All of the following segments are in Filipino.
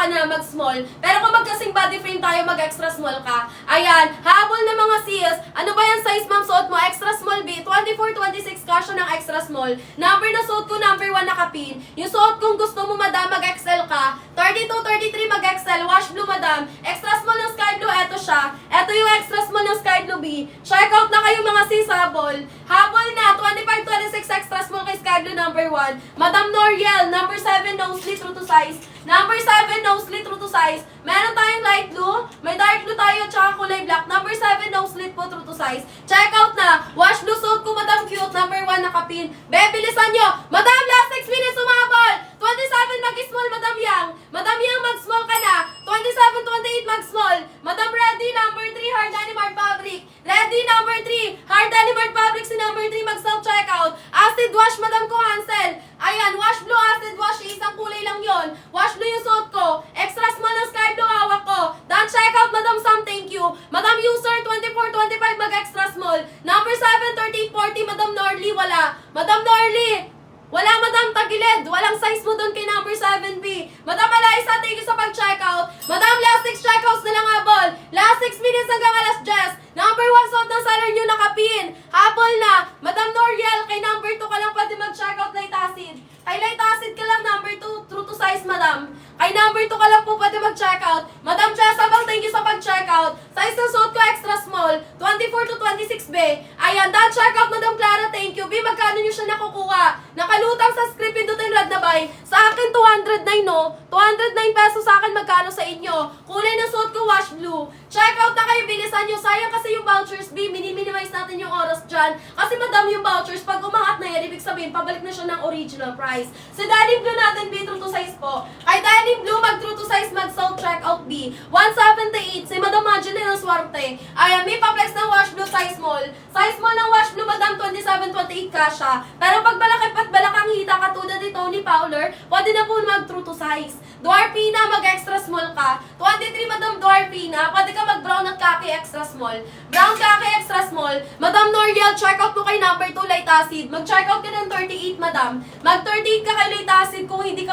ka na mag-small. Pero kung magkasing body frame tayo, mag-extra small ka. Ayan, habol na mga sis. Ano ba yung size ma'am suot mo? Extra small B, 24, 26 kasha ng extra small. Number na suot ko, number 1 nakapin. Yung suot kung gusto mo madam, mag-XL ka. 32, 33 mag-XL, wash blue madam. Extra small ng sky blue, eto siya. Eto yung extra small ng sky blue B. Check out na kayo mga sis, habol. Habol na, 25, 26 extra small kay sky blue number 1. Madam Noriel, number 7, no slit, true to size. Number 7, no slit, true to size. Meron tayong light blue, may dark blue tayo, tsaka kulay black. Number 7, no slit po, true to size. Check out na. Wash blue suit ko, Madam Cute. Number 1, nakapin. Be, bilisan nyo. Madam, last 6 minutes umabol. 27, mag-small, Madam Yang. Madam Yang, mag-small ka na. 27, 28, mag-small. Madam Ready, number 3, Hard Animal Fabric. Ready, number 3, Hard Animal Fabric. Si number 3, mag-self-checkout. Acid wash, Madam ko, Hansel. Ayan, wash blue, acid wash. Isang kulay lang yon. Wash blue yung suot ko. Extra small ng sky blue hawak ko. Done checkout, Madam Sam, thank you. Madam User, 24, 25, mag-extra small. Number 7, 13, 40, Madam Norly, wala. Madam Norly, wala Madam Tagilid. Walang size mo doon kay number 7B. Madam Alaisa, thank you sa pag-checkout. Madam, last 6 checkouts na lang habol. Last 6 minutes hanggang alas 10. Number 1 suot ng seller nyo nakapin. Habol na. Madam Noriel, kay number 2 ka lang pwede mag-checkout light acid. Kay light acid ka lang, number 2, true to size, madam. Kay number 2 ka lang po pwede mag-checkout. Madam Jezabel, thank you sa pag-checkout. Size ng suot ko, extra small. 24 to 26B. Ayan, done checkout, Madam Clara, thank you. B, magkano nyo siya nakukuha? Nakalutang sa script, pindutin red na buy. Sa akin, 209, no? 209 pesos sa akin, magkano sa inyo? Kulay ng suot ko, wash blue. Checkout na kayo, bilisan nyo. Sayang kasi yung vouchers, B, minimize natin yung oras dyan. Kasi madam yung vouchers, pag umangat na yan, ibig sabihin, pabalik na siya ng original price. Sa Denim Blue natin, B, true to size po. Kay Denim Blue, mag true to size, mag sold checkout B. 178, si Madam Magdalene ng Swarte. Ayan, may pa-flex ng wash blue, size small. Size small ng wash blue, Madam, 27, 28 kasha. Pero pag malaki pat balakang hita, katulad ni Tony Fowler, pwede na po mag true to size. Dwarfina, mag-extra small ka. 23, Madam Dwarfina, pwede ka mag-brown at khaki extra small. Brown khaki extra small. Madam Noriel, check out mo kay number 2, light acid. Mag-check out ka ng 38, Madam. Mag-38 ka kay light acid kung hindi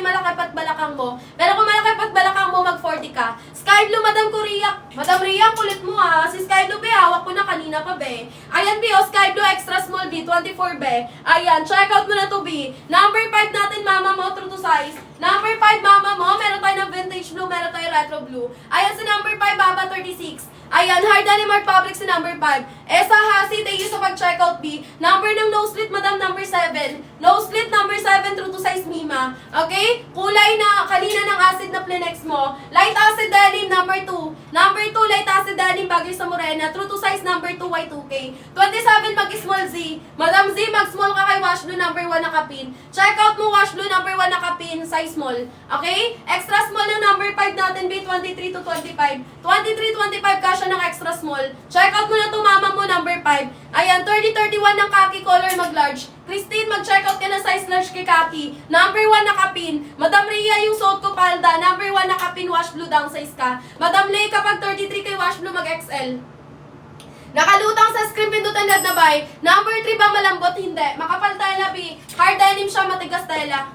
malaki pat balakang mo. Pero kung malaki pat balakang mo, mag-40 ka. Sky Blue, Madam Korea. Madam Rhea, kulit mo ha. Si Sky Blue, be, hawak ko na kanina pa, be. Ayan, be, o Sky Blue, extra small, B, 24, be. Ayan, check out mo na to, B. Number 5 natin, mama mo, true to size. Number 5, mama mo, meron tayo ng vintage blue, meron tayo retro blue. Ayan, si number 5, baba, 36. Ayan, Hard Animal Fabric si number 5. Esa Hasi, thank you sa pag-checkout, B. Number ng no slit, Madam, number 7. No slit, number 7, true to size, Mima. Okay? Kulay na, kanina ng acid na Plenex mo. Light acid denim, number 2. Number 2, light acid denim, bagay sa Morena. True to size, number 2, Y2K. 27, mag-small Z. Madam Z, mag-small ka kay wash blue, number 1 nakapin. Check out mo, wash blue, number 1 nakapin, size small. Okay? Extra small ng number 5 natin, B, 23 to 25. 23, 25 ka siya ng extra small. Check out mo na itong mama mo, number 5. Ayan, 30, 31 ng khaki color, mag-large. Christine, mag-check out ka na size large kay khaki. Number 1 nakapin. Madam Rhea, yung suot ko palda. Number 1 nakapin, wash blue, down size ka. Madam Lay, kapag 33 kay wash blue, mag-XL. Nakalutang sa screen, pindutan red na buy. Number 3 ba malambot? Hindi. Makapal tela, B. Hard denim siya, matigas tela.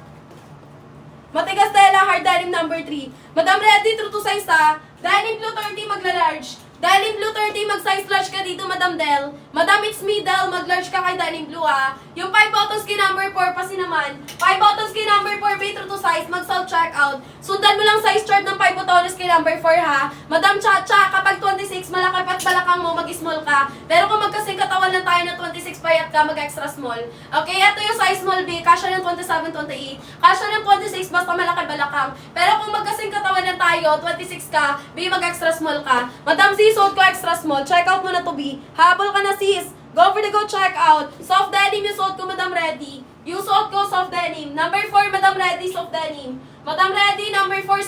Matigas tela, hard denim number 3. Madam Ready, true to size ha. Denim blue 30, magla-large. Denim blue 30, mag-size large ka dito, Madam Del. Madam, it's me, Del. Mag-large ka kay Denim blue ha. Yung 5 buttons kay number 4 pasi naman. 5 buttons kay number 4, be true to size, mag-sold checkout. Sundan mo lang size chart ng 5 buttons kay number 4 ha. Madam Chacha, kapag 26, malaki pat balakang mo, mag-small ka. Pero kung magkasing katawan lang tayo ng 26, payat ka, mag-extra small. Okay, ito yung size small, B. Kasya ng 27, 28. Kasya ng 26, basta malaki balakang. Pero kung magkasing katawan lang tayo, 26 ka, B, mag-extra small ka. Madam Z, suot ko extra small. Check out mo na to, B. Habol ka na, sis. Go for the go check out. Soft denim yung suot ko, Madam Ready. Yung suot ko, soft denim. Number 4, Madam Ready, soft denim. Madam Ready, number 4,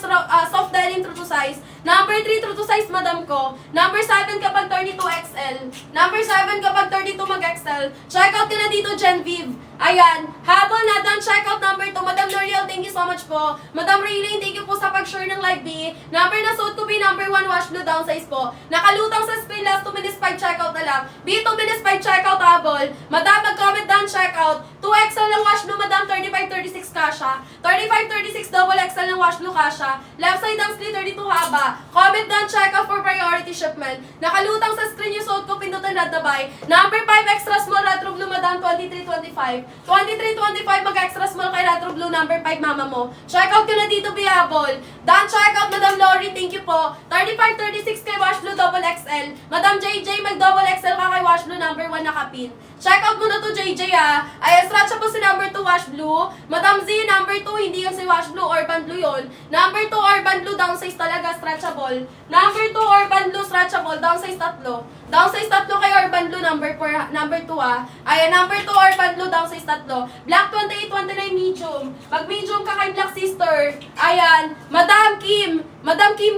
soft denim, true to size. Number 3, true to size, Madam ko. Number 7 kapag 32XL. Number 7 kapag 32 mag-XL. Check out ka na dito, Genevieve. Ayan. Habol na done, check out number 2. Madam L'Oreal, thank you so much po. Madam Raylene, thank you po sa pag-share ng live, B. Number na suit ko, B, number 1, wash blue, down size po. Nakalutang sa screen, last 2 minutes 5 checkout na lang. B, 2 minutes 5 checkout, habol. Madam, mag-comment down, checkout. 2XL lang wash blue, Madam, 35, 36 kasha. 35, 36 daw double XL ng wash blue kasha. Left side ang slit 32 haba. Comment down, check out for priority shipment. Nakalutang sa screen yung suot ko, pindutan red na buy. Number 5 extra small retro blue madam 2325. 2325 mag extra small kay retro blue number 5 mama mo. Check out ko na dito bihabol. Dan check out madam Lori, thank you po. 3536 kay wash blue double XL. Madam JJ mag double XL ka kay wash blue number 1 nakapin. Check out mo na to JJ ah. Ay stretch po si number 2 wash blue. Madam Z number 2 hindi yung si wash blue urban blue yon. Number 2 urban blue downsize talaga stretchable. Number 2 urban blue stretchable downsize 3. Downsize 3 kay urban blue number 4 number 2 ah. Ayan number 2 urban blue downsize 3. Black 28 29 medium. Mag medium ka kay black sister. Ayan, Madam Kim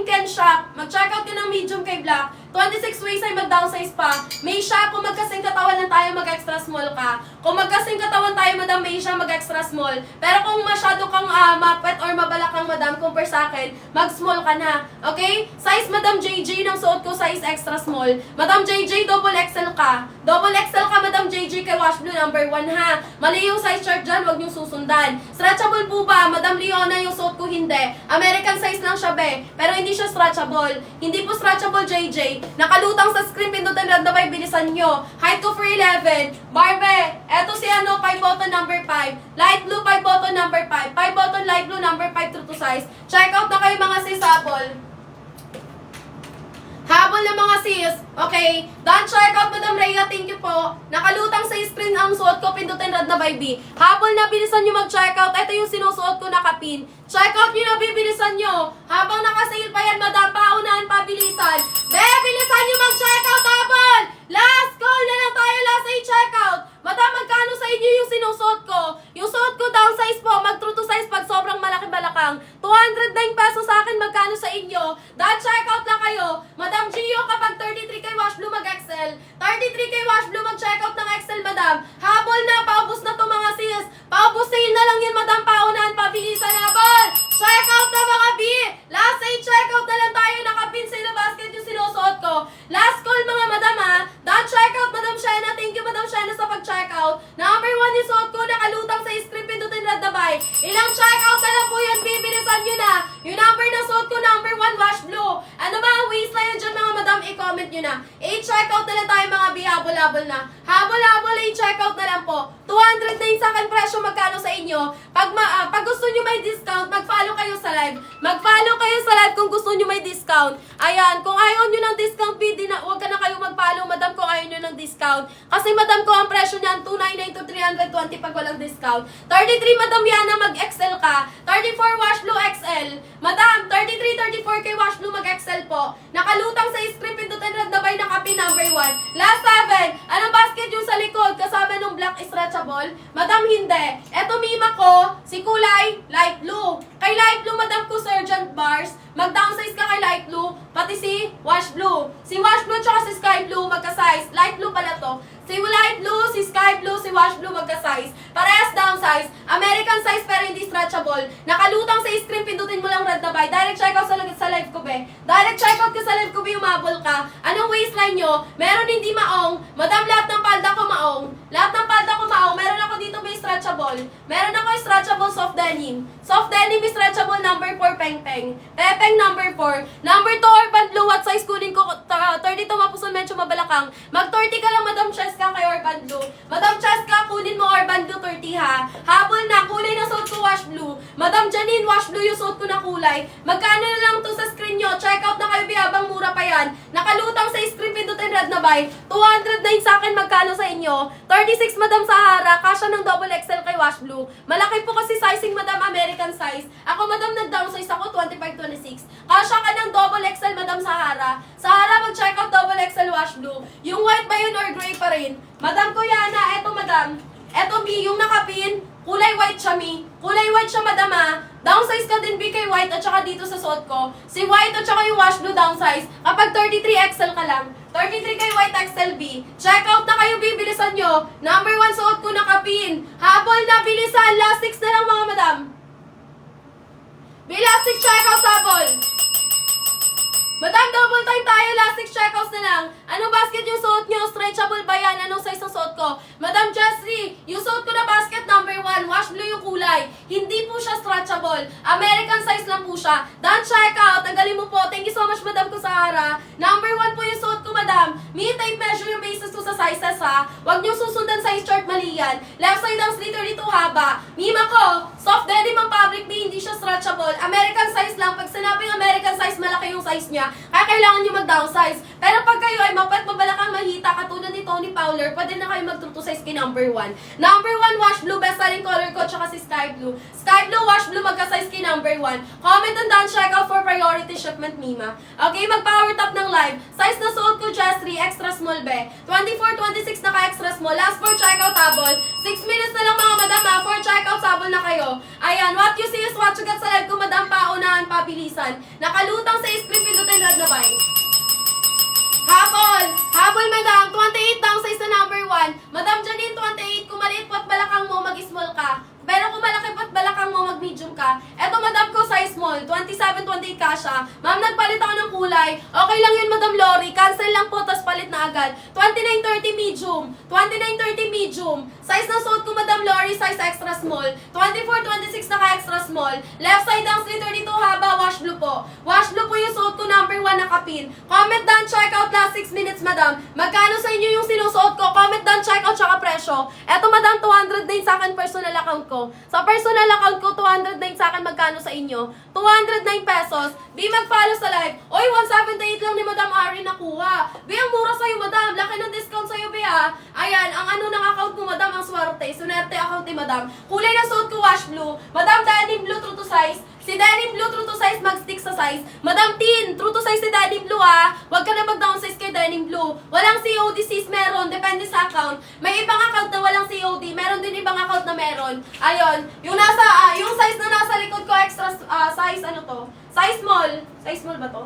Ken Shop. Mag-check out ka ng medium kay black. 26 waist ay mag-downsize pa. May siya, kung magkasing katawan lang tayo, mag-extra small ka. Kung magkasing katawan tayo, madam, may siya, mag-extra small. Pero kung masyado kang mapet or mabalakang, madam, compare sa akin, mag-small ka na. Okay? Size, madam JJ, ng suot ko, size extra small. Madam JJ, double XL ka. Double XL ka, madam JJ, kay wash blue number 1, ha? Mali yung size chart dyan, huwag niyong susundan. Stretchable po ba? Madam Leona, yung suot ko, hindi. American size lang siya, be. Pero hindi siya stretchable. Hindi po stretchable, JJ. Nakalutang sa screen, pindutan red na by, bilisan nyo. Height ko for 11. Barbe, eto si 5 button number 5. Light blue, 5 button number 5. 5 button light blue number 5 true to size. Check out na kayo mga sis habol. Habol na mga sis. Okay. Done check out, Madam Rhea. Thank you po. Nakalutang sa screen ang suot ko, pindutan red na by B. Habol na, bilisan nyo mag-check out. Ito yung sinusuot ko nakapin. Check out nyo na, bibilisan nyo. Habang nakasale pa yan, madam, paunahan pa, bilisan. Bilisan nyo mag-check out, habol! Last call na lang tayo, last ay check out. Madam, magkano sa inyo yung sinusuot ko? Yung suot ko downsize po, mag-true to size pag sobrang malaki-balakang. 209 pesos sa akin, magkano sa inyo? Dahil check out lang kayo. Madam Gio, kapag 33 kay wash blue, mag-XL. 33 kay wash blue, mag-check out ng XL, madam. Habol na, paubos na to mga sis. Paubos sale na lang yan, madam, paunahan, pabilisan, habol. Check out na mga B. Last ay check out na lang tayo, nakapin sa na basket yung sinusuot ko. Last call mga madam ha. Dahil check out, Madam Shena. Thank you, Madam Shena, sa pag-check out. Number 1 yung suot ko, nakalutang sa screen, pindutin red na buy. Ilang check out na lang po yan, bibilisan nyo na. Yung number na suot ko, number 1, wash blue. Ano ba ang waistline dyan mga madam, i-comment nyo na. I-check out na lang tayo mga B, habol-habol na. Habol-habol, i-check out na lang po. 200 na yung sa akin presyo, magkano sa inyo. Pag gusto nyo may discount, mag-follow kayo sa live. Mag-follow kayo sa live kung gusto nyo may discount. Ayan, kung ayaw nyo ng discount, huwag ka na kayo mag-follow, madam, kung ayaw nyo ng discount. Kasi madam ko, ang presyo niyan, 299 to 320 pag walang discount. 33, madam Yana, mag-XL ka. 34, wash blue XL. Madam, 33, 34 kay wash blue, mag-XL po. Nakalutang sa screen, pindutan red na by, nakapi number 1. Last 7, anong basket yung sa likod? Kasama nung black stretchable? Madam, hindi. Eto mima ko, si kulay, light blue. Kay light blue, madam ko, Sergeant Bars. Mag-downsize ka kay light blue, pati si wash blue. Si wash blue tsaka si sky blue, magka-size. Light blue pala to. Si light blue, si sky blue, si wash blue, magka-size. Parehas downsize. American size pero hindi stretchable. Nakalutang sa screen, pindutin mo lang red na buy. Direct checkout sa live ko, be. Direct checkout ka sa live ko, be, umabol ka. Anong waistline nyo? Meron hindi maong. Madam, lahat ng palda ko maong. Lahat ng palda ko maong. Meron ako dito may stretchable. Meron ako stretchable soft denim. Soft denim stretchable number 4, peng-peng. Pepeng number 4. Number 2, urban blue. What size kunin ko? 32, mapuson, medyo mabalakang. Mag-30 ka lang, Madam Cheska, kay urban blue. Madam Cheska, kunin mo urban blue 30 ha. Habol na, kulay na suot ko wash blue. Madam Janine, wash blue yung suot ko na kulay. Magkano na lang to sa screen nyo? Check out na kayo, habang mura pa yan. Nakalutang sa screen, pindutin red na buy. 209 sa akin, magkano sa inyo? 36, Madam Sahara, kasha ng double XL kay wash blue. Malaki po kasi sizing, Madam, American size. Ako, Madam, nag-downsize ako, 25-26. Kasha ka ng double XL, Madam Sahara. Sahara, mag-check out double XL wash blue. Yung white ba yun or gray pa rin? Madam Kuyana, eto Madam. Eto Mi, yung nakapin, kulay white siya Mi. Kulay white siya Madam ha. Downsize ka din B kay white at saka dito sa suot ko. Si white at saka yung wash blue downsize. Kapag 33 XL ka lang. 33 kay white XL B. Check out na kayo B, bilisan nyo. Number 1 suot ko nakapin. Habol na, bilisan. Last 6 na lang mga Madam. Last 6 check out habol. Madam, double time tayo. Last 6 checkouts na lang. Anong basket yung suot nyo? Stretchable ba yan? Anong size ng suot ko? Madam Jessie, yung suot ko na basket number 1. Ayan, wash blue yung kulay. Hindi po siya stretchable. American size lang po siya. Done check out. Ang galing mo po. Thank you so much, Madam Kusara. Number 1 po yung suot ko, Madam. Me tape measure yung basis ko sa sizes, ha. Huwag niyo susundan size chart, mali yan. Left side ang slit 32 haba. Mima ko, soft denim ang fabric, hindi siya stretchable. American size lang. Pag sinabing American size, malaki yung size niya. Kaya kailangan niyo mag-downsize. Pero pag kayo ay mabalakang mahita, katulad ni Tony Fowler, pwede na kayo mag-true to size kay number 1. Number 1, wash blue, best-selling color ko, tsaka si sky blue. Sky blue, wash blue, magka-size kay number 1. Comment and down, check out for priority shipment, Mima. Okay, mag-power top ng live. Size na suot ko, just 3, extra small, be. 24, 26, naka-extra small. Last for checkout, habol. 6 minutes na lang, mga madam, ha. For checkout, habol na kayo. Ayan, what you see is what you get sa live ko, madam, paunahan, pabilisan. Nakalutang sa script, pindutin red na buy. Habol, madam. 28 down size na number 1. Madam Janine, 28. Kung maliit po at balakang mo, mag-small ka. Pero kung malaki po at balakang mo, mag-medium ka. Eto, madam ko, size small. 27, 28 ka siya. Ma'am, nagpalit ako ng kulay. Okay lang yun, madam Lori. Cancel lang po, tas palit na agad. 29, 30 medium. 29, 30 medium. Size na suot ko, madam Lori, size extra small. 24, 26 naka-extra small. Left side ang slit 32 haba, wash blue po. Wash blue po yung suot ko, number 1 nakapin. Comment down, check out last 6 minutes, madam. Magkano sa inyo yung sinusuot ko? Comment down, check out, tsaka presyo. Eto, madam, 200 din sa akin personal account ko. Sa personal account ko, 209 sa akin. Magkano sa inyo? 209 pesos. Di mag-follow sa live. Oy, 178 lang ni Madam Ari nakuha. Bi, ang mura sa'yo, madam. Laki ng discount sa'yo, Bi, ha. Ayan, ang ano ng account mo, madam, ang swerte. Sunerte account ni madam. Kulay ng suot ko, wash blue. Madam, denim blue, true to size. Si denim blue, true to size, mag-stick sa size. Madam Tin, true to size si denim blue, ha. Huwag ka na mag-downsize kay denim blue. Walang COD, sis, meron. Depende sa account. May ibang account na walang COD. Meron din ibang account na meron. Ayun. Yung nasa, yung size na nasa likod ko, extra size, ano to? Size small. Size small ba to?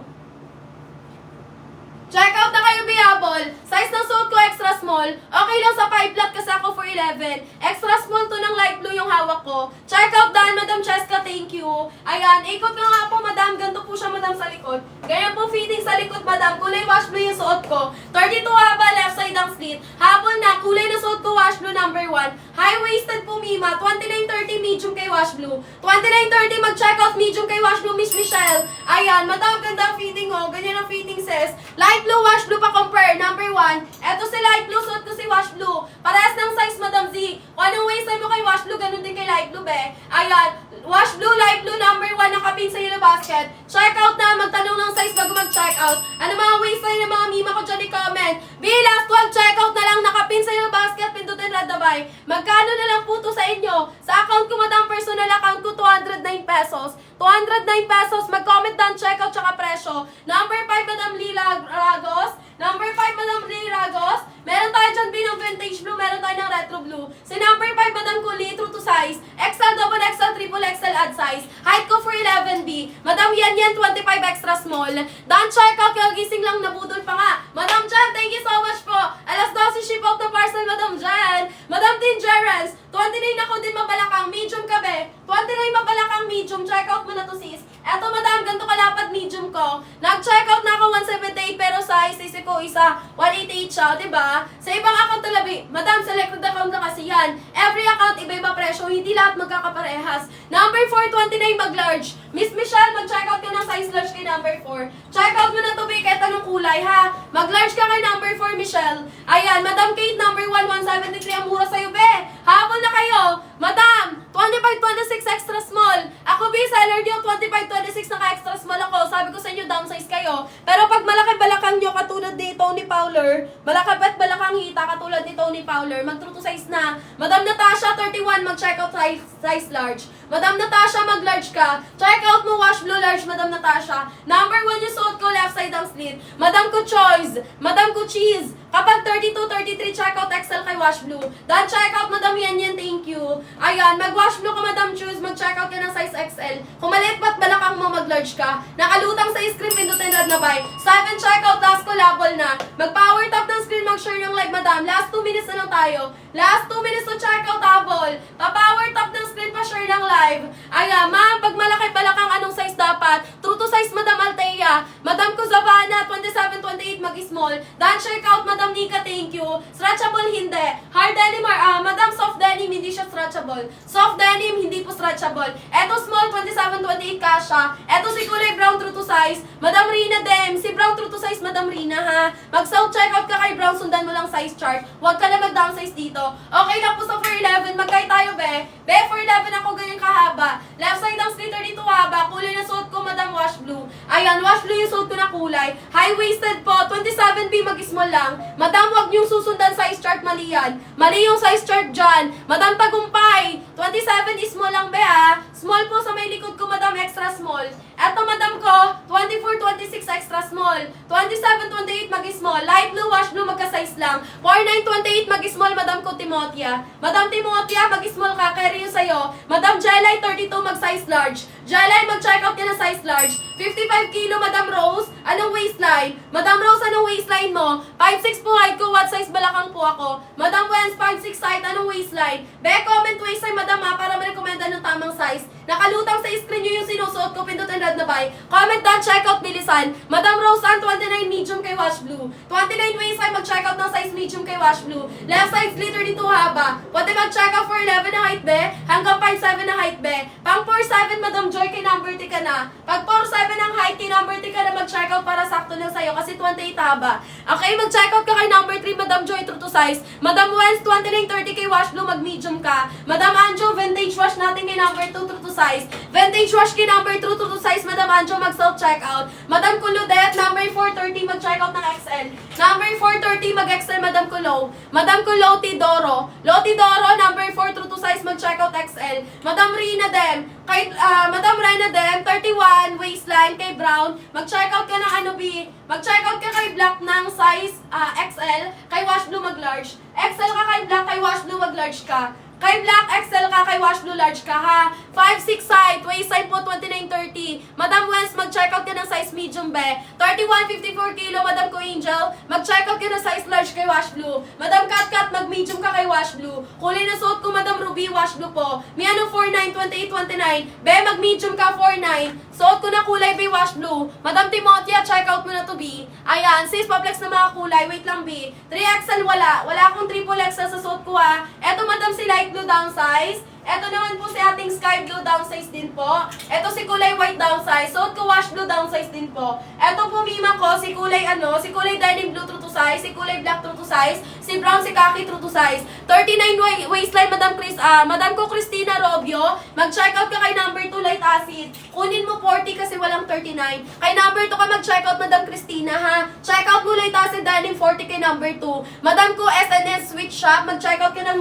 Check out na kayo, Biabol. Size ng suit ko, extra small. Okay lang sa 5 flat kasi ako for 11. Extra small to ng light blue yung hawak ko. Check out dahil, Madam Cheska, thank you. Ayan, ikot nga nga po, Madam. Ganito po siya, Madam, sa likod. Ganyan po fitting sa likod, Madam. Kulay wash blue yung suot ko. 32 haba, left side ang slit. Habol na, kulay na suot ko, wash blue number 1. High-waisted po, Mima. 29-30 medium kay wash blue. 29-30 mag-check out medium kay wash blue, Miss Michelle. Ayan, Madam, ganda ang fitting, oh. Ganyan ang fitting, sis. Light blue, wash blue pa compare. Number 1. Eto si light blue, suot ko si wash blue. Parehas ng size, Madam Z. Kung anong waistline mo kay wash blue, ganun din kay light blue, be. Ayan. Wash blue, light blue, number 1, nakapin sa yellow basket. Check out na, magtanong ng size bago mag-check out. Ano mga waistline ng mga Mima ko dyan i-comment. Be, last 12, check out na lang, nakapin sa yellow basket, pindutin red na buy. Magkano na lang po to sa inyo? Sa account ko, Madam, personal account ko, 209 pesos. 209 pesos, mag-comment down, check out, tsaka presyo. Number 5, Madam Lila Ragos. Number 5, Madam Lila Ragos. Meron tayo dyan, B, ng vintage blue, meron tayo ng retro blue. Si number 5, Madam Kuli, true to size. XL, double XL, triple XL, add size. Height ko for 11B. Madam Yan 25 extra small. Dan check out, gising lang, nabudol pa nga. Madam Jan, thank you so much po. Alas 12, ship out the parcel, Madam Jan. Madam Tin Gerens, 29 ako din mabalakang, medium ka, be. 29 mabalakang, medium. Check out mo na to, sis. Eto, Madam, ganito kalapad medium ko. Nag-check out na ako 178, pero size ko isa 188 siya, diba? Sa ibang account talabi, Madam, selected account na kasi yan. Every account, iba-iba presyo, hindi lahat magkakaparehas. Number 4, 29 mag-large. Miss Michelle, mag-check out ka ng size large kay number 4. Check out mo na to, kahit anong kulay, ha? Mag-large ka kay number 4, Michelle. Ayan, Madam Kate, number 1, 173, ang mura sa'yo, be. Habol na kayo. Madam, 25-26 extra small. Ako, be, seller niyo, 25-26 naka-extra small ako. Sabi ko sa inyo, downsize kayo. Pero pag malaki balakang nyo, katulad ni Tony Fowler, malaki bet balakang hita, katulad ni Tony Fowler, mag-true to size na. Madam Natasha, 31, mag-check out size large. Madam Natasha, mag-large ka. Check out mo, wash blue large, Madam Natasha. Number 1 yung suot ko, left side ang slit. Madam ko choice. Madam ko cheese. Kapag 32-33, check out XL kay wash blue. Dan check out, Madam Yan, thank you. Ayan, mag-wash blue ka, Madam Choose, mag-check out ka ng size XL. Kung maliit ba't balakang mo, mag-large ka. Nakalutang sa screen, pindutin red na buy. 7 check out, last collabol na. Mag-power tap ng screen, mag-share ng live, Madam. Last 2 minutes na lang tayo. Last 2 minutes to check out, habol. Pa-power tap ng screen, pa-share ng live. Ayan, ma'am, pag malaki balakang anong size dapat? True to size, Madam Altea. Madam Kuzavana, 27-28, mag-small. Dan check out, Madam Nika, thank you. Stretchable, hindi. Hard denim, Madam soft denim, hindi siya stretchable. stretchable. Soft denim, hindi po stretchable. Eto small, 27-28 kasha. Eto si kulay brown, true to size. Madam Rina dem, si brown true to size, Madam Rina ha. Mag-self checkout ka kay brown, sundan mo lang size chart. Huwag ka na mag-downsize dito. Okay lang po sa 411, magkay tayo be. Be, 411 ako ganyan kahaba. Left side ang sliter dito haba. Kulay na suot ko, Madam wash blue. Ayan, wash blue yung suot ko na kulay. High-waisted po, 27B mag-small lang. Madam, huwag niyong susundan size chart, mali yan. Mali yung size chart dyan. Madam Tagumpay, 27 is small lang be ha. Small po sa may likod ko, Madam, extra small. Eto, Madam ko, 24-26 extra small. 27-28 mag-small. Light blue, wash blue, magka-size lang. 49-28 mag-small, Madam ko, Timotia. Madam Timotia, mag-small ka, carry yun sa'yo. Madam Jelay, 32 mag-size large. Jelay, mag-check out ka na size large. 55 kilo, Madam Rose. Anong waistline? Madam Rose, anong waistline mo? 5'6 po height ko, what size balakang po ako? Madam Wens, 5'6 height, anong waistline? Be, comment waistline, Madam ha, para ma-recommenda ng tamang size. Nakalutang sa screen nyo yung sinusuot ko, pindutin red na buy. Comment down, check out, bilisan. Madam Roseanne, 29 medium kay wash blue. 29 waistline, mag-check out ng size medium kay wash blue. Left side glitter dito haba. Pwede mag-check out for 11 na height be, hanggang 5'7 na height be. Pang 4'7, Madam Joy, kay number 10 ka na. Pag 4'7 ang height, kay number 10 ka na mag-check out para sakto lang sa'yo, kasi 28 haba. Okay, mag-check out ka kay number 3, Madam Joy, true to size. Madam Wens, 29-30 kay wash blue, mag-medium ka. Madam Anjo, vintage wash natin kay number 2, true to size. Vintage wash kay number 2, true to size, Madam Anjo, mag-self-checkout. Madam Kuludette, number 430, mag-checkout ng XL. Number 430, mag-XL, Madam Kulo. Madam Kulo, Tidoro. Lotidoro, number 4, true to size, mag-checkout XL. Madam Rina Dem, kay, Madam Rina Dem, 31, waistline, kay Brown. Mag-checkout ka ng ano, B. Mag-checkout ka kay Black ng size XL, kay Wash Blue, mag-large. XL ka kay Black, kay Wash Blue, mag-large ka. Kay Black XL ka, kay Wash Blue large ka ha. 5'6 height, waist size po 29-30. Madam Wens, mag-checkout ka ng size medium be. 31-54 kilo, Madam Ko Angel. Mag-checkout ka ng size large kay Wash Blue. Madam Kat, mag-medium ka kay Wash Blue. Kulay na suot ko, Madam Ruby, Wash Blue po. May ano 49, 28, 29. Be, mag-medium ka 49. Suot ko na kulay be, Wash Blue. Madam Timotia, checkout mo na to B. Ayan, sis, paplex na mga kulay. Wait lang B. 3XL wala. Wala akong triple XL sa suot ko ha. Eto, Madam, si light blue downsize. Eto naman po si ating sky blue downsize din po. Eto si kulay white downsize. Suot ko wash blue downsize din po. Eto po mima ko si kulay si kulay denim blue true to size, si kulay black true to size, si brown si khaki true to size. 39 waistline Madam ko Christina Robio. Mag-check out ka kay number 2 light acid. Kunin mo 40 kasi walang 39. Kay number 2 ka mag-check out, Madam Christina ha. Check out mo light acid denim 40 kay number 2. Madam ko SNS Switch Shop. Mag-check out ka ng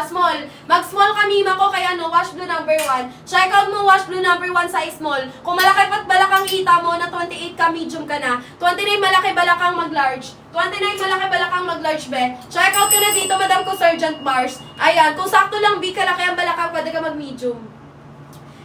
small. Mag-small ka mima ko kay wash blue number 1. Check out mo wash blue number 1 size small. Kung malaki pat balakang kita mo na 28 ka medium ka na. 29 malaki balakang mag-large. 29 malaki balakang mag-large be. Check out ka na dito, Madam ko Sergeant Mars. Ayan, kung sakto lang B kalaki ang balakang, pwede ka mag-medium.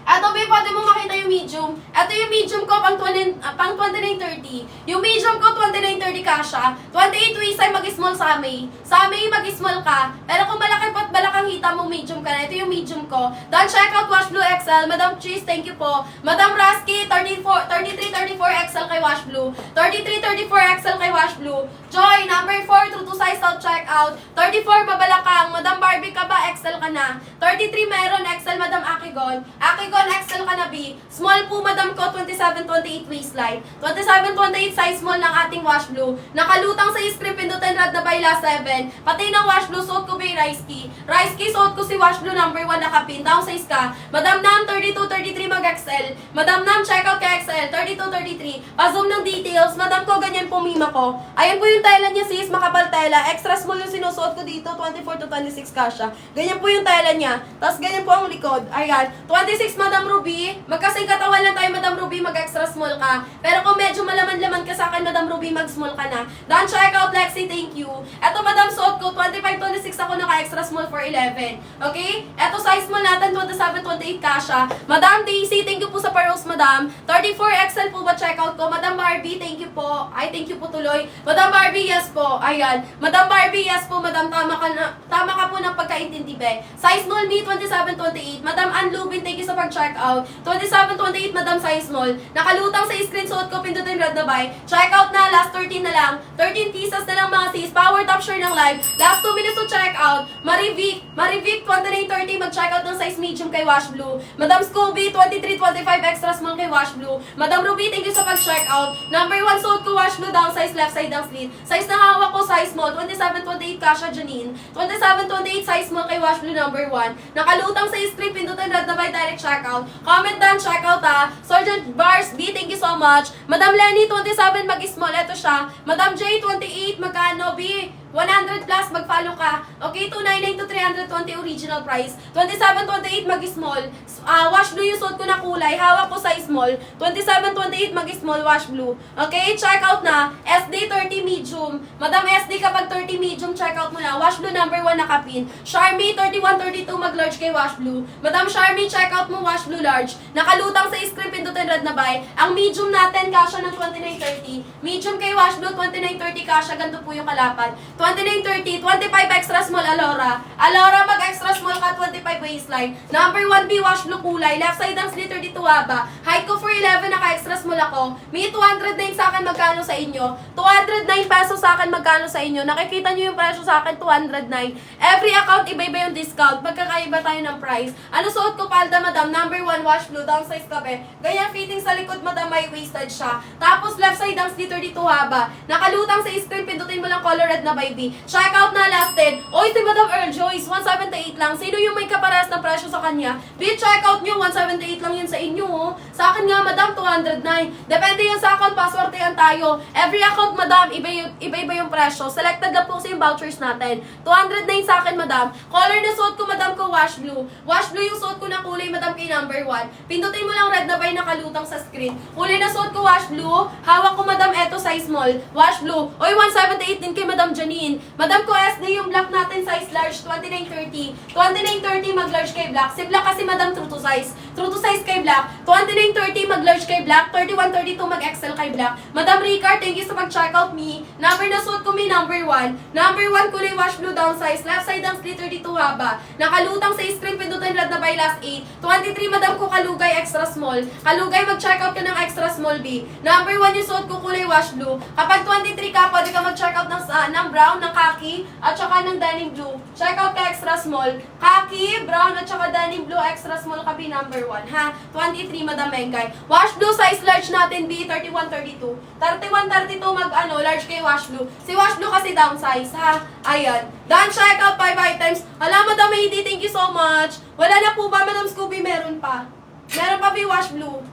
Eto be, pwede mo makita yung medium. Eto yung medium ko pang 29-30. Yung medium ko 29-30 kasha. 28 waist ay mag-small sa May. Sa May mag-small ka. Pero kung malaki pat balakang hita mo medium ka na. Ito yung medium ko. Then check out Wash Blue XL. Madam Cheese, thank you po. Madam Rasky, 33-34 XL kay Wash Blue. 33-34 XL kay Wash Blue. Joy, number 4, true to size out check out. 34 babalakang. Madam Barbie ka ba? XL ka na. 33 meron XL, Madam Akigon. Akigon, XL ka na B. Small po, Madam ko, 27-28 waistline. 27-28 size small ng ating Wash Blue. Nakalutang sa script, pindutin red na by last 7. Pati ng Wash Blue, suot ko ba yung Rice Key? Rice Key, suot ko si Wash Blue number 1 nakapin. Down size ka. Madam Nam, 32-33 mag-XL. Madam Nam, check out kay XL. 32-33. Pa-zoom ng details. Madam ko, ganyan po mima ko. Ayan po yung tela niya sis, makapal tela. Extra small yung sinusuot ko dito, 24-26 kasha. Ganyan po yung tela niya. Tapos ganyan po ang likod. Ayan. 26 Madam Ruby. Magkasing katawan lang tayo, Madam Ruby, mag-extra small ka. Pero kung medyo malaman-laman ka sa akin, Madam Ruby, mag-small ka na. Dan, check out, Lexi, thank you. Eto, Madam, suot ko, 25-26 ako naka-extra small for 11. Okay? Eto, size small natin, 27-28 kasha. Madam Daisy, thank you po sa paros, Madam. 34 XL po ba check out ko? Madam Barbie, thank you po. Ay, thank you po tuloy. Madam Barbie, yes po. Ayan. Madam Barbie, yes po, Madam, tama ka po ng pagkaintindi. Lindy Be. Size small me, 27-28. Madam Ann Lubin, thank you sa pag-check out. 27-28, Madam size small. Nakalutang sa screen suot ko, pindutin red na buy. Check out na, last 13 na lang. 13 pieces na lang mga sis. Power top share ng live. Last 2 minutes to check out. Marivic, 29-30, mag-check out ng size medium kay Wash Blue. Madam Scooby, 23-25, extra small kay Wash Blue. Madam Ruby, thank you sa pag-check out. Number 1 suot ko, Wash Blue, down size, left side ng slit. Size na hawak ko, size small, 27-28, Kasha Janine. 27-28, size small kay Wash Blue, number 1. Nakalutang sa screen, pindutin red na by direct check out. Comment down, check out ha. Sergeant Bars B, thank you so much. Madam Lenny, 27, mag-small, eto siya. Madam J, 28, magkano B? 100 plus, mag-follow ka. Okay, 299 to 320 original price. 27-28, mag-small. Wash blue yung suot ko na kulay. Hawak ko sa small. 27-28, mag-small, wash blue. Okay, check out na. SD 30 medium. Madam SD, kapag 30 medium, check out mo na. Wash blue number 1 nakapin. Charmy, 31-32, mag-large kay wash blue. Madam Charmy, check out mo, wash blue large. Nakalutang sa screen, pindutin red na buy. Ang medium natin, kasha ng 29-30. Medium kay wash blue, 29-30 kasha. Ganito po yung kalapad. 29-30, 25 extra small, Alora. Alora, mag-extra small ka, 25 waistline. Number 1B, wash blue kulay. Left side ang slit, 32 haba. Height ko for 11, naka-extra small ako. May 209 sa akin, magkano sa inyo? 209 pesos sa akin, magkano sa inyo? Nakikita nyo yung presyo sa akin, 209. Every account, iba-iba yung discount. Magkakaiba tayo ng price. Ano suot ko, palda, madam? Number 1, wash blue, downsize kape. Ganyan fitting sa likod, madam, may waisted siya. Tapos left side ang slit, 32 haba. Nakalutang sa screen, pindutin mo lang color red na by B. Check out na last 10. Oy, si Madam Earl Joyce, 178 lang. Sino yung may kaparehas na presyo sa kanya? B, check out nyo, 178 lang yun sa inyo. Oh. Sa akin nga, Madam, 209. Depende yan sa account, password yan tayo. Every account, Madam, iba-iba yung presyo. Selected lang po kasi yung vouchers natin. 209 sa akin, Madam. Color na suot ko, Madam, ko wash blue. Wash blue yung suot ko na kulay, Madam, kay number 1. Pindutin mo lang red na by nakalutang sa screen. Kulay na suot ko, wash blue. Hawak ko, Madam, eto size small. Wash blue. Oy, 178 din kay Madam Janine. Madam ko SD yung black natin size large 29-30. 29-30 mag-large kay black. Si black kasi Madam true to size. True to size kay black. 29-30 mag-large kay black. 31-32 mag-XL kay black. Madam Ricard, thank you sa pag-check out me. Number na suot ko me number 1. Number 1 kulay wash blue down size. Left side ang split 32 haba. Nakalutang sa screen pindutan red na by last 8. 23 Madam ko kalugay extra small. Kalugay mag-check out ka ng extra small B. Number 1 yung suot ko kulay wash blue. Kapag 23 ka, pwede ka mag-check out ng brown, ng khaki, at saka ng denim blue. Check out ka extra small. Khaki, brown, at saka denim blue, extra small kapi number 1. Ha? 23, Madam Mengay. Wash blue, size large natin, B, 31-32. 31-32, large kay wash blue. Si wash blue kasi downsize, ha? Ayan. Done, check out, 5 items. Hala, Madam Heidi, thank you so much. Wala na po ba, Madam Scooby? Meron pa. Meron pa, B, wash blue.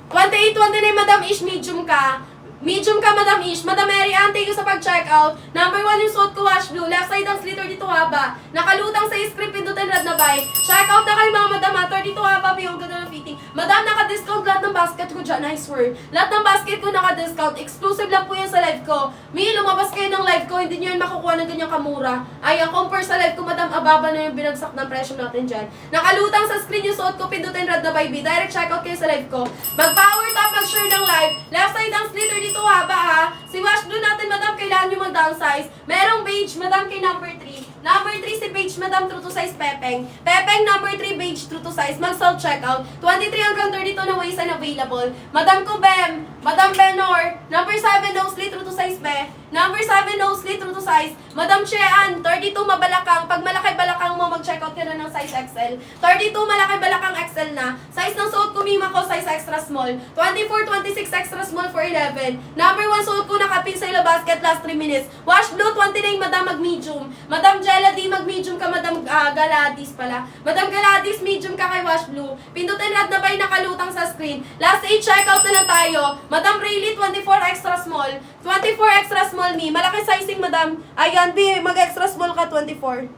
28-29, Madam Ish, medium ka. Medium ka, Madam Ish. Madam Mary Ann, thank you sa pag-check out. Number 1 yung suot ko, wash blue. Left side ang slit, 32 haba. Nakalutang sa script, pindutin red na buy. Check out na kayo mga madam ha. 32 haba, yung ganda ng fitting. Madam, naka-discount lahat ng basket ko dyan. I swear. Lahat ng basket ko naka-discount. Exclusive lang po yan sa live ko. Mi, lumabas kayo ng live ko. Hindi nyo yan makukuha ng ganyang kamura. Ayan, compare sa live ko, madam, ababa na yung binagsak ng presyo natin dyan. Nakalutang sa screen yung suot ko, pindutin red na buy B. Direct check out kayo sa live ko. Mag-power tap, mag-share ng live. Left side ang slit, 32 haba ha. Si wash blue natin, madam, kailangan nyo mag-downsize. Merong beige, madam, kay number 3. Number 3 si beige, madam, true to size Pepeng. Pepeng, number 3, beige, true to size. Mag-self checkout. 23 hanggang 32 na waist and available. Madam ko, Bem. Madam Benor. Number 7, no slit, true to size, Be. Number 7, no slit, true to size. Madam Chean, 32 mabalakang. Pag malaki balakang mo, mag-checkout ka na ng size XL. 32 malaki balakang XL na. Size ng suot ko, Mima ko, size extra small. 24, 26 extra small for 11. Number 1 suot ko, nakapin sa ilo basket, last 3 minutes. Wash blue, 29, madam, mag-medium. Madam Jella D, mag-medium ka, madam Galadis pala. Madam Galadis, medium ka kay wash blue. Pindutin red na by nakalutang sa screen. Last 8, checkout na lang tayo. Madam Rayleigh, 24 extra small. 24 extra small me. Malaki sizing, madam. Ayan, B, mag-extra small ka, 24.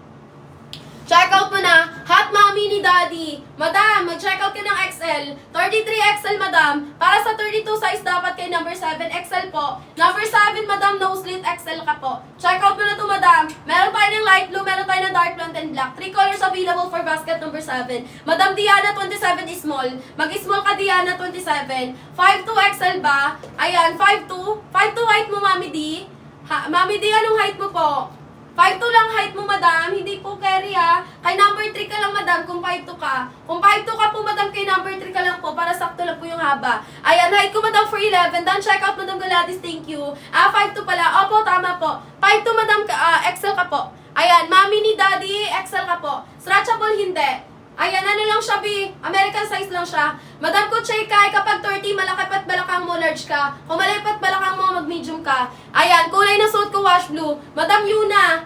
Check out mo na. Hot mommy ni daddy. Madam, mag-check out ka ng XL. 33 XL, madam. Para sa 32 size, dapat kay number 7 XL po. Number 7, madam, no slit XL ka po. Check out mo na to, madam. Meron tayo ng light blue, meron tayo ng dark blonde and black. 3 colors available for basket number 7. Madam Diana, 27 is small. Mag-small ka, Diana, 27. 5'2 XL ba? Ayan, 5'2. 5'2 height mo, Mami D. Mami D, anong height mo po? 5'2 lang height mo, madam. Hindi po carry, ha. Kay number 3 ka lang, madam, kung 5'2 ka. Kung 5'2 ka po, madam, kay number 3 ka lang po, para sakto lang po yung haba. Ayan, height ko, madam, 4'11. Done, check out, madam Gladys, thank you. 5'2 pala. Opo, tama po. 5'2, madam, XL ka po. Ayan, mami ni daddy, XL ka po. Stretchable, hindi. Ayan, ano lang siya, B? American size lang siya. Madam ko, Chekay, kapag 30, malaki pat balakang mo, large ka. Kung malaki pat balakang mo, mag-medium ka. Ayan, kulay na suot ko, wash blue. Madam Yuna,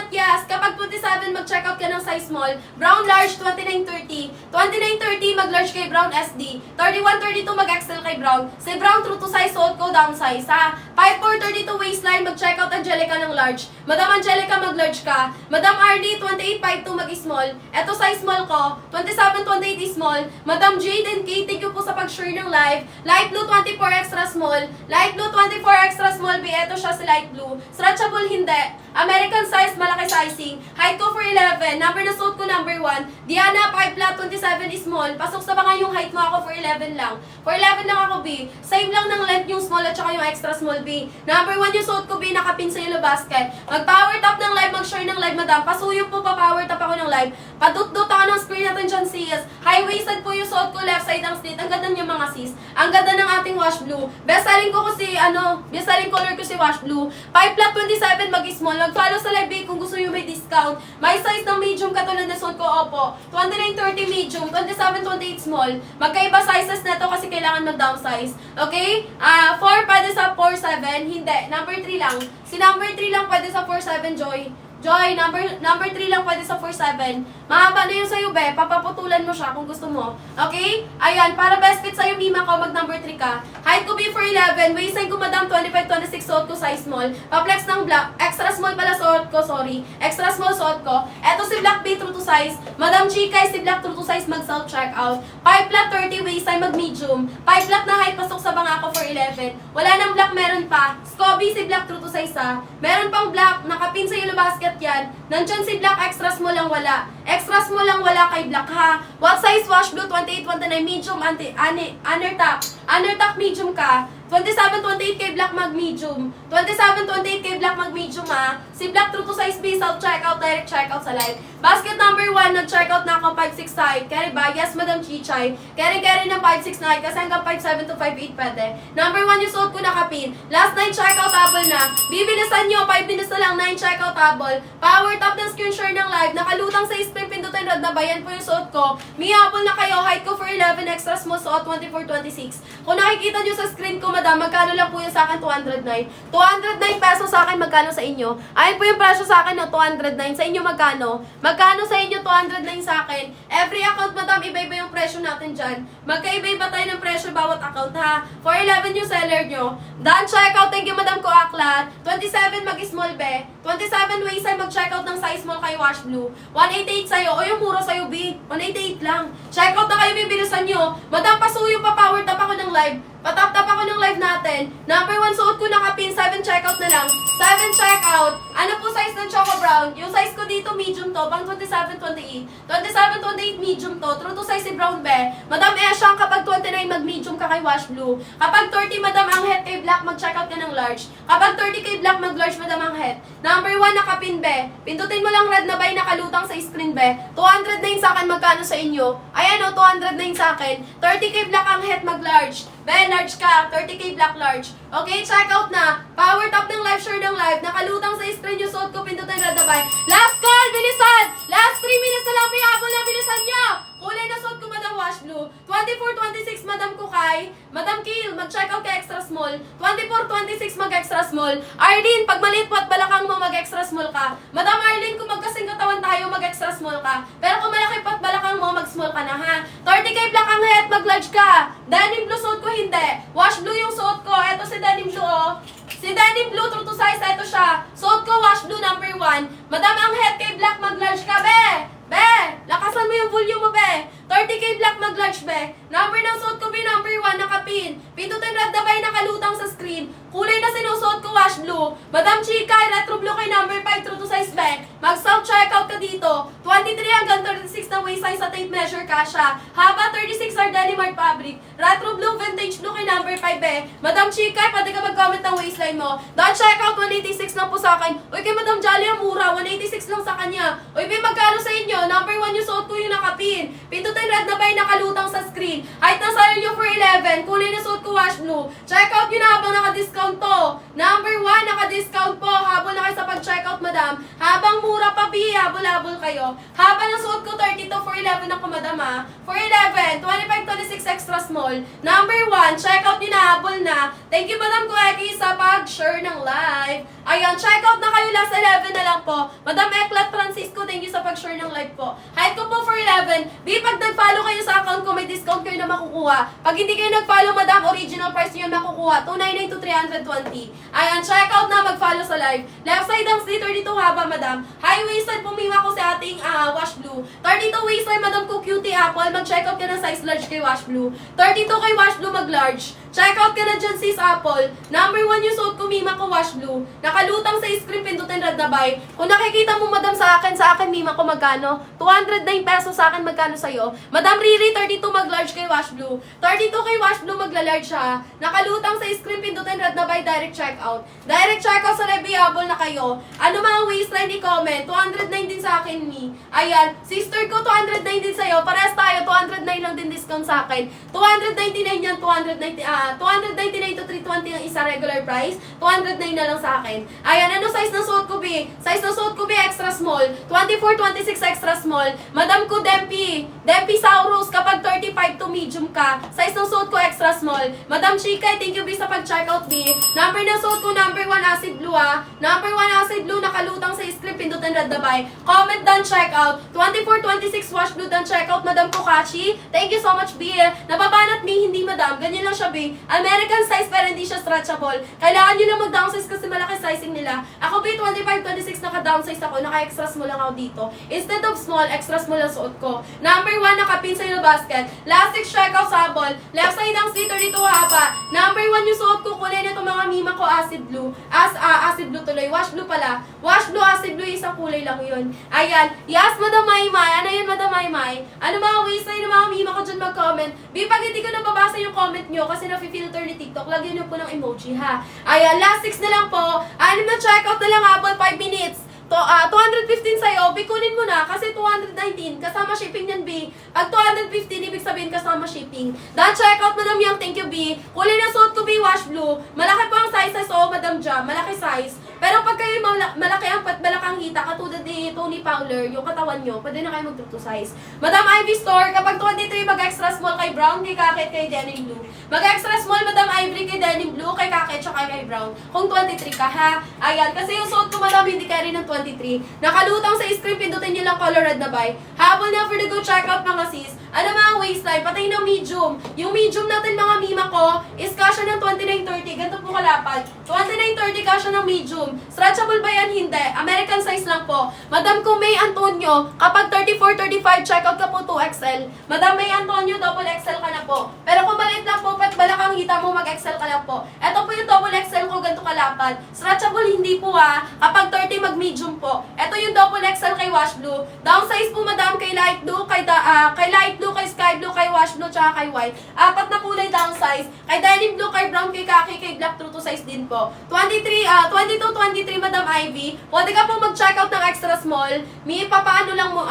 yes. Kapag 27, mag-check out ka ng size small. Brown large, 29-30. 29-30, mag-large kay brown SD. 31-32, mag-XL kay brown. Si brown, true to size, suot ko, down size, ha? 5'4", 32 waistline, mag-check out Angelica ng large. Madam Angelica, mag-large ka. Madam Arlie, 28-52, mag-small. Eto size small ko, 27-28 small. Madam Jade and Kate, thank you po sa pag-share ng live. Light blue, 24 extra small. Light blue, 24 extra small, B. Eto siya si light blue. Stretchable, hindi. American size, malaki sizing. Height ko 4'11. Number na suot ko, number 1. Diana, 5 flat, 27 small. Pasok sa mga yung height mo, ako 4'11 lang. 4'11 lang ako, B. Same lang ng length yung small at saka yung extra small, B. Number 1 yung suot ko, B. Nakapin sa yellow basket. Mag-power top ng live, mag-share ng live, madam. Pasuyo po, pa-power top ako ng live. Padut-dut ako ng screen natin dyan, sis. High-waisted po yung suot ko, left side ang slit. Ang ganda niya, mga sis. Ang ganda ng ating wash blue. Best selling ko kasi, best selling color ko si wash blue. 5 flat, 27, mag-small. Mag-follow sa live, B, kung gusto nyo may discount. May size ng medium katulad na suot ko, opo. 29-30 medium, 27-28 small. Magkaiba sizes na to kasi kailangan mag-downsize. Okay? 4 pwede sa 4-7. Hindi. Number 3 lang. Si number 3 lang pwede sa 4-7, Joy. Joy, number 3 lang pwede sa 4-7. Mahaba na yun sa'yo, be. Papaputulan mo siya kung gusto mo. Okay? Ayan, para best fit sa'yo, Mima ko, mag number 3 ka. Height ko, B, 4'11. Waistline ko, madam, 25-26, suot ko, size small. Pa-flex ng black. Extra small pala suot ko, sorry. Extra small suot ko. Eto si black, B, true to size. Madam Chikay, si black, true to size, mag-self check out. 5 flat, 30 waistline, mag-medium. 5 flat na height, pasok sa banga ko, 4'11. Wala nang black, meron pa. Scobie, si black, true to size, ha. Meron pang black, nakapin sa yellow basket yan. Nandyan si black, extra small lang wala. Extra small lang wala kay black, ha. What size wash blue? 28-29 medium, under top medium ka. 27-28 kay black, mag-medium. 27-28 kay black, mag-medium, ha. Si black, true to size, B, self-checkout, direct checkout sa live. Basket number 1, nag-checkout na ako, 5'6 height. Carry ba? Yes, Madam Chichay. Carry ng 5'6 na height, kasi hanggang 5'7 to 5'8 pwede. Number 1 yung suot ko, nakapin. Last 9 checkout table na. Bibilisan nyo, 5 minutes na lang, 9 checkout table. Power top ng screen share ng live. Nakalutang sa screen, pindutin rod na ba? Yan po yung suot ko. Miyapol na kayo, height ko 4'11, extra small, suot 24-26. Kung nakikita nyo sa screen ko, madam, magkano lang po yung sa akin? 209. 209 pesos sa akin, magkano sa inyo? Ayun po yung presyo sa akin, no? 209. Sa inyo, magkano? Magkano sa inyo? 209 sa akin. Every account, madam, iba-iba yung presyo natin dyan. Magkaiba-iba tayo ng presyo bawat account, ha? 411 yung seller nyo. Done, checkout. Thank you, madam ko, Aklat. 27, mag-small, be. 27 waist ay mag-checkout ng size small kay wash blue. 188 sa'yo. O, yung mura sa'yo, B. 188 lang. Checkout na kayo, bibilisan nyo. Madam, pasuyo pa, power tap ako ng live. Patap-tap ako ng live natin. Number 1, suot ko nakapin. 7 checkout na lang. 7 checkout. Ano po size ng Choco Brown? Yung size ko dito, medium to. Pang 27-28. 27-28 medium to. True to size si Brown, be. Madam Eshang, kapag 29, mag-medium ka kay wash blue. Kapag 30, madam ang head kay black, mag-checkout ka ng large. Kapag 30 kay black, mag-large, madam ang head. Number 1, nakapin, be. Pindutin mo lang red na bay, nakalutang sa screen, be. 209 sa akin, magkano sa inyo? Ayan o, 209 sa akin. 30 kay black ang head, mag-large. Be, large ka. 30k black large. Okay, check out na. Power top ng live, share ng live. Nakalutang sa screen yung suot ko, pindutin red na bay. Last call, bilisan! Last 3 minutes na lang, piyabol na, bilisan nyo! Kulay na suot ko, madam wash blue. 24-26, madam Kukay. Madam Kiel, mag-check out ka extra small. 24-26, mag-extra small. Arlene, pag maliit po at balakang mo, mag-extra small ka. Madam Arlene, kung magkasing katawan tayo, mag-extra small ka. Pero kung malaki po at balakang mo, mag-small ka na, ha? 30k black ang head, mag-large ka. Denim blue suot ko, hindi. Wash blue yung suot ko. Eto si denim blue, oh. Si denim blue, true to size, eto siya. Suot ko, wash blue, number 1. Madam, ang head kay black, mag-large ka, be. Be, lakasan mo yung volume mo, be. 30k black, mag-large, be. Number ng suot ko, be, number 1, nakapin. Pindutin red na bay, nakalutang sa screen. Kulay na sinusuot ko, wash blue. Madam Chikay, retro blue kay number 5, true to size, be. Mag-self-checkout ka dito. 23 hanggang 36 na waist size sa tape measure kasha. Haba 36 are Denim Art fabric. Retro blue, vintage blue kay number 5 eh. Madam Chika, pwede ka mag-comment ng waistline mo. Dahil checkout, 186 lang po sa akin. Uy, kay Madam Jolly ang mura, 186 lang sa kanya. Uy, babe, magkano sa inyo? Number 1 yung suot ko yung nakapin. Pindutin red na ba yung nakalutang sa screen? Height na sa'yo nyo for 11. Kulay na suot ko wash blue. Checkout nyo na habang naka-discount to. Number 1, naka-discount po. Habol na kayo sa pag-checkout, madam. Habang mura pa, habol-habol kayo. Haba ng suot ko, 32 for 11 ako, madam ha. For 11, 25-26 extra small. Number 1, checkout nyo na, habol na. Thank you, Madam Kueki, sa pag-share ng live. Ayan, checkout na kayo, last 11 na lang po. Madam Eklat Francisco, thank you sa pag-share ng live po. Height ko po for 11. B, pag nag-follow kayo sa account ko, may discount kayo na makukuha. Pag hindi kayo nag-follow, madam, original price nyo yung makukuha. 299 to 320. Ayan, checkout na, mag-follow sa live. Left side ang sliter dito haba, madam. High waisted, pumima ko sa ating wash blue. 32 waistline, madam ko cutie apple. Mag-checkout ka ng size large kay wash blue. 32 kay wash blue, mag-large. Checkout ka na dyan, sis apple. Number 1 yung suot ko, mima ko wash blue. Nakalutang sa screen, pindutin red na buy. Kung nakikita mo, madam, sa akin, mima ko magkano? 209 pesos sa akin, magkano sa'yo? Madam Riri, 32 mag-large kay wash blue. 32 kay wash blue, magla-large siya. Nakalutang sa screen, pindutin red na buy, direct checkout. Direct checkout sa reviable na kayo. Ano mga waistline, i-comment. 209 din sa akin, mi. Ayan, sister ko, 209 din sa'yo. Parehas tayo, 209 lang din discount sa akin. 299 yan, 299 to 320 ang isa regular price. 209 na lang sa akin. Ayan, ano size ng suot ko, B? Size ng suot ko, B, extra small. 24, 26 extra small. Madam ko, Dempy. Dempy Saurus, kapag 35 to medium ka. Size ng suot ko, extra small. Madam Chika, thank you, B, sa pag-checkout, B. Number ng suot ko, number 1 acid blue, ha. Number 1 acid blue, nakalutang sa script, pindutan red na buy. Comment done, checkout. 24, 26 wash blue done, checkout. Madam Kukachi, thank you so much, B. Nababanat, B, hindi, madam. Ganyan lang siya, B. American size pero hindi siya stretchable. Kailangan nyo lang mag-downsize kasi malaki sizing nila. Ako, B, 25, 26 naka-downsize ako. Naka-extra small lang ako dito. Instead of small, extra small ang suot ko. Number 1, naka-pin sa yung basket. Last 6 checkout sabon. Left side ang sliter dito haba. Number 1 yung suot ko. Kulay na itong mga mima ko, acid blue. Acid blue tuloy. Wash blue pala. Wash blue, acid blue, isang kulay lang yun. Ayan. Yes, Madam Maymay. Ano yun, Madam Maymay? Ano mga waistline ng mga mima ko dyan mag-comment? B, pag hindi ko nababasa yung comment nyo kasi na-filter ni TikTok, lagyan nyo po ng emoji, ha? Ayan, last 6 na lang po. Anim na checkout na lang, habol 5 minutes. 215 sa'yo, B, kunin mo na kasi 219, kasama shipping yan, B. Pag 215, ibig sabihin kasama shipping. Dahil checkout, Madam Yang, thank you, B. Kulay na suot ko, B, wash blue. Malaki po ang size, so, Madam Jam, malaki size. Pero pag kayo malaki ang patbalakang hita, katulad ni Tony Fowler, yung katawan nyo, pwede na kayo mag-2 size. Madam Ivy Store, kapag 23, mag-extra small kay Brown, kay Kakit, kay Denim Blue. Mag-extra small, Madam Ivory, kay Denim Blue, kay Kakit, tsaka kay Brown. Kung 23 ka, ha? Ayan, kasi yung suot ko, Madam, hindi kaya rin ng 23. Nakalutang sa screen, pindutin nyo lang color red na buy. Habol na for the go checkout, mga sis. Ano mga waistline? Patay ng medium. Yung medium natin, mga mima ko, is kasha ng 29-30. Ganito po kalapad. 29-30 kasha ng medium. Stretchable ba yan? Hindi. American size lang po. Madam ko May Antonio, kapag 34-35, checkout ka po 2XL. Madam May Antonio, double XL ka na po. Pero kung maliit lang po, pet balakang hita mo, mag-XL ka lang po. Ito po yung double XL ko, ganito kalapad. Stretchable, hindi po ha. Kapag 30, mag-medium po. Ito yung double XL kay wash blue. Downsize po, madam, kay light blue, kay light blue, kay sky blue, kay wash blue, tsaka kay white. 4 na kulay downsize. Kay denim blue, kay brown, kay khaki, kay black, true to size din po. 22-23, Madam Ivy. Pwede ka po mag-checkout ng extra small. Papaano lang mo,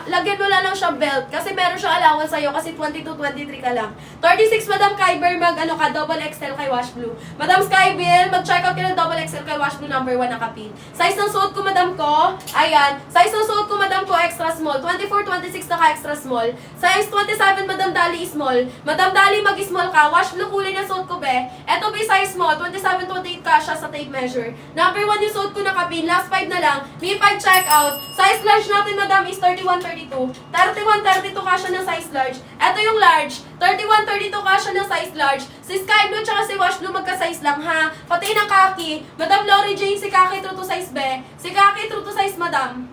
lagyan mo lang siya belt. Kasi meron siya allowance sa'yo kasi 22-23 ka lang. 36, Madam Kyber, double XL kay wash blue. Madam Skybill, mag-checkout ka ng double XL kay wash blue, number 1 nakapin. Size ng suot ko, madam ko, ayan. Size ng suot ko, madam ko, extra small. 24-26 naka-extra small. Size 27, Madam Dali, small. Madam Dali, mag-small ka. Wash blue, kulay na suot ko, be. Eto, be, size small. 27-28 ka siya sa tape measure. Number 1 yung suot ko nakapin. Last 5 na lang. May 5 checkout. Size large natin, madam, is 31-32. 31-32 ka siya ng size large. Eto yung large. 31-32 ka siya ng size large. Si Sky Blue tsaka si Wash Blue magka-size lang, ha? Pati ng Kaki. Madam Lori Jane, si Kaki true to size, be. Si Kaki true to size, madam.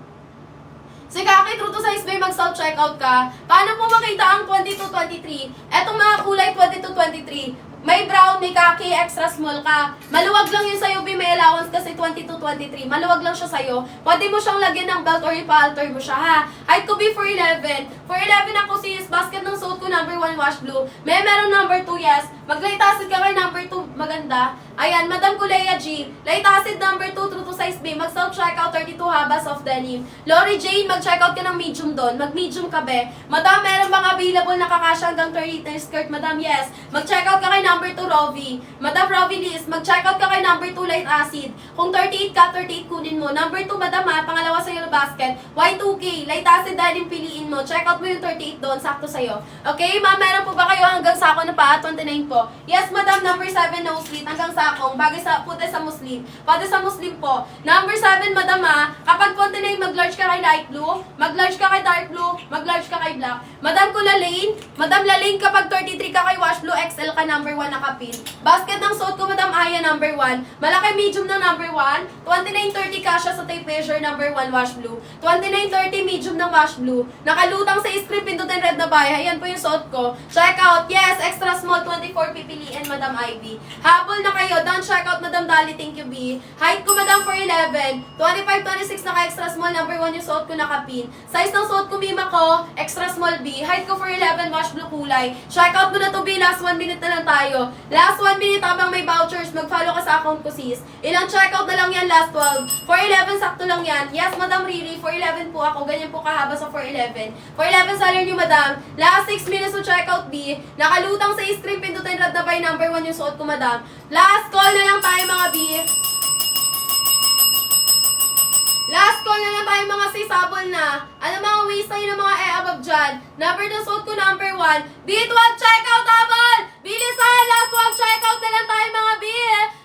Si Kaki, true to size ba mag-self-checkout ka? Paano po makita ang 22-23? Etong mga kulay 22-23. may brown, may khaki, extra small ka. Maluwag lang yun sa'yo, B, may allowance kasi 22-23. Maluwag lang siya sa'yo. Pwede mo siyang lagyan ng belt or ipa-alter mo siya, ha? Height ko, B, 4'11". 4'11 ako sis, basket ng suot ko, number 1 wash blue. Meron number 2, yes. Mag-light acid ka kay number 2, maganda. Ayan, Madam Kulea G. Light acid number 2, true to size B. Mag-self-checkout, 32 haba, soft denim. Lori Jane, mag-checkout ka ng medium doon. Mag-medium ka, be. Madam, meron bang available na kakasya hanggang 30 na skirt? Madam, yes. Mag-checkout ka kay number 2, Rovi. Madam Rovi Liz, mag-checkout ka kay number 2, light acid. Kung 38 ka, 38 kunin mo. Number 2, Madam, ha, pangalawa sa yellow basket. Y2K, light acid dahil yung piliin mo. Checkout mo yung 38 doon, sakto sa'yo. Okay, ma'am, meron po ba kayo hanggang sako na pa? 29 po. Yes, Madam, number 7, no slit. Hanggang sakong, bagay sa puti sa muslim. Pati sa muslim po. Number 7, Madam, ha, kapag 29, mag-large ka kay light blue, mag-large ka kay dark blue, mag-large ka kay black. Madam Kulalane, Madam Lalane, kapag 33 ka kay wash blue, XL ka number 1 nakapin. Basket ng suot ko, Madam Aya, number 1. Malaki medium ng number 1. 29-30 kasha sa tape measure, number 1 wash blue. 29-30 medium ng wash blue. Nakalutang sa screen, pindutin red na bay. Ayan po yung suot ko. Check out. Yes, extra small, 24 pipiliin, Madam Ivy. Habol na kayo. Done check out, Madam Dali. Thank you, B. Height ko, Madam, 4'11". 25-26 naka-extra small, number 1 yung suot ko nakapin. Size ng suot ko, Mima ko, extra small B. Height ko, 4'11", wash blue kulay. Check out mo na to, B. Last 1 minute na lang tayo. Last 1 minute habang may vouchers, mag-follow ka sa account ko, sis. Ilang checkout na lang yan, last 12. 4'11", sakto lang yan. Yes, Madam Riri, 4'11 po ako. Ganyan po kahaba sa 4'11. 4'11 seller nyo, Madam. Last 6 minutes to checkout, B. Nakalutang sa screen, pindutin red na by number 1 yung suot ko, Madam. Last call na lang tayo, mga B. Last call na lang tayo, mga sis, habol na. Ano mga waistline ng mga above dyan? Number ng suot ko, number 1. B12 checkout, habol! Bilisan! Last 12 checkout na lang tayo, mga B.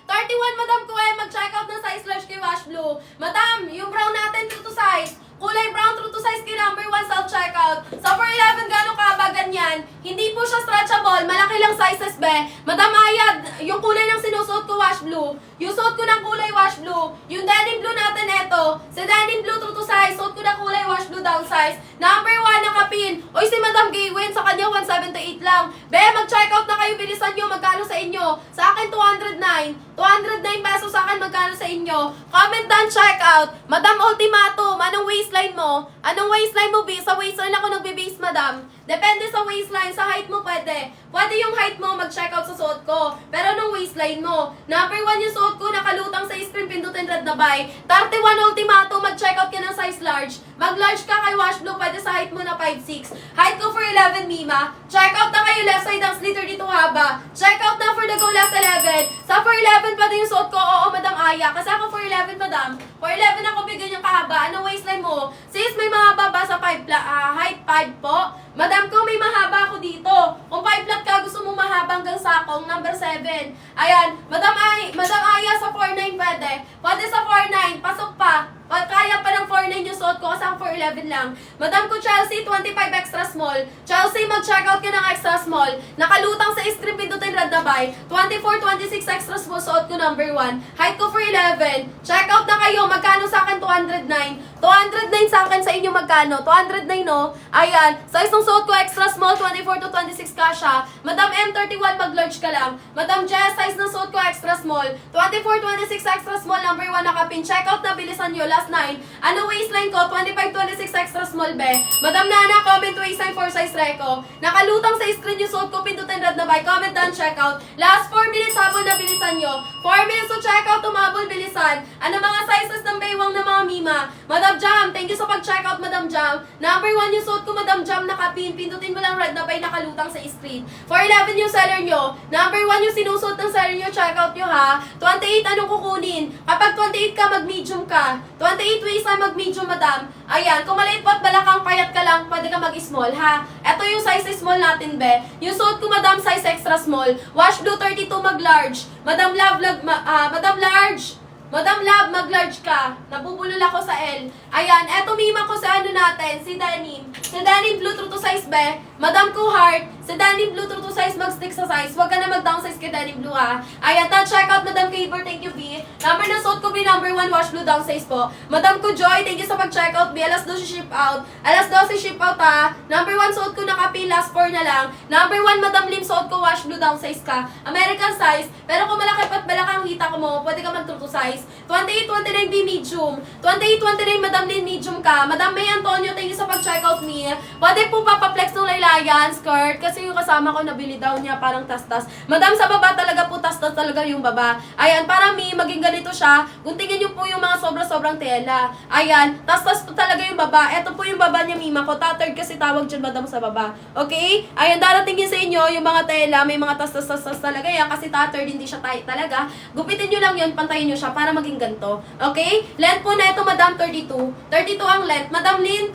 31, Madam ko mag-checkout ng size large kay wash blue. Madam, yung brown natin, true to size. Kulay brown, true to size kay number 1, self-checkout. Sa 4'11, gano'ng kaba, ganyan. Hindi po siya stretchable, malaki lang sizes, be. Madam Ayad, yung kulay ng sinusuot ko, wash blue. Yung suot ko ng kulay, wash blue. Yung denim blue natin, eto. Sa denim blue, true to size. Suot ko ng kulay, wash blue, down size. Number 1, nakapin. Oy, si Madam Gaywin, sa kanya, 178 lang. Be, mag-checkout na kayo, bilisan nyo, magkano sa inyo? Sa akin, 209. 209 pesos sa akin, magkano sa inyo? Comment down, checkout. Madam Ultimatum, anong waistline mo? Anong waistline mo, B? Sa waistline ako nagbe-base, Madam. Depende sa waistline, sa height mo pwede. Pwede yung height mo mag-checkout sa suot ko. Pero nung waistline mo, number 1 yung suot ko, nakalutang sa screen, pindutin red na buy. 31 ultimato, mag-checkout ka ng size large. Mag-large ka kay wash blue, pwede sa height mo na 5'6". Height ko for 11, Mima. Checkout na kayo, left side ang sliter dito haba. Checkout na for the go last 11. Sa 4'11 pwede yung suot ko, oo, Madam Aya. Kasi ako 4'11, Madam. 4'11 ako, bigyan yung kahaba. Anong waistline mo? Sis, may mahaba ba sa height 5 po? Madam ko, may mahaba ako dito. Kung 5 flat ka, gusto mo mahaba hanggang sakong, number 7. Ayan, Madam Aya sa 4'9 pwede. Pwede sa 4'9, pasok pa. Kaya pa ng 4'9 yung suot ko kasi ang 4'11 lang. Madam ko, Chelsea, 25 extra small. Chelsea, mag-checkout ka ng extra small. Nakalutang sa screen, pindutin red na buy. 24-26 extra small, suot ko number 1. Height ko 4'11. Checkout na kayo, magkano sa akin? 209. 209 sa akin, sa inyo magkano? 209, no? Ayan, size ng suot ko extra small, 24-26 kasha. Madam M31, mag-large ka lang. Madam Jess, size ng suot ko extra small, 24-26 extra small, number 1 nakapin. Checkout na, bilisan nyo, last 9. Ano waistline ko? 25-26 extra small, be. Madam Nana, comment waistline for size reco. Nakalutang sa screen yung suot ko, pindutin red na buy. Comment down, checkout. Last 4 minutes, habol na, bilisan nyo. 4 minutes to checkout, tumabol, bilisan. Ano mga sizes ng baywang na mga Mima? Madam Jam, thank you sa pag-checkout, Madam Jam. Number 1 yung suot ko, Madam Jam, nakapin. Pindutin mo lang red na buy, nakalutang sa screen. 411 yung seller nyo. Number 1 yung sinusuot ng seller nyo, checkout nyo ha. 28, anong kukunin? Kapag 28 ka, mag-medium ka. 28 waist na mag-medium, Madam. Ayan, kung maliit po at balakang payat ka lang, pwede ka mag-small ha. Ito yung size small natin, be. Yung suot ko, Madam, size extra small. Wash blue 32, mag-large. Madam Love, Madam Large. Madam Love, mag-large ka. Nabubulol ako sa L. Ayan, eto mima ko sa ano natin, si Denim. Si Denim Blue true to size be. Madam ko Heart, si Denim Blue true to size mag-stick sa size. Huwag ka na mag-downsize kay Denim Blue ha. Ayan, check out Madam Caber, thank you B. Number na suot ko B, number 1 wash blue downsize po. Madam ko Joy, thank you sa pag-check out B. Alas 12 ship out. Alas 12 ship out ha. Number 1 suot ko naka-P, last 4 na lang. Number 1 Madam Lim, suot ko wash blue downsize ka. American size. Pero kung malaki pat balakang hita ko mo, pwede ka mag-true to size. 28-29 B medium. 28-29 Madam Lin medium ka. Madam May Antonio, thank you sa pag-check out me. Pwede po papaplex ng laylayan, skirt. Kasi yung kasama ko nabili daw niya parang tas-tas. Madam, sa baba talaga po tas-tas talaga yung baba. Ayan, para me, maging ganito siya. Guntingin niyo po yung mga sobra-sobrang tela. Ayan, tas-tas po talaga yung baba. Ito po yung baba niya, mima ko. Tattered kasi tawag dyan, madam, sa baba. Okay? Ayan, daratingin sa inyo yung mga tela. May mga tas-tas talaga yan. Kasi tattered, hindi siya tight talaga. Gupitin nyo lang yun, pantayin nyo siya para maging ganito. Okay? Length po na ito, madam, 32. 32 ang length. Madam Lim,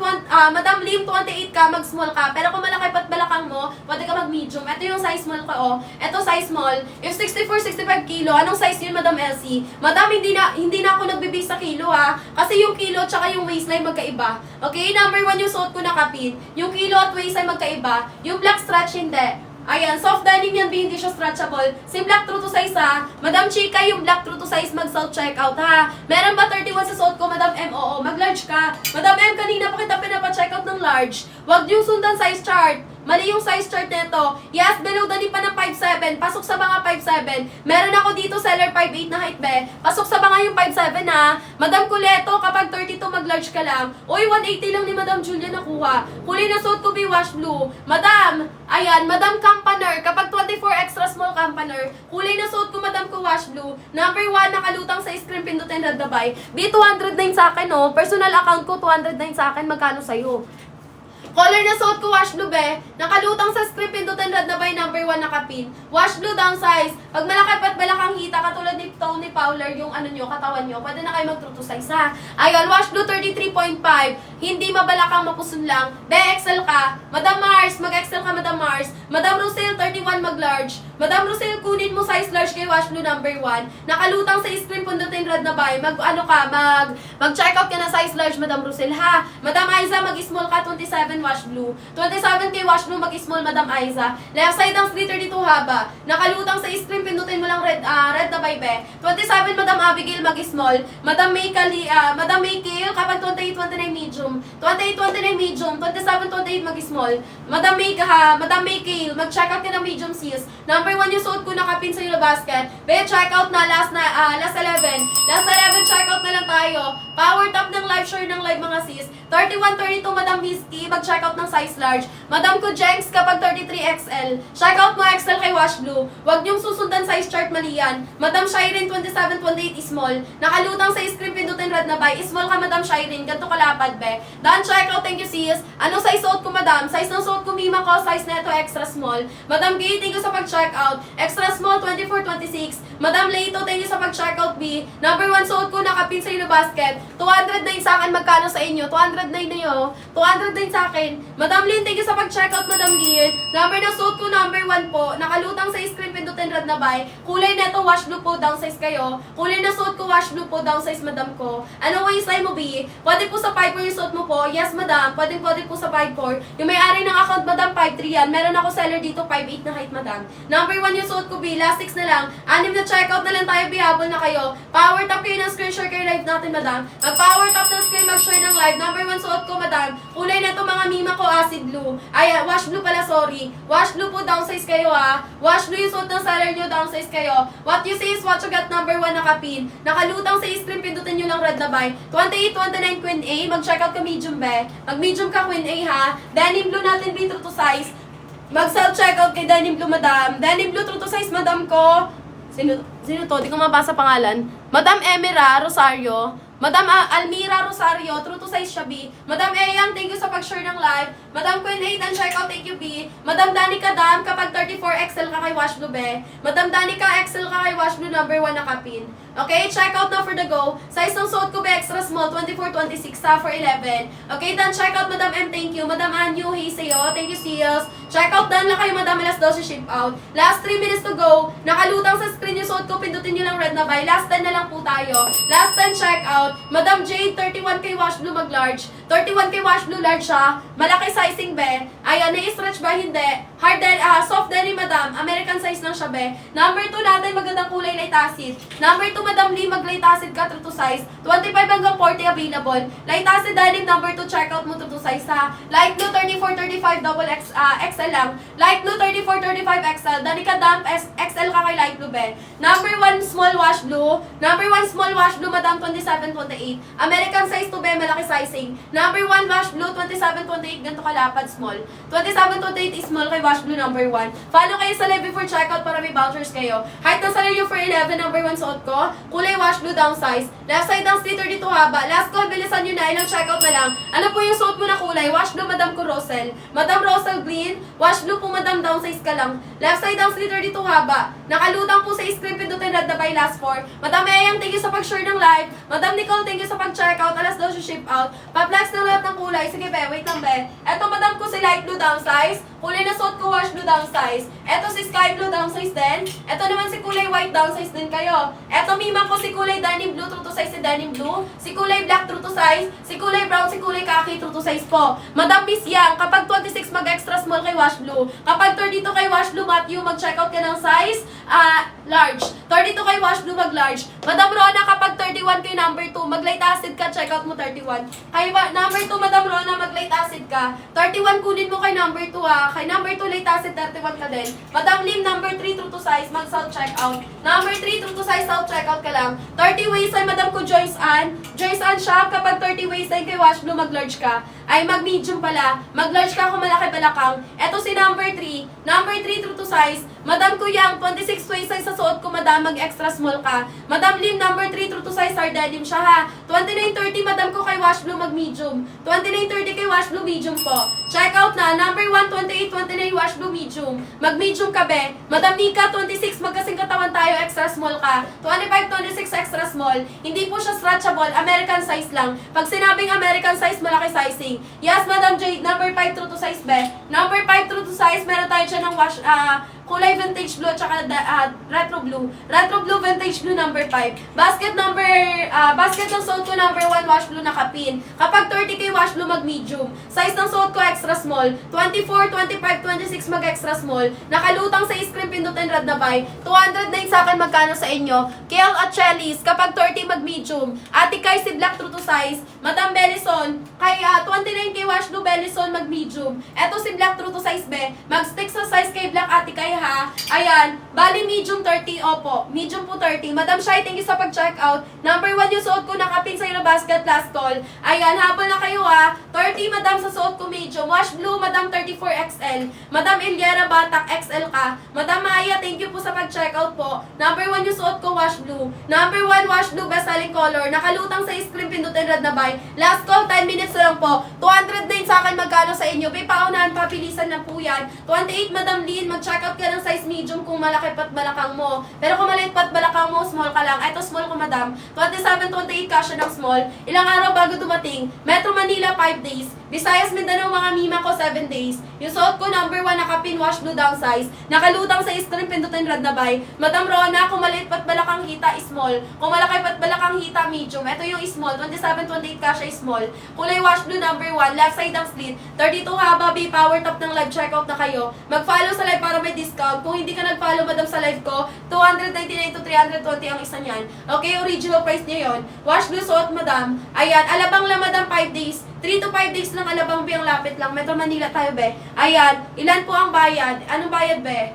28 ka, mag-small ka. Pero kung malaki pat balakang mo, pwede ka mag-medium. Ito yung size small ko, oh. Ito size small. Yung 64-65 kilo, anong size yun, Madam Elsie? Madam, hindi na ako nagbibig sa kilo, ha? Kasi yung kilo tsaka yung waistline magkaiba. Okay? Number 1 yung suot ko na kapin. Yung kilo at waistline magkaiba. Yung black stretch, hindi. Ayan, soft denim yan, hindi siya stretchable. Si black true to size ha. Madam Chika, yung black true to size mag-self checkout ha. Meron ba 31 sa suot ko, Madam M? Oo, mag-large ka. Madam M, kanina pa kita pinapa-checkout ng large. Huwag yung sundan size chart. Mali yung size chart nito. Yes, below dali pa ng 5'7". Pasok sa mga 5'7". Meron ako dito seller 5'8 na height be. Pasok sa mga yung 5'7 ha. Madam Kuleto, kapag 32 mag-large ka lang. Uy, 180 lang ni Madam Julia nakuha. Kulay na suot ko be wash blue. Madam, ayan, Madam Campaner, kapag 24 extra small Campaner, kulay na suot ko Madam ko wash blue. Number 1, nakalutang sa screen, pindutin red na buy. B209 sa akin oh. Personal account ko 209 sa akin, magkano sa'yo? Color na suot ko, wash blue be. Nakalutang sa script, pindutan red na by number 1 nakapin. Wash blue down size. Pag malaki pat balakang hita, katulad ni Tony Fowler, yung ano nyo, katawan nyo, pwede na kayo mag-true to size ha. Ayan, wash blue 33.5. Hindi mabalakang mapusun lang. Be, XL ka. Madam Mars, mag-XL ka, Madam Mars. Madam Rosel, 31 mag-large. Madam Rosel, kunin mo size large kay wash blue number 1. Nakalutang sa screen, pindutin red na by. Mag-check out ka na size large, Madam Rosel ha. Madam Aiza, mag-small ka, 27 wash blue. 27 kay wash blue, mag-small, Madam Aiza. Left side ang 332 haba. Nakalutang sa screen, pindutin mo lang red na by be. 27 Madam Abigail, mag-small. Madam May Kale, kapag 28-29 medium. 28-29 medium. 27-28 mag-small. Madam May Kale, mag-check out ka ng medium sis. Number 1 yung suot ko nakapin sa yellow basket. Be, check out na last 11. Last 11, check out na lang tayo. Power top ng live, share ng live mga sis. 31-32 Madam Misky, mag-check out ng size large. Madam ko Jenks, kapag 33XL. Check out mo XL kay wash blue. Huwag niyong susundan size chart, mali yan. Madam Shireen, 27-28 small. Nakalutang sa screen, pindutin red na buy. Small ka, Madam Shireen. Ganto kalapad, be. Dan, check out, thank you sis. Anong size suot ko, Madam? Size ng suot ko, mima ko. Size na ito, extra small. Madam Gay, thank you sa pag-check out. Extra small, 24-26. Madam Leito, thank you sa pag-check out, B. Number 1 suot ko, nakapin sa yellow basket. 209 sa akin, magkano sa inyo? 209 na yun. 209 sa akin. Madam Lynn, thank you sa pag-check out, Madam Lynn. Number na suot ko, number 1 po. Nakalutang sa screen, pindutin red na buy. Kulay neto, wash blue po, downsize kayo. Kulay na suot ko, wash blue po, downsize, Madam ko. Anong waistline mo, B? Pwede po sa 5'4 yung suot mo po. Yes, Madam. Pwede po sa 5'4. Yung may-ari ng account, Madam, 5'3 yan. Meron ako seller dito, 5'8 na height, Madam. Number 1 yung suot ko, B. Last 6 na lang. 6 na check out na lang tayo, B. Habol na kayo. Power top kayo ng screen, share kayo live natin, Madam. Mag-power top ng screen, mag-share ng live. Number 1 suot ko, Madam. Kulay na ito, mga mima ko, acid blue. Ay, wash blue pala, sorry. Wash blue po, downsize kayo, ha. Wash blue yung suot ng seller nyo, downsize kayo. What you say is what you got, number 1 nakapin. Nakalutang sa screen, pindutin nyo lang red na buy. 28-29 Queen A. Mag-check out ka medium, be. Mag-medium ka, Queen A, ha. Denim blue natin, be, true to size. Mag-self-checkout kay Denim Blue, Madam. Denim Blue, true to size, Madam ko. Sino to? Di ko mabasa pangalan. Madam Emira Rosario. Madam Almira Rosario, true to size siya, B. Madam Eyang, thank you sa pag-share ng live. Madam Queen Aidan, check out, thank you, B. Madam Danica Dam, kapag 34XL ka kay Wash Blue, be. Madam Danica, XL ka kay Wash Blue, number 1 nakapin. Okay, check out na for the go. Size ng suot ko, be, extra small, 24-26, sa for 11. Okay, then check out, Madam M, thank you. Madam Anyu, hey sa'yo, thank you, sis. Check out na lang kayo, madam. Alas 12 ship out. Last 3 minutes to go. Nakalutang sa screen yung suot ko. Pindutin nyo lang red na buy. Last 10 na lang po tayo. Last 10 check out. Madam Jade, 31K wash blue mag-large. 31K wash blue large siya. Malaki sizing, be. Ayan, na-stretch ba? Hindi. Soft denim, madam. American size lang siya, be. Number 2 natin, magandang kulay, light acid. Number 2, madam Lee, mag-light acid ka, true to size. 25 hanggang 40 available. Light acid denim, number 2, check out mo, true to size, ha. Light blue, 34-35, double XL lang. Light blue, 34-35 XL. Dali ka damp, XL ka kay light blue, be. Number 1, small wash blue. Number 1, small wash blue, madam, 27-28. American size to, be, malaki sizing. Number 1, wash blue, 27-28, ganito kalapad, small. 27-28 is small kay wash blue, number 1. Follow kayo sa live before checkout para may vouchers kayo. Height ng salary for 11, number 1 suot ko. Kulay wash blue, down size. Left side ng slither dito haba. Last call, bilisan nyo na, ilang checkout na lang. Ano po yung suot mo na kulay? Wash blue, madam ko Rosel. Madam Rosel green. Wash blue po, madam, down size ka lang. Left side ng slither dito haba. Nakalutang po sa screen, pindutin red na by last 4. Madam Mayang, thank you sa pag-share ng live. Madam Nicole, thank you sa pag-checkout. Alas 12 ship out. Pa-flex ng lahat ng kulay. Sige, be, wait lang, be. Eto, madam ko si light blue, down size. Kulay na suot ko, wash blue, down size. Eto si sky blue, down size din. Eto naman si kulay white, down size din kayo. Eto mima ko si kulay denim blue, true to size si denim blue. Si kulay black, true to size. Si kulay brown, si kulay khaki, true to size po. Madam Miss Yang, kapag 26 mag-extra small kay wash blue. Kapag 32 kay wash blue, Matthew, mag-checkout ka ng size large. 32 kay wash blue, mag-large. Madam Rona, kapag 31 kay number 2, mag-light acid ka, checkout mo 31. Kay number 2, Madam Rona, mag-light acid ka. 31 kunin mo kay number 2, ha. Kay number 2, light acid, 31 ka din. Madam Lim, number 3, true to size, mag-south checkout. Number 3, true to size, south checkout ka lang. 30 waistline, Madam ko Joyce Ann. Joyce Ann shop, kapag 30 waistline kay wash blue, mag-large ka. Ay, mag-medium pala. Mag-large ka kung malaki balakang. Eto si number 3. Number 3, true to size. Madam ko Yang, 26 waistline sa suot ko, madam, mag-extra small ka. Madam Lim, number 3, true to size, hard denim siya, ha. 29-30, madam ko kay wash blue, mag-medium. 29-30 kay wash blue, medium po. Check out na. Number 1, 28-29, wash blue, medium. Mag-medium ka, be. Madam Nika, 26, magkasing katawan tayo, extra small ka. 25-26, extra small. Hindi po siya stretchable, American size lang. Pag sinabing American size, malaki sizing. Yes, Madam Jade, number 5, true to size, be. Number 5, true to size, meron tayo dyan ng wash, kulay vintage blue at saka retro blue. Retro blue, vintage blue, number 5. Basket ng suot ko, number 1, wash blue, nakapin. Kapag 30K wash blue, mag-medium. Size ng suot ko, extra small. 24, 25, 26, mag-extra small. Nakalutang sa screen, pindutin red na buy. 209 sa akin, magkano sa inyo? Kiel at Chelis, kapag 30, mag-medium. Ate Kai, si black, true to size. Madam Bellison, kay 29K wash blue, Bellison, mag-medium. Eto si black, true to size, be. Mag-stick sa size kay black, Ate Kai, ha. Ayan, bali medium 30, opo. Medium po 30. Madam Shai, thank you sa pag-check out. Number 1 yung suot ko, nakapin sa ilo basket, last call. Ayan, habol na kayo, ha. 30, madam, sa suot ko medium. Wash blue, madam, 34 XL. Madam Iliera Batak, XL ka. Madam Maya, thank you po sa pag-check out po. Number 1 yung suot ko, wash blue. Number 1, wash blue, best selling color. Nakalutang sa screen, pindutin red na buy. Last call, 10 minutes na lang po. 209 sa akin, magkano sa inyo? May paunahan, papilisan na po yan. 28, Madam Lynn, mag-check out ka ng size medium kung malaki pat balakang mo. Pero kung maliit pat balakang mo, small ka lang. Ito, small ko, madam. 27, 28 kasya ng small. Ilang araw bago dumating? Metro Manila, 5 days. Visayas, Mindanao, mga mima ko, 7 days. Yung suot ko, number 1, nakapin, wash blue, down size. Nakalutang sa screen, pindutin red na buy. Madam Rona, kung maliit pat balakang hita, small. Kung malaki pat balakang hita, medium. Ito yung small. 27, 28 kasya, small. Kulay wash blue, number 1. Left side ng slit. 32 haba, B, power top ng live. Checkout na kayo. Mag-follow sa live para may discount. Kung hindi ka nag-follow, madam, sa live ko, 299 to 320 ang isa niyan. Okay, original price niya yon. Wash blue suot, madam. Ayan, alabang lang, madam, 5 days. 3 to 5 days lang alabang, be, ang lapit lang. Metro Manila tayo, be. Ayan, ilan po ang bayad? Anong bayad, be?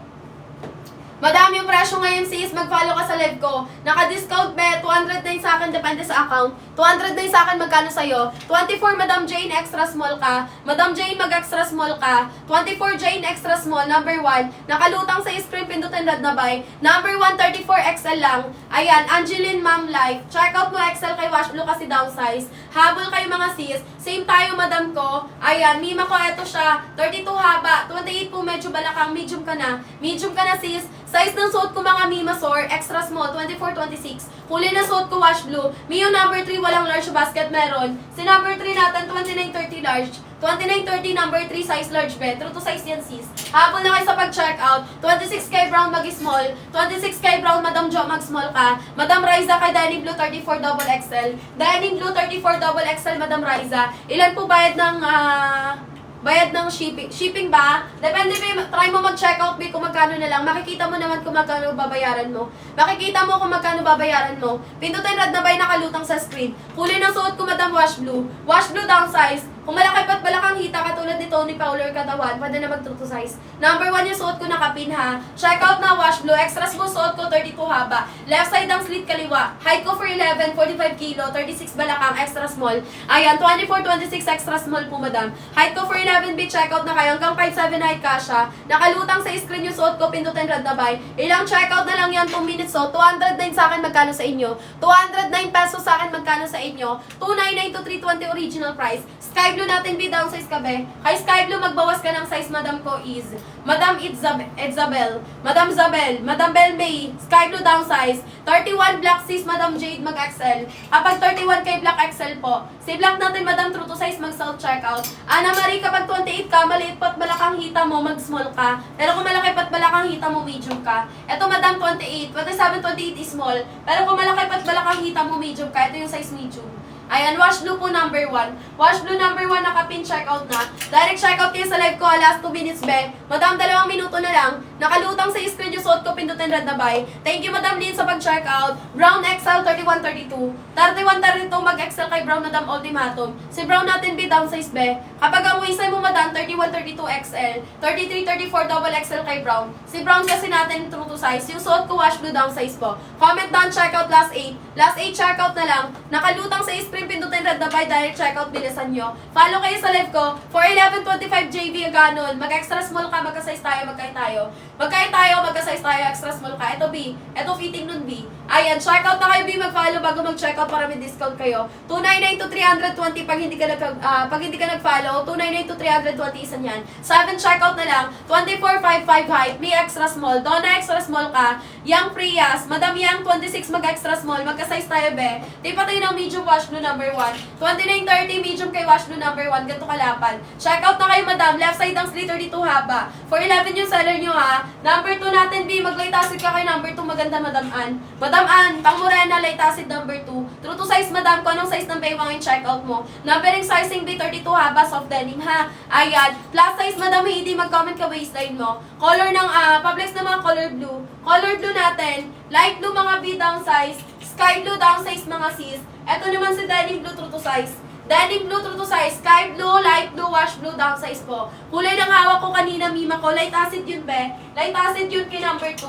Madami yung presyo ngayon, sis. Mag-follow ka sa live ko. Naka-discount, be. 209 sa akin, depende sa account. 209 sa akin, magkano sa'yo? 24, Madam Jane, extra small ka. Madam Jane, mag-extra small ka. 24, Jane, extra small, number 1. Nakalutang sa screen, pindutin red na buy. Number 1, 34 XL lang. Ayan, Angeline Ma'am Life. Check out mo XL kay Wash Blue kasi downsize. Habol kayo, mga sis. Same tayo, madam ko. Ayan, mima ko, eto siya. 32 haba. 28 po, medyo balakang. Medium ka na. Medium ka na, sis. Size ng suot ko, mga mima sore, extra small, 24, 26. Kulay na suot ko, wash blue. Mio number 3, walang large basket meron. Si number 3 natin, 2930 large. 2930 number 3 size large bet. True to size yan sis. Habol na kayo sa pag-checkout. 26 kay Brown mag-small. 26 kay Brown Madam Jo mag-small ka. Madam Riza kay Dining Blue 34 double XL. Dining Blue 34 double XL Madam Riza. Ilan po bayad ng shipping. Shipping ba? Depende ba, try mo mag-checkout ba kung magkano na lang. Makikita mo naman kung magkano babayaran mo. Makikita mo kung magkano babayaran mo. Pindutin red na bay nakalutang sa screen. Kulay ng suot ko Madam Wash Blue. Wash Blue downsize. Kung malaki pa't balakang hita katulad ni Tony Fowler katawan, pwede na mag-true to size. Number 1 yung suot ko nakapin ha. Checkout na Wash Blue. Extra small suot ko 32 haba. Left side ang slit kaliwa. Height ko for 11, 45 kilo, 36 balakang, extra small. Ayan, 24, 26 extra small po madam. Height ko for 11 bit checkout na kayo. Hanggang 5'7 height kasha. Nakalutang sa screen yung suot ko, pindutin red na buy. Ilang checkout na lang yan, 2 minutes so. 209 sa akin, magkano sa inyo? 209 pesos sa akin, magkano sa inyo? 299 to 320 original price. Sky Blue natin, be down size ka be. Kay Sky Blue, magbawas ka ng size, madam ko is Madam Idzabel, Madam Zabel, Madam Bel May, Sky Blue down size. 31 black sis, Madam Jade mag-XL. Kapag 31 kay black XL po. Si black natin, madam true to size, mag-self checkout. Ana Marie, kapag 28 ka, maliit pat balakang hita mo, mag-small ka. Pero kung malaki pat balakang hita mo, medium ka. Ito madam 28, 27, 28 is small. Pero kung malaki pat balakang hita mo, medium ka. Ito yung size medium. Ayan, Wash Blue po number 1. Wash Blue number 1, nakapin checkout na. Direct checkout kayo sa live ko, last 2 minutes be. Madam, 2 minuto na lang. Nakalutang sa screen yung suot ko, pindutin red na buy. Thank you Madam Lynn sa pag-checkout. Brown XL 3132. 3132 mag-XL kay Brown Madam Ultimatum. Si Brown natin be down size be. Kapag ang waist size mo Madam 3132 XL, 3334 double XL kay Brown. Si Brown kasi natin true to size. Yung suot ko Wash Blue down size po. Comment down checkout last 8. Last 8 checkout na lang. Nakalutang sa screen, pindutin red na buy, direct checkout, bilisan nyo. Follow kayo sa live ko. For 1125 JV, ganon. Mag-extra small ka, magka-size tayo, magkaya tayo. Magkaya tayo, magka-size tayo, extra small ka. Ito B. Ito fitting nun B. Ayan, checkout na kayo B, mag-follow bago mag-checkout para may discount kayo. 299 to 320 pag hindi ka nag-follow. 299 to 320 isa niyan. 7 checkout na lang. 2455 height, may extra small. Donna extra small ka. Young Prias, Madam Yang 26 mag-extra small, magka-size tayo be. Di pa tayo ng medium Wash Blue number 1. 2930 medium kay Wash Blue number 1, ganito kalapan. Checkout na kayo madam, left side ang slit 32 haba. For 11 yung seller nyo ha. Number 2 natin B, mag-light acid ka kay number 2, maganda Madam Ann. Madam Ann, pang-morena, light acid number 2. True to size madam, kung anong size ng baywang yung checkout mo. Numbering sizing B, 32 haba, soft denim ha. Ayan, plus size madam, hindi mag-comment ka waistline mo. Color ng, Publix na mga color blue. Color blue natin, light blue mga B down size, sky blue down size mga sis. Ito naman si Denim Blue true to size. Denim Blue true to size, sky blue, light blue, wash blue down size po. Kulay ng hawak ko kanina, mima ko, light acid yun be. Light acid yun kay number 2.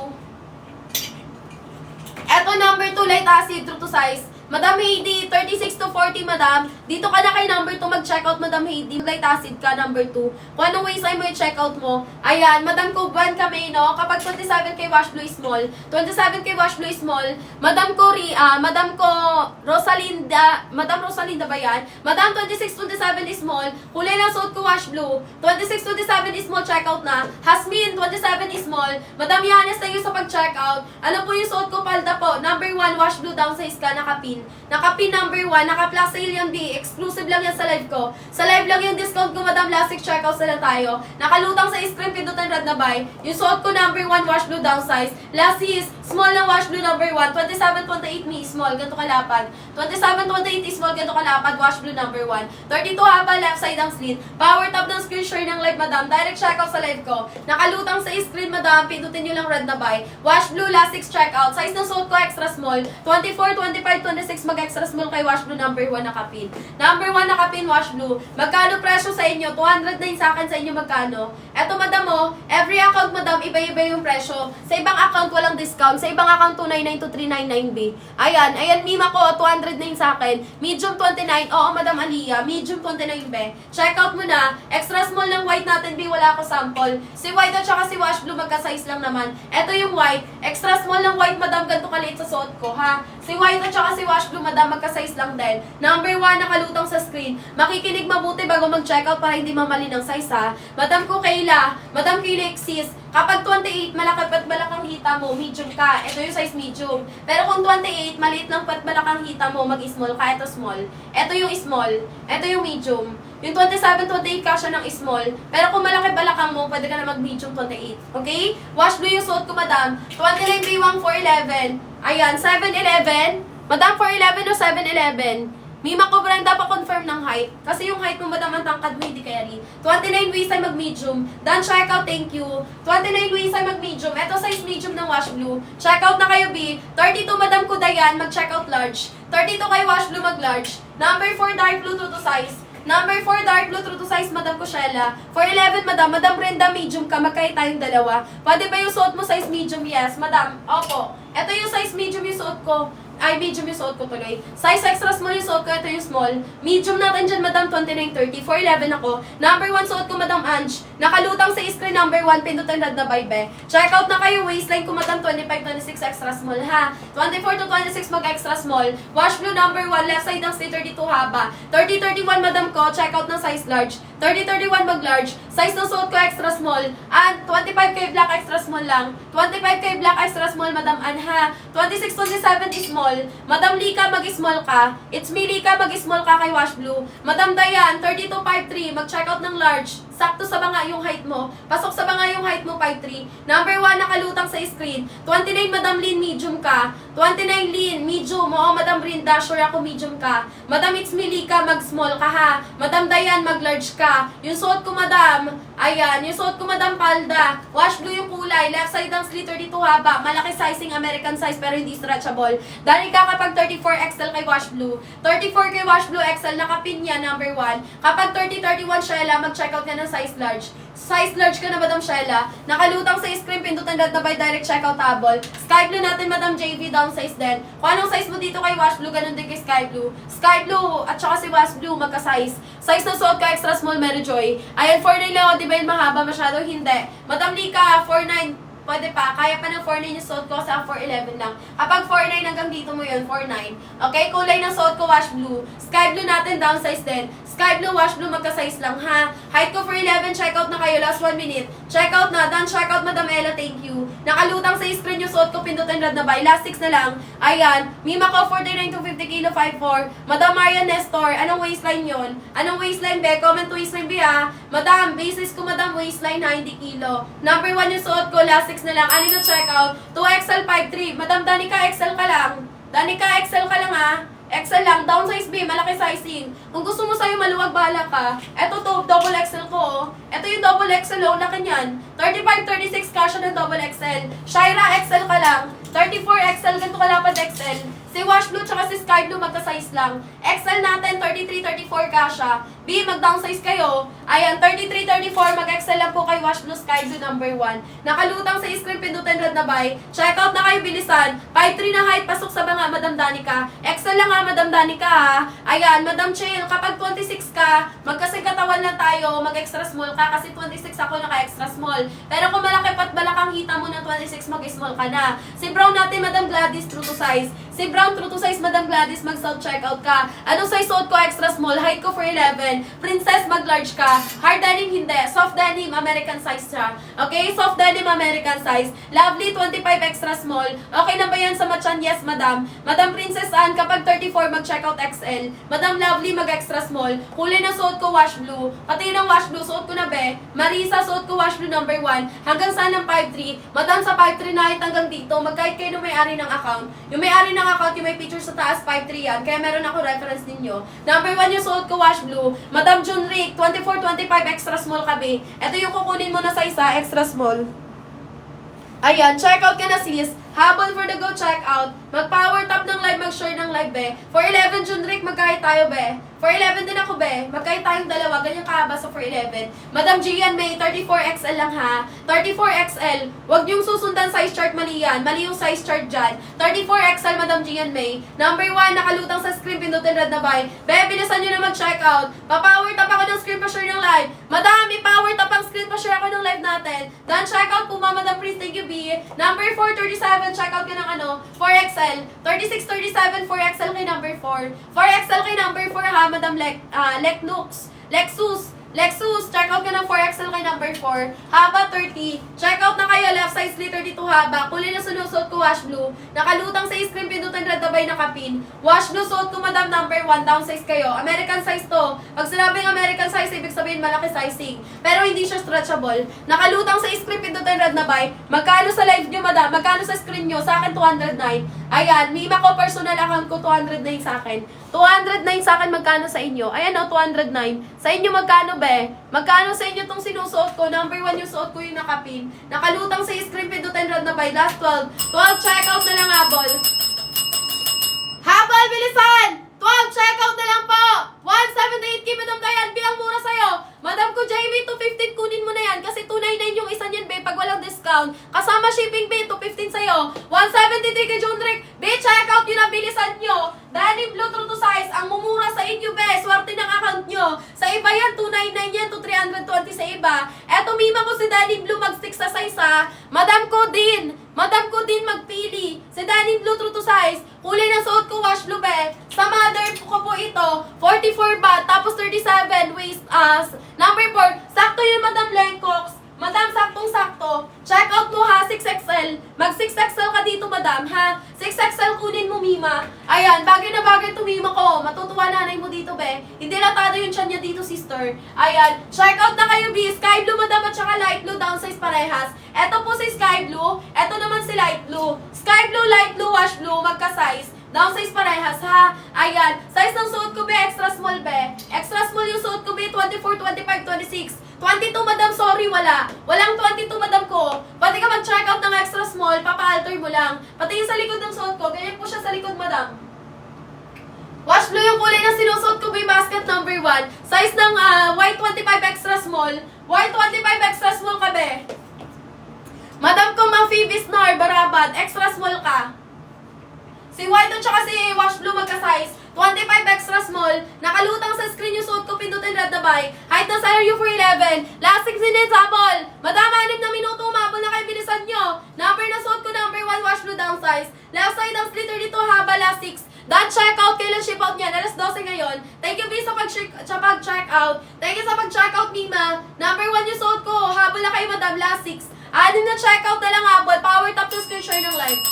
Ito number 2, light acid true to size. Madam Heidi, 36 to 40 madam. Dito ka na kay number 2 mag-checkout Madam Heidi. Light acid ka number 2. Kung anong waistline mo yung checkout mo. Ayan, Madam ko buwan kami no. Kapag 27 kay Wash Blue small, 27 kay Wash Blue small, Madam ko Rosalinda, Madam Rosalinda ba yan? Madam 26-27 is small, kulay ng suot ko Wash Blue. 26-27 is small, checkout na. Hasmin, 27 is small. Madam Yanes, tayo sa pag-checkout. Ano po yung suot ko palda po? Number 1, Wash Blue down size ka, nakapin. Nakapin number 1, naka-plus sale yan B. Exclusive lang yan sa live ko. Sa live lang yung discount ko, Madam Lasik, checkout sila tayo. Nakalutang sa screen, pindutan red na buy. Yung suot ko number 1, Wash Blue down size. Last is, small na Wash Blue number 1. 27-28 me, small, ganito kalapad. 27-28 is small, ganito kalapad, Wash Blue number 1. 32 haba, left side ang slit. Power top ng screen share ng live, Madam. Direct checkout sa live ko. Nakalutang sa screen, Madam. Pindutin nyo lang red na buy. Wash Blue, Lasik, checkout. Size ng suot ko, extra small. 24, 25, 26 mag-extra small kay Wash Blue number 1 nakapin. Number 1 nakapin Wash Blue. Magkano presyo sa inyo? 209 sa akin, sa inyo magkano? Eto madam mo, every account madam, iba-iba yung presyo. Sa ibang account walang discount. Sa ibang account 299 to 399B. Ayan, mima ko 209 sa akin. Medium 29. Oo madam Aliyah, medium 29B. Check out mo na. Extra small ng white natin B wala ako sample. Si white at saka si wash blue magka-size lang naman. Ito yung white. Extra small ng white, madam, ganito kaliit sa suot ko, ha? Si white at saka si wash blue, madam, magka-size lang din. Number 1, nakalutang sa screen. Makikinig mabuti bago mag-checkout para hindi mamali ng size, ha? Madam ko Kayla, madam Kayla Exis, kapag 28, malaki pat balakang hita mo, medium ka. Ito yung size medium. Pero kung 28, maliit lang pat balakang hita mo, mag-small ka. Ito small. Ito yung small. Ito yung medium. Yung 27, 28 ka siya ng small. Pero kung malaki balakang mo, pwede ka na mag-medium 28. Okay? Wash blue yung suot ko, madam. 29 B1 411. Ayan, 711. Madam, 411 o 711. Mima ko, Brenda, pa-confirm ng height. Kasi yung height mo, madam, ang tangkad mo, hindi carry. 29 waist ay mag-medium. Done, checkout, thank you. 29 waist ay mag-medium. Ito, size medium ng wash blue. Checkout na kayo, B. 32, madam ko, Dayan, mag-checkout large. 32 kay wash blue, mag-large. Number 4, dark blue, true to size. Number 4, dark blue, true to size, madam ko, Shella. 411, madam. Madam Brenda, medium ka. Magkaya tayong dalawa. Pwede ba yung suot mo, size medium? Yes, madam. Opo. Ito yung size medium yung suot ko. Ay, medium yung suot ko tuloy. Size extra small yung suot ko, ito yung small. Medium natin dyan, madam, 2930. 411 ako. Number 1 suot ko, madam Ange. Nakalutang sa screen, number 1, pindutan na na vibe. Check out na kayo, waistline ko, madam, 25-26 extra small, ha? 24 to 26 mag-extra small. Wash blue, number 1, left side ng sleeve, 32 haba. 30-31, madam ko, check out ng size large. 30-31 mag-large. Size ng suot ko, extra small. And 25K black, extra small lang. 25K black, extra small, madam Anne, ha? 26-27 is small. Madam Lika, mag-small ka. It's me, Lika, mag-small ka kay wash blue. Madam Dayan, 32-53, mag-check out ng large. Sakto sa banga yung height mo. Pasok sa banga yung height mo, 5'3". Number 1, nakalutang sa screen. 29, Madam Lynn, medium ka. 29, Lynn, medium. Oo, Madam Brinda, sure ako medium ka. Madam It's Milika, mag-small ka, ha. Madam Dayan, mag-large ka. Yung suot ko, Madam, ayan. Yung suot ko, Madam Palda. Wash blue yung kulay. Left side ng sleeve, 32 haba. Malaki sizing, American size, pero hindi stretchable. Dahil ka kapag 34 XL kay wash blue. 34 kay wash blue XL, nakapin niya, number 1. Kapag 30-31 Shella, mag-check out ka ng size large. Size large ka na, Madam Shella. Nakalutang sa screen, pindutan na by direct checkout table. Sky blue natin, Madam JV, down size din. Kung anong size mo dito kay wash blue, ganun din kay sky blue. Sky blue at saka si wash blue, magka-size. Size na suot ka, extra small, Mary Joy. Ayan, 4'9 lang ako, di ba yun mahaba masyado? Hindi. Madam Lika, 4'9. Pwede pa. Kaya pa ng 4'9 yung suot ko sa 4'11 lang. Kapag 4'9 hanggang dito mo yun, 4'9. Okay? Kulay ng suot ko, wash blue. Sky blue natin, down size din. Sky blue, wash blue, magka-size lang, ha? Height ko for 11, check out na kayo. Last 1 minute. Check out na. Done, check out, Madam Ella, thank you. Nakalutang sa screen yung suot ko, pindutin red na by. Last 6 na lang. Ayan. Mima ko, 49 to 50 kilo, 5'4". Madam Marian Nestor, anong waistline yon? Anong waistline, be? Comment waistline, be, ha? Madam, basis ko, Madam, waistline, 90 kilo. Number 1 yung suot ko, last 6 na lang. Ano na check out? 2XL, 5'3". Madam Danica, XL ka lang. Danica, XL ka lang, ha? XL lang, down size B, malaki sizing. Kung gusto mo sa'yo maluwag, bahala ka. Eto to, double XL ko, oh. Eto yung double XL, oh, laki niyan. 35-36 kasha ng double XL. Shira, XL ka lang. 34 XL, ganito kalapad XL. Si wash blue tsaka si sky blue magka-size lang. XL natin, 33-34 kasha. B, mag-downsize kayo. Ayan, 33-34, mag-XL lang po kay wash blue sky blue number 1. Nakalutang sa screen, pindutan red na buy. Check out na kayo, bilisan. 5'3 na height, pasok sa banga, Madam Danica. XL lang, ha, Madam Danica, ha. Ayan, Madam Chail, kapag 26 ka, magkasing katawan lang tayo, mag-extra small ka, kasi 26 ako naka-extra small. Pero kung malaki pat balakang hita mo ng 26, mag-small ka na. Si Brown natin, Madam Gladys, true to size. Si Brown, true to size, Madam Gladys, mag-self checkout ka. Anong size suot ko? Extra small. Height ko for 11. Princess, mag-large ka. Hard denim, hindi. Soft denim, American size siya. Okay? Soft denim, American size. Lovely, 25 extra small. Okay na ba yan sa matchan? Yes, Madam. Madam Princess Anne, kapag 34, mag-checkout XL. Madam Lovely, mag-extra small. Kulay na suot ko, wash blue. Pati ng wash blue, suot ko na, be. Marisa, suot ko, wash blue number 1. Hanggang saan ng 5'3. Madam, sa 5'3 na height hanggang dito, magkahit kayo ng may-ari ng account. Yung may-ari ng account, yung may picture sa taas, 5'3 yan. Kaya meron ako reference ninyo. Number 1 yung suot ko, wash blue. Madam June Rick, 24-25 extra small kabi. Ito yung kukunin mo na size, ha, extra small. Ayan, check out ka na, sis. Habol for the go, check out. Mag-power tap ng live, mag-share ng live, be. For 11, June Rick, magkahit tayo, be. For 11 din ako, be. Magkahit tayong dalawa. Ganyan kahaba sa for 11. Madam Gian May, 34XL lang, ha. 34XL. Huwag niyong susundan size chart, mali yan. Mali yung size chart dyan. 34XL, Madam Gian May. Number 1, nakalutang sa screen, pindutin red na buy. Be, bilisan nyo na mag-check out. Pa-power tap ako ng screen pa-share ng live. Madam, i-power tap ang screen pa-share natin. Then, check out po, Madam Prince, thank you, B. Number 437, check out ka ng 4XL. 3637, 4XL kay number 4. 4XL kay number 4, ha, Madam Lexus, check out ka ng 4XL kay number 4. Haba 30. Check out na kayo, left side slit 32 haba. Kulay na sinusot ko, wash blue. Nakalutang sa screen, pindutan red dabay na kapin. Wash blue suot ko, Madam number 1. Down size kayo. American size to. Pag sinabing American size, ibig sabihin malaki sizing. Pero hindi siya stretchable. Nakalutang sa screen, pindutan red dabay. Magkano sa live nyo, Madam? Magkano sa screen nyo? Sa akin, 209. Ayan, Mima ko, personal account ko, 209 sa akin. 209 sa akin, magkano sa inyo? Ayan o, 209. Sa inyo, magkano be? Magkano sa inyo tong sinusuot ko? Number 1 yung suot ko yung nakapin. Nakalutang sa screen, pindutan red na by. Last 12. 12, check out na lang, habol. Habol, bilisan! 12, check out na lang po! 178 key, Madam Dayan, bilang mura sa'yo. Madam ko, JB, 215, kunin mo na yan. Kasi 299 yung isa niyan, be, pag walang discount. Kasama shipping, be, 215 sa'yo. 173 kay John Rick. Be, check out yun ang bilisan nyo. Danny Blue, true to size. Ang mumura sa inyo, be. Swerte ng account nyo. Sa iba yan, 299 yan to 320 sa iba. Eto, Mima ko si Danny Blue, mag-stick sa size, ha. Madam ko din magpili. Si Danny Blue, true to size. Kulay ng suot ko, wash blue, be. Sa mother ko po ito, 44 baht, tapos 37 waist, number 4. Sakto yun, Madam Lencox. Madam, saktong-sakto. Check out mo, ha, 6XL. Mag 6XL ka dito, Madam, ha. 6XL kunin mo, Mima. Ayan, bagay na bagay to, Mima ko. Matutuwa nanay mo dito, be. Hindi latado yung tiyan niya dito, sister. Ayan, check out na kayo, B. Sky blue, Madam, at saka light blue, downsize parehas. Eto po si Sky blue. Eto naman si light blue. Sky blue, light blue, wash blue, magka-size. Downsize parehas, ha? Ayan. Size ng suot ko, be, extra small, be. Extra small yung suot ko, be, 24, 25, 26. 22, Madam, sorry, wala. Walang 22, Madam ko. Pwede ka mag-check out ng extra small, papa-alter mo lang. Pati yung sa likod ng suot ko, ganyan po siya sa likod, Madam. Wash blue yung kulay na sinusuot ko, be, basket number 1. Size ng white 25 extra small. White 25 extra small ka, be. Madam ko, Phoebe Snar, Barabad, extra small ka. Si white at saka si wash blue magka-size. 25 extra small. Nakalutang sa screen yung suot ko, pindutin red na by. Height na sa'yo you for 11. Last 6 minutes, habol. Madam, 6 na minuto, umabol na kayo, bilisan nyo. Number na suot ko, number 1, wash blue down size. Left side ang splitter dito, haba, last 6. Done check out, kailan ship out niyan? Alas 12 ngayon. Thank you, B, sa pag-check out. Thank you sa pag-check out, Mima. Number 1 yung suot ko, habol na kayo, Madam, last 6. 6 na check out na lang, habol. Power top to screen share ng live.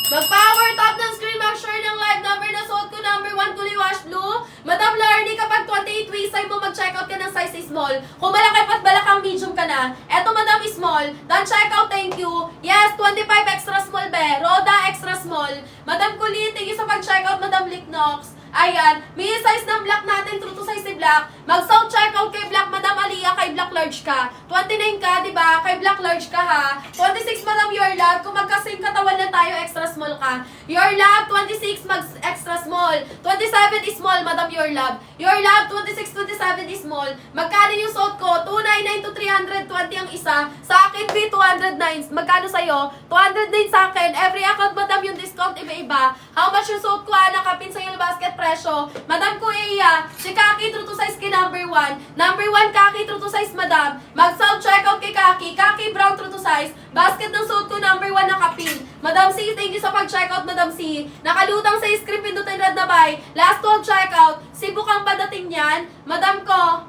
Mag-power top ng screen, mag-share ng live. Number na suot ko, number 1, kulay wash blue. Madam Lardy, kapag 28 waist size mo, mag-check out ka ng size small. Kung malaki pat balakang medium ka na. Eto, Madam, small. Done check out, thank you. Yes, 25 extra small, be. Roda, extra small. Madam Kulin, thank you sa pag-check out, Madam Licknox. Ayan, may size ng black natin, true to size si black. Mag-sound check out kay black, Madam Aliyah, kay black large ka. 29 ka, di ba? Kay black large ka, ha? 26, Madam Your Love, kung magkasing katawan na tayo, extra small ka. Your Love, 26, extra small. 27 is small, Madam Your Love. Your Love, 26, 27 is small. Magkano yung suot ko? 299 to 320 ang isa. Sa akin, B, 209. Magkano sa'yo? 209 sa akin. Every account, Madam, yung discount iba-iba. How much yung suot ko, nakapin sa yung basket presyo? Madam ko, Iya, si Kaki, true to size kay number 1. Number 1, Kaki, true to size, Madam. Mag-sound check out kay Kaki. Kaki, brown, true to size. Basket ng suot ko, number 1, nakapin. Madam C, thank you sa pag-check out, Madam C. Nakalutang sa screen, pindutin red na buy. Last 12 check out. Cebu kang padating yan. Madam ko,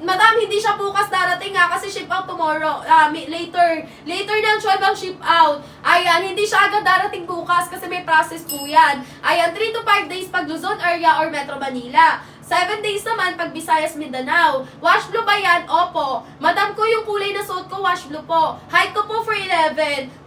Madam, hindi siya bukas darating ha, kasi ship out tomorrow. Later ng 12 ang ship out. Ayan, hindi siya agad darating bukas kasi may process po yan. Ayan, 3 to 5 days pag Luzon area or Metro Manila. 7 days naman pag Visayas, Mindanao. Wash blue ba yan? Opo. Madam ko, yung kulay na suot ko, wash blue po. Height ko po for 11.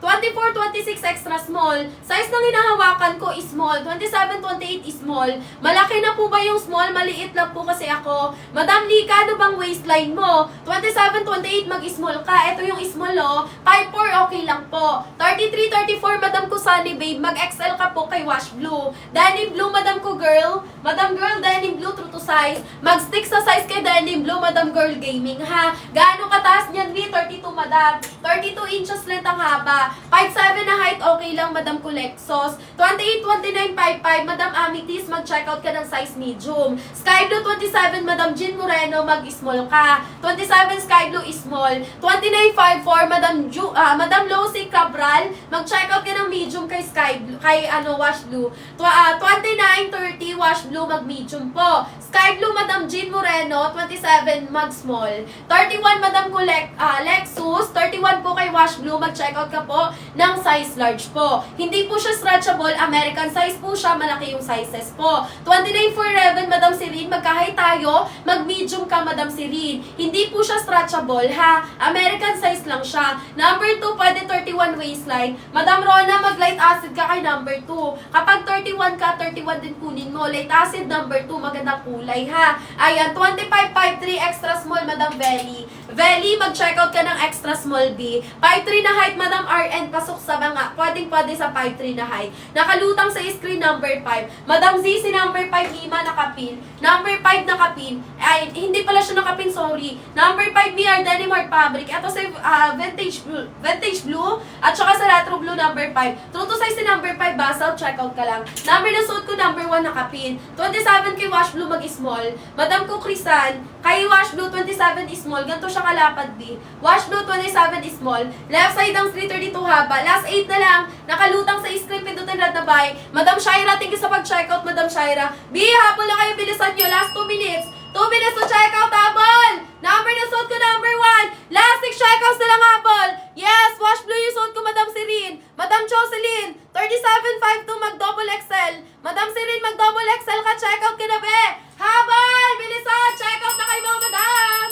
24, 26 extra small. Size ng hinahawakan ko is small. 27, 28 is small. Malaki na po ba yung small? Maliit lang po kasi ako. Madam Lika, ano bang waistline mo? 27, 28 mag-small ka. Ito yung small, oh. 5'4", okay lang po. 33, 34, Madam ko, Sunny Babe. Mag-XL ka po kay wash blue. Denim blue, Madam ko, girl. Madam girl, denim blue, true to to size. Mag-stick sa size kay Denim Blue, Madam Girl Gaming, ha? Gaano kataas niyan, V? 32, Madam. 32 inches length ang haba. 5'7 na height, okay lang, Madam Colexos. 28, 29, 55, Madam Amitis, mag-check out ka ng size medium. Sky Blue 27, Madam Jean Moreno, mag-small ka. 27, Sky Blue is small. 29, 54, Madam Lucy Cabral, mag-check out ka ng medium kay Sky Blue, kay Wash Blue. 29, 30, Wash Blue, mag-medium po. Sky Blue, Madam Jean Moreno, 27, mag-small. 31, Madam Lexus, 31 po kay Wash Blue, mag-check out ka po ng size large po. Hindi po siya stretchable, American size po siya, malaki yung sizes po. 29 for Reven, Madam Sirin, magkahay tayo, mag-medium ka, Madam Sirin. Hindi po siya stretchable, ha? American size lang siya. Number 2, pwede 31 waistline. Madam Rona, mag-light acid ka kay number 2. Kapag 31 ka, 31 din kunin mo. Light acid number 2, magandang kulay, ha? Ayan, 25-53 extra small, Madam Veli. Veli, mag-check out ka ng extra small B. 5'3 na height, Madam RN, pasok sa banga. Pwedeng-pwede sa 5'3 na height. Nakalutang sa screen number 5. Madam Z, si number 5, Mima, nakapin. Number 5, nakapin. Ay, hindi pala siya nakapin, sorry. Number 5, Mia, Denim Heart Fabric. Ito sa vintage blue, at saka sa retro blue, number 5. True to size si number 5, basal, check out ka lang. Number na suit ko, number 1, nakapin. 27 kay Wash Blue, mag-small. Madam ko, Crisan, kay Wash Blue, 27 is small. Ganito siya kalapad, B. Wash Blue, 27 is small. Left side ang 332 haba. Last 8 na lang. Nakalutang sa screen, pindutin red na buy. Madam Shaira, thank you sa pag-checkout, Madam Shaira. B, habol na kayo, bilisan nyo. Last 2 minutes. 2 minutes to checkout, habol! Number na suit ko, number 1. Last 6 checkouts na lang, habol. Yes, Wash Blue yung suit ko, Madam Sirin. Madam Jocelyn, 3752, mag-double XL. Madam Sirin, mag-double XL ka, checkout ka na, be. Habol! Bilisan! Checkout na kayo, mga madam!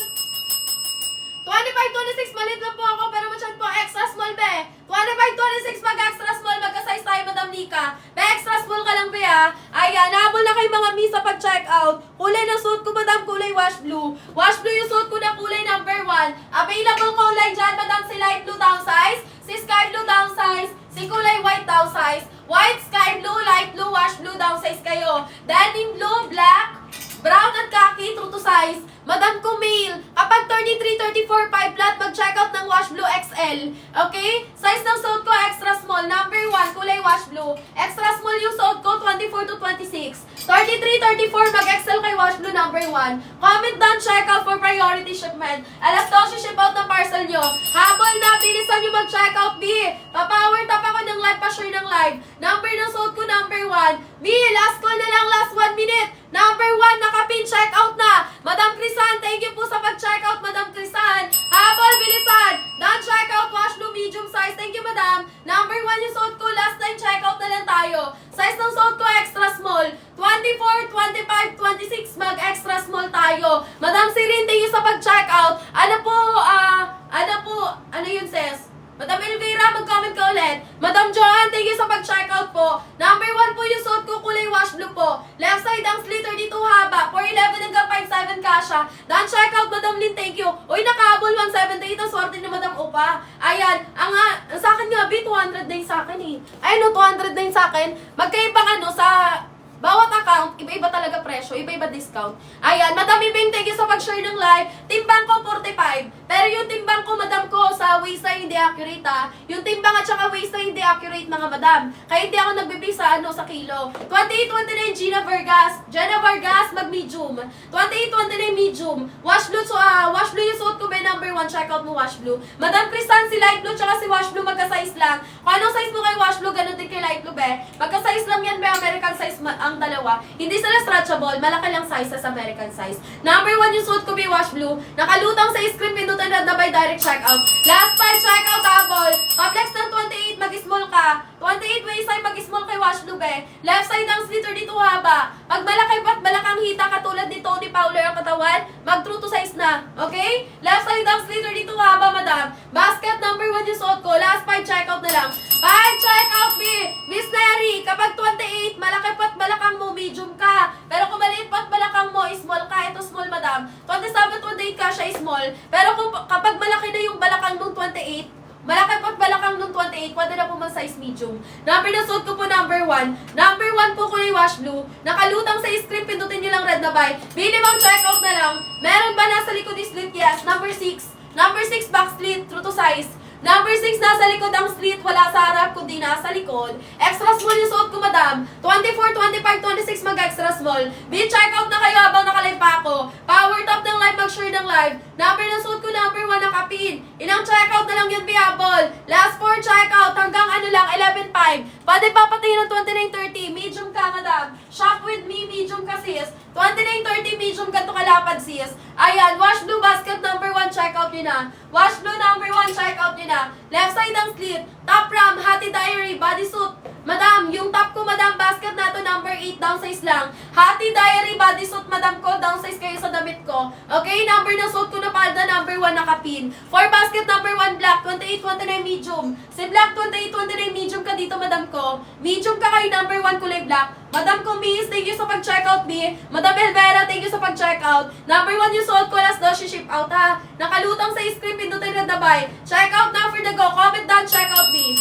25-26, malit lang po ako, pero masyad po, extra small, be. 25-26, mag-extra small, magka-size tayo, Madam Nika. Be, extra small ka lang, be, ha. Ayan, nahabol na kayo mga misa pag-checkout. Kulay ng suit ko, Madam, kulay Wash Blue. Wash Blue yung suit ko na kulay number 1. Available kulay dyan, Madam, si light blue down size, si sky blue down size, si kulay white down size. White, sky blue, light blue, Wash Blue down size kayo. Denim blue, black, brown at khaki, true to size. Madam ko male, kapag 33, 34, 5 flat, mag-check out ng Wash Blue XL. Okay? Size ng suit ko, extra small. Number 1, kulay Wash Blue. Extra small yung suit ko, 24 to 26. 33, 34, mag-XL kay Wash Blue number 1. Comment down, check out for priority shipment. Alas 12, ship out ng parcel nyo. Habol na, bilisan nyo mag-check out, B. Pa-power tap ako ng live, pa-share ng live. Number ng suit ko, number 1. B, last call na lang, last 1 minute. Number 1, nakapin, check out na. Madam Crisan, thank you po sa pag-check out, Madam Crisan. Habol, bilisan. Done, check out, Wash Blue, medium size. Thank you, Madam. Number 1 yung suit ko, last time check out na lang tayo. Size ng suit ko, extra small. 24, 25, 26, mag-extra small tayo. Madam Sirin, thank you sa pag-check out. Ano yun, sis? Madam Elvira, mag-comment ka ulit. Madam Joanne, thank you sa pag-check out po. Number 1 po yung suit ko, kulay Wash Blue po. Left side ang slit 32 haba, 4'11 hanggang 5'7 kasha. Done check out, Madam Lynn, thank you. Uy, nakahabol 178, ang swerte ni Madam Upa. Ayan, ang sa akin nga, 200 na yung sa akin eh. Ayun, 200 na yung sa akin. Magkaibang sa bawat account, iba-iba talaga presyo, iba-iba discount. Ayan, Madam Ibing, thank you sa pag-share ng live. Timbang ko, 45. Pero yung timbang ko, Madam ko, sa waistline hindi accurate ha. Yung timbang at saka waistline hindi accurate, mga Madam. Kaya hindi ako nagbibig sa sa kilo. 28-29, Gina Vargas, mag-medium. 28-29, medium. Wash Blue yung suit ko, may number 1, check out mo Wash Blue. Madam Crisan, si light blue, tsaka si Wash Blue, magka-size lang. Kung anong size mo kay Wash Blue, ganun din kay light blue, be. Magka-size lang yan, be, American size ang dalawa. Hindi sila stretchable, malaki lang size sa American size. Number 1 yung suit ko, be Wash Blue. Nakalutang sa screen, pindutan na by direct checkout. Last 5 checkout, Apple. Complex ng 28, mag-small ka. 28 waistline, mag-small kay Wash Blue, be. Left side ang slit 32 haba. Pag malaki ba't malakang hita katulad ni Tony Fowler ang katawan, mag-true to size na. Okay? Left side ang slit 32 haba, Madam. Basket number 1 yung suot ko. Last 5 checkout na lang. 5 checkout, B. Miss Neri, kapag 28, malaki pa't balakang mo, medium ka. Pero kung maliit pa't balakang mo, small ka. Ito small, Madam. 27, 28 ka siya, small. Pero kung kapag malaki na yung balakang mong 28, malaki pat balakang nung 28, pwede na po mag-size medium. Number na suot ko po number 1. Number 1 po kulay wash blue. Nakalutang sa screen, pindutin nyo lang red na buy. Minimum checkout na lang. Meron ba nasa likod yung slit? Yes. Number 6. Number 6 back slit, true to size. Number 6, nasa likod ang slit, wala sa harap, kundi nasa likod. Extra small yung suot ko, madam. 24, 25, 26, mag-extra small. Bin-checkout na kayo habang nakalive pa ako. Power top ng live, mag-share ng live. Number na suot ko, number 1, nakapin. Ilang checkout na lang yun, Piapol. Last 4 checkout, hanggang ano lang, 11.5. Pwede papatayin ng 29.30. Medium ka, madam. Shop with me, medium ka, sis. 29.30, medium ka to kalapad, sis. Ayan, wash blue basket, number 1, checkout nyo na. Wash blue, number 1, checkout nyo na. Left side ang slit. Top ram, Hati Diary, bodysuit. Madam, yung top ko, madam, basket na to, number 8, downsize lang. Hati Diary, bodysuit, madam ko, downsize kayo sa damit ko. Okay, number na suit ko na palda, number 1, nakapin. For basket, number 1, black, 28, 29, medium. Si black, 28, 29, medium ka dito, madam ko. Medium ka kayo, number 1, kulay black. Madam Kumbis, thank you sa pag-checkout, B. Madam Elvera, thank you sa pag-checkout. Number 1 yung suot ko, last daw si ship out, ha. Nakalutang sa screen, pindutin na dabay. Checkout na for the go. Comment down, checkout, B.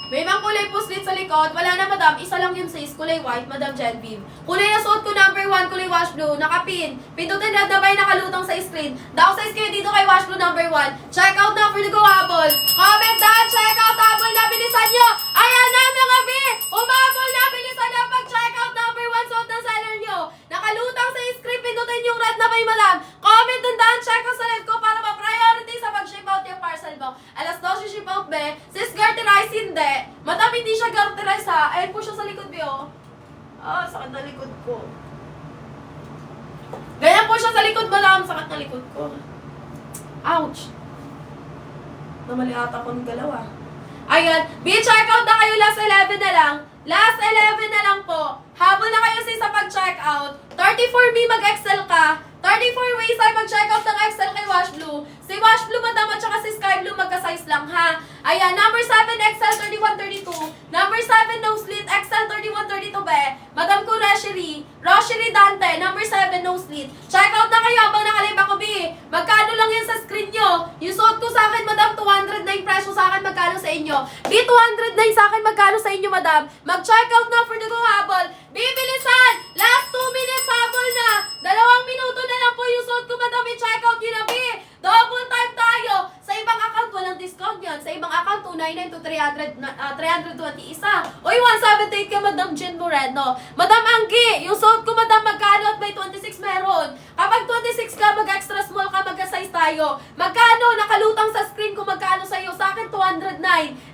May mga kulay po slit sa likod. Wala na, madam. Isa lang yung size. Kulay white, madam Genevieve. Kulay na suot ko, number 1, kulay wash blue. Nakapin. Pindutin na dabay, nakalutang sa screen. Downsize kayo dito kay wash blue, number 1. Checkout na for the go, habol. Comment down, checkout, habol na, bilisan nyo. Ayan na, mga B. Umabol na, bilisan na pag-checkout, number 1, suot ng seller nyo. Nakalutang sa screen, pindutin yung red na may malam. Comment down, check out sa live ko para ma-priority sa pag-ship out yung parcel mo. Alas 12 ship out, be. Sis Garterize, hindi. Madam, hindi siya Garterize, ha. Ayan po siya sa likod, be, oh. Ah, sakit na likod ko. Ganyan po siya sa likod, madam. Sakit na likod ko. Ouch. Namali ata ko ng galaw, ah. Ayan. Be-check out na kayo. Last 11 na lang. Last 11 na lang po. Habol na kayo sa pag-check out. 34B, mag-excel ka. 34 ways ay mag-check out ng Excel kay Wash Blue. Si Wash Blue, madam, at saka si Sky Blue, magka-size lang, ha? Ayan, number 7, Excel 3132. Number 7, no slit, Excel 3132, be. Madam ko, Roshery Dante, number 7, no slit. Check out na kayo habang nakalive ako, be. Magkano lang yan sa screen nyo? Yung suot ko sa akin, madam, 209 presyo sa akin, magkano sa inyo? Be, 209 sa akin, magkano sa inyo, madam? Mag-check out na for the go habol. Bibilisan! Last 2 minutes habol na! 2 minuto na lang po yung suot ko, madam, i-check out yun na, be. Double time tayo! Sa ibang account, walang discount yan. Sa ibang account, 299 to 320 isa. Uy, 178 ka, Madam Jen Moreno. Madam Anggi, yung suot ko, madam, magkano at may 26 meron. Kapag 26 ka, mag-extra small ka, mag-size tayo. Magkano? Nakalutang sa screen ko, magkano sa'yo? Sa akin, 209.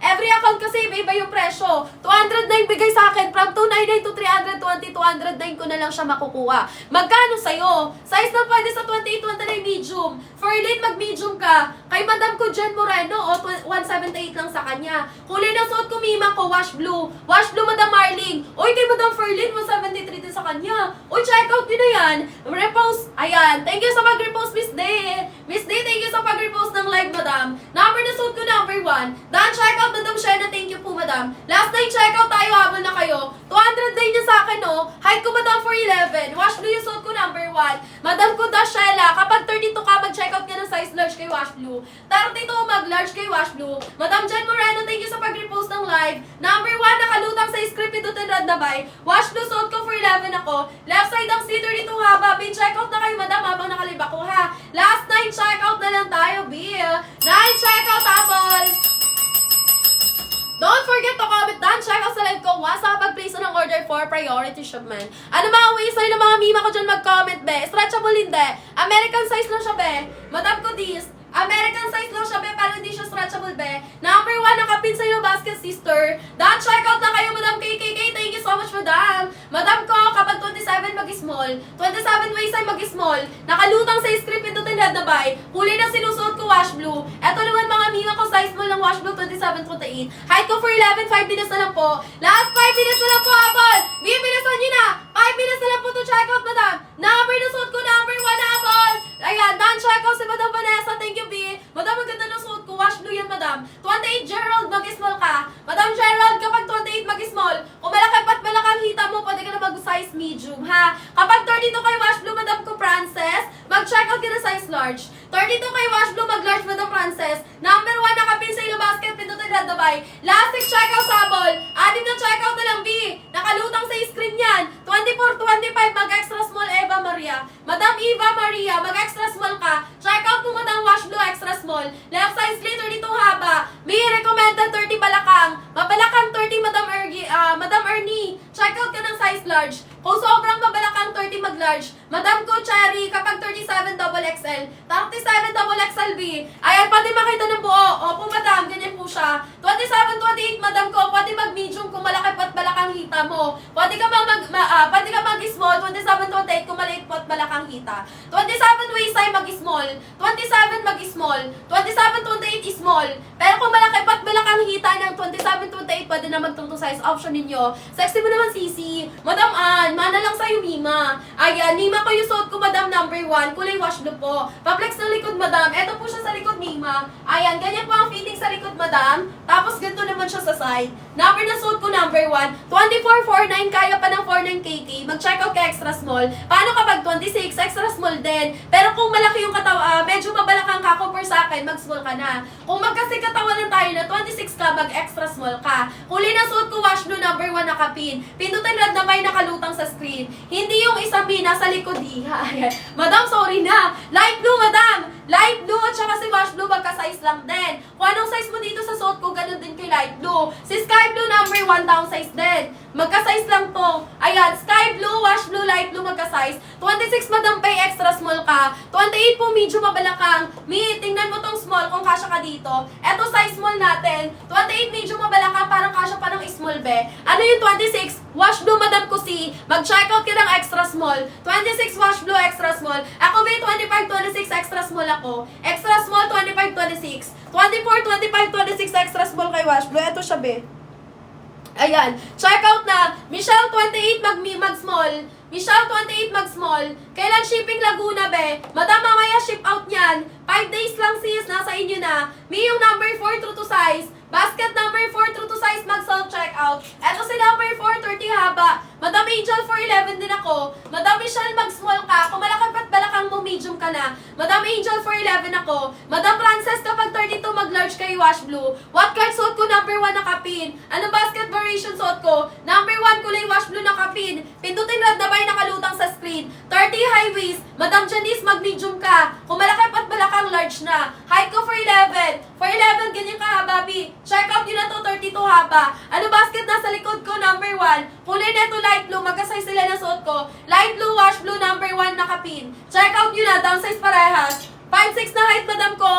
Every account kasi, iba yung presyo. 209 bigay sa akin. From 299 to 320, 209 ko na lang siya makukuha. Magkano sa'yo? Size na pwede sa 28, 29 medium. For late, mag-medium ka. Kay Madam ko, Jen Moreno, o 178 lang sa kanya. Kulay na suot ko, mima ko, wash blue. Wash blue, Madam Marling. Uy, kay Madam Ferlin, 173 din sa kanya. Uy, check out din na yan. Repost. Ayan. Thank you sa pag-repost, Miss Day. Miss Day, thank you sa pag-repost ng live, Madam. Number na suot ko, number 1. Dan, check out, Madam Shena. Thank you po, Madam. Last night, check out tayo, habol na kayo. 200 din niya sa akin, no? Height ko, Madam, 4'11". Wash blue yung suot ko, number 1. Madam ko, Dashela. Kapag 32 ka, mag-check out ka ng size large kay Wash Blue. 32, mag-large kay Wash Blue. Madam Jen Moreno, thank you sa pag-repost ng live. Number 1, nakalutang sa script, itutin red na bay. Wash Blue, suot ko for 11 ako. Left side ang C32 haba. Bin-check out na kayo, madam, habang nakalib ako, ha? Last 9 check out na lang tayo, Bill. 9 check out, habol. Don't forget to comment down, check out sa live ko once nakapag-place ng order for priority shipment. Ano mga ways sa'yo ng mga mima ko dyan mag-comment, be? Stretchable hindi. American size lang siya, be. Madam ko this. American size lang siya, be, pero hindi siya stretchable, be. Number 1, nakapin sa'yo basket, sister. Dan, check out na kayo, Madam KKK. Thank you so much, Madam. Madam ko, kapag 27, mag-small. 27 waist ay mag-small. Nakalutang sa script, ito tinad na bay. Kulay na sinusuot ko, wash blue. Eto naman, mga mima ko, size mo lang, wash blue, 27, 28. Height ko for 11, 5 minutes na lang po. Last 5 minutes na lang po, habol. Bibilisan nyo na. 5 minutes na lang po to check out, Madam. Number na suot ko, number 1, habol. Ayan, Dan, check out si Madam Vanessa. Thank you, B. Madam, ang ganda ng suot ko. wash blue yan, madam. 28 Gerald, mag-small ka. Madam Gerald, kapag 28 mag-small, kung malaki pat malakang hita mo, pwede ka na mag-size medium, ha? Kapag 32 kay wash blue, madam ko Frances, mag-check out ka na size large. 32 kay wash blue, mag-large, madam Frances. Number 1, nakapin sa ilo basket, pindutin red na bay. Lastic checkout sabol. Anim na checkout na lang, B. Nakalutang sa screen yan. 24, 25, mag-extra small, Eva Maria. Madam Eva Maria, mag-extra small ka. Checkout mo, madam wash blue, extra small. Left size clean, 32 haba. May recommended 30 balakang. Mabalakang 30, Madam Ernie. Checkout ka ng size large. Kung sobrang mabalakang 30 mag-large. Madam ko, Cherry, kapag 37 double XL. 37 double XL, B. Ayan, pwede makita ng buo. Opo, madam, ganyan po siya. 27, 28, madam ko, pwede mag-medium kung malaki pat balakang hita mo. Pwede ka mag-small, 27, 28 kung maliit pat balakang hita. 27 waist size mag-small, 27 mag-small, 27, 28 small. Pero kung malaki pat balakang hita ng 27, 28, pwede na magtungtong size option ninyo. Sexy mo naman, Sisi. Madam Ann, mana lang sa'yo, Mima. Ayan, Mima ko yung suot ko, madam, number 1. Kulay wash blue po. Pa-flex ng likod, madam. Eto po siya sa likod, Mima. Ayan, ganyan po ang fitting sa likod, madam. Tapos ganito naman siya sa side. Number na suot ko, number 1. 24, 49, kaya pa ng 49 KK. Mag-check out ka extra small. Paano kapag 26, extra small din. Pero kung malaki yung medyo mabalakang ka, compare sa akin, mag-small ka na. Kung magkasi katawan lang tayo na 26 ka, mag-extra small ka. Kulay na suot ko, wash blue, number 1, nakapin. Pindutin red na may nakalutang sa screen. Hindi yung isang B, nasa likod D. Ayan. Madam, sorry na. Light blue, madam. Light blue at saka si wash blue, magka-size lang din. Kung anong size mo dito sa suot ko, ganun din kay light blue. Si sky blue, number 1, down size din. Magka-size lang to. Ayan, sky blue, wash blue, light blue, magka-size. 26, madam, pay extra small ka. 28 po, medyo mabalakang. Mi, tingnan mo tong small kung kasya ka dito. Eto, size small natin. 28, medyo mabalakang, parang kasya pa ng small, be. Ano yung 26? Wash blue, madam ko si. Mag-check out ka ng extra small. 26, wash blue, extra small. Ako, be, 25, 26, extra small ako. Extra small, 25, 26. 24, 25, 26, extra small kay wash blue. Eto siya, be. Ayan, check out na. Michelle 28 mag-small. Michelle 28 mag-small. Kailan shipping Laguna, be? Madam, mamaya ship out niyan. 5 days lang sis, nasa inyo na. May yung number 4 true to size. Basket number 4 true to size mag-self checkout. Eto si number 4, 30 haba. Madam Angel 411 din ako. Madam Michelle mag-small ka. Kung malaki pat balakang mo, medium ka na. Madam Angel 411 ako. Madam Frances kapag 32 mag-large kay wash blue. What card suot ko? Number 1 nakapin. Anong basket variation suot ko? Number 1 kulay wash blue nakapin. Pindutin red na bay nakalutang sa screen. 30 high waist. Madam Janice mag-medium ka. Kung malaki pat balakang large na. Height ko 411. 411 ganyan ka haba, B. Check out nyo na to, 32 haba. Ano basket nasa likod ko? Number 1. Kulay neto light blue. Magkasize sila na suot ko. Light blue, wash blue, number 1 nakapin. Check out nyo na, downsize parehas. 5'6 na height, madam ko.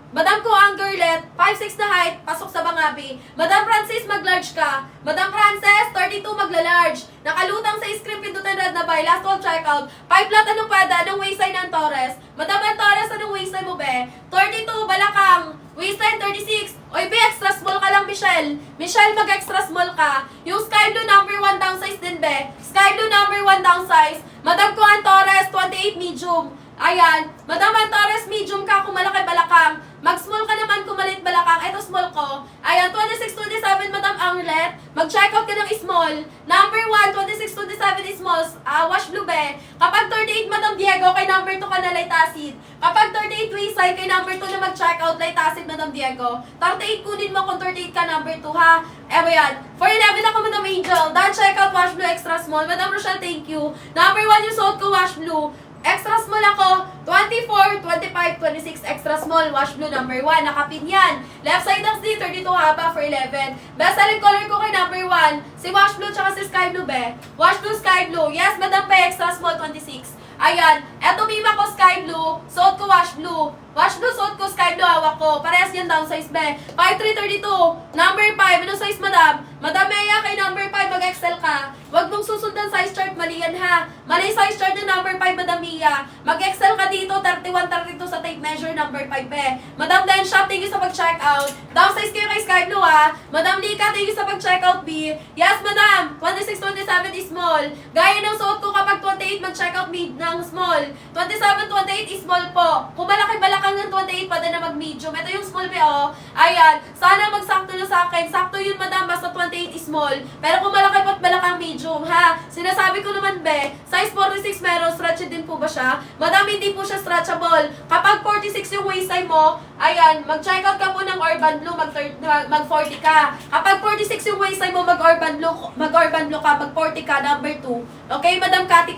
Madam ko ang girlet, 5'6 na height, pasok sa bangabi. Madam Francis, mag-large ka. Madam Frances, 32 magla-large. Nakalutang sa screen, pindutan red na by. Last call checkout. 5 flat, anong pwede? Anong waistline ng Torres? Madam Torres, anong waistline mo, be? 32, balakang. Waistline, 36. Oy, be, extra small ka lang, Michelle. Michelle, mag-extra small ka. Yung sky blue, number 1 downsize din, be. Sky blue, number 1 downsize. Madam ko ang Torres, 28 medium. Ayan. Madam ang Torres, medium ka kung malaki balakang. Mag-small ka naman kung maliit balakang. Ito small ko. Ayan, 26, 27, Madam Anglet. Mag-check out ka ng small. Number 1, 26, 27 is small. Wash blue, be. Kapag 38, Madam Diego, kay number 2 ka na light acid. Kapag 38 waist side, kay number 2 na mag-check out light acid, Madam Diego. 38 kunin mo kung 38 ka, number 2, ha? Ewan yan. 411 ako, Madam Angel. Done check out, wash blue, extra small. Madam Rochelle, thank you. Number 1 yung suot ko, wash blue. Extra small ako, 24, 25, 26, extra small, wash blue, number 1, nakapin yan. Left side ng C, 32 haba for 11. Best selling color ko kay number 1, si wash blue tsaka si sky blue, be. Wash blue, sky blue. Yes, Madam Pe, extra small, 26. Ayan, eto mima ko sky blue, suot ko wash blue. Wash blue, suot ko sky blue, hawak ko. Parehas yan downsize, be. 5'3", 32. Number 5, ano size, madam? Madam Mea, kay number 5, mag-excel ka. Huwag mong susundan size chart, mali yan, ha? Mali size chart ng number 5, Madam Mia. Mag-excel ka dito, 31, 32 sa tape measure, number 5, be. Madam Den Shop, thank you sa pag-check out. Downsize kayo kay sky blue, ha? Madam Lika, thank you sa pag-check out, B. Yes, madam. 26, 27 is small. Gaya ng suot ko kapag 28, mag-check out mid ng small. 27, 28 is small po. Kung malaki balakang ng 28 pa din na mag-medium. Ito yung small be, oh. Ayan. Sana magsakto na sa akin. Sakto yun, madam. Basta 28 is small. Pero kung malaki pa't malakang medium, ha? Sinasabi ko naman, be, size 46 meron, stretchy din po ba siya? Madam, hindi po siya stretchable. Kapag 46 yung waistline mo, ayan, mag-check out ka po ng Urban Blue, mag-40 ka. Kapag 46 yung waistline mo, mag-Urban Blue ka, mag-40 ka, number 2. Okay, Madam Kati,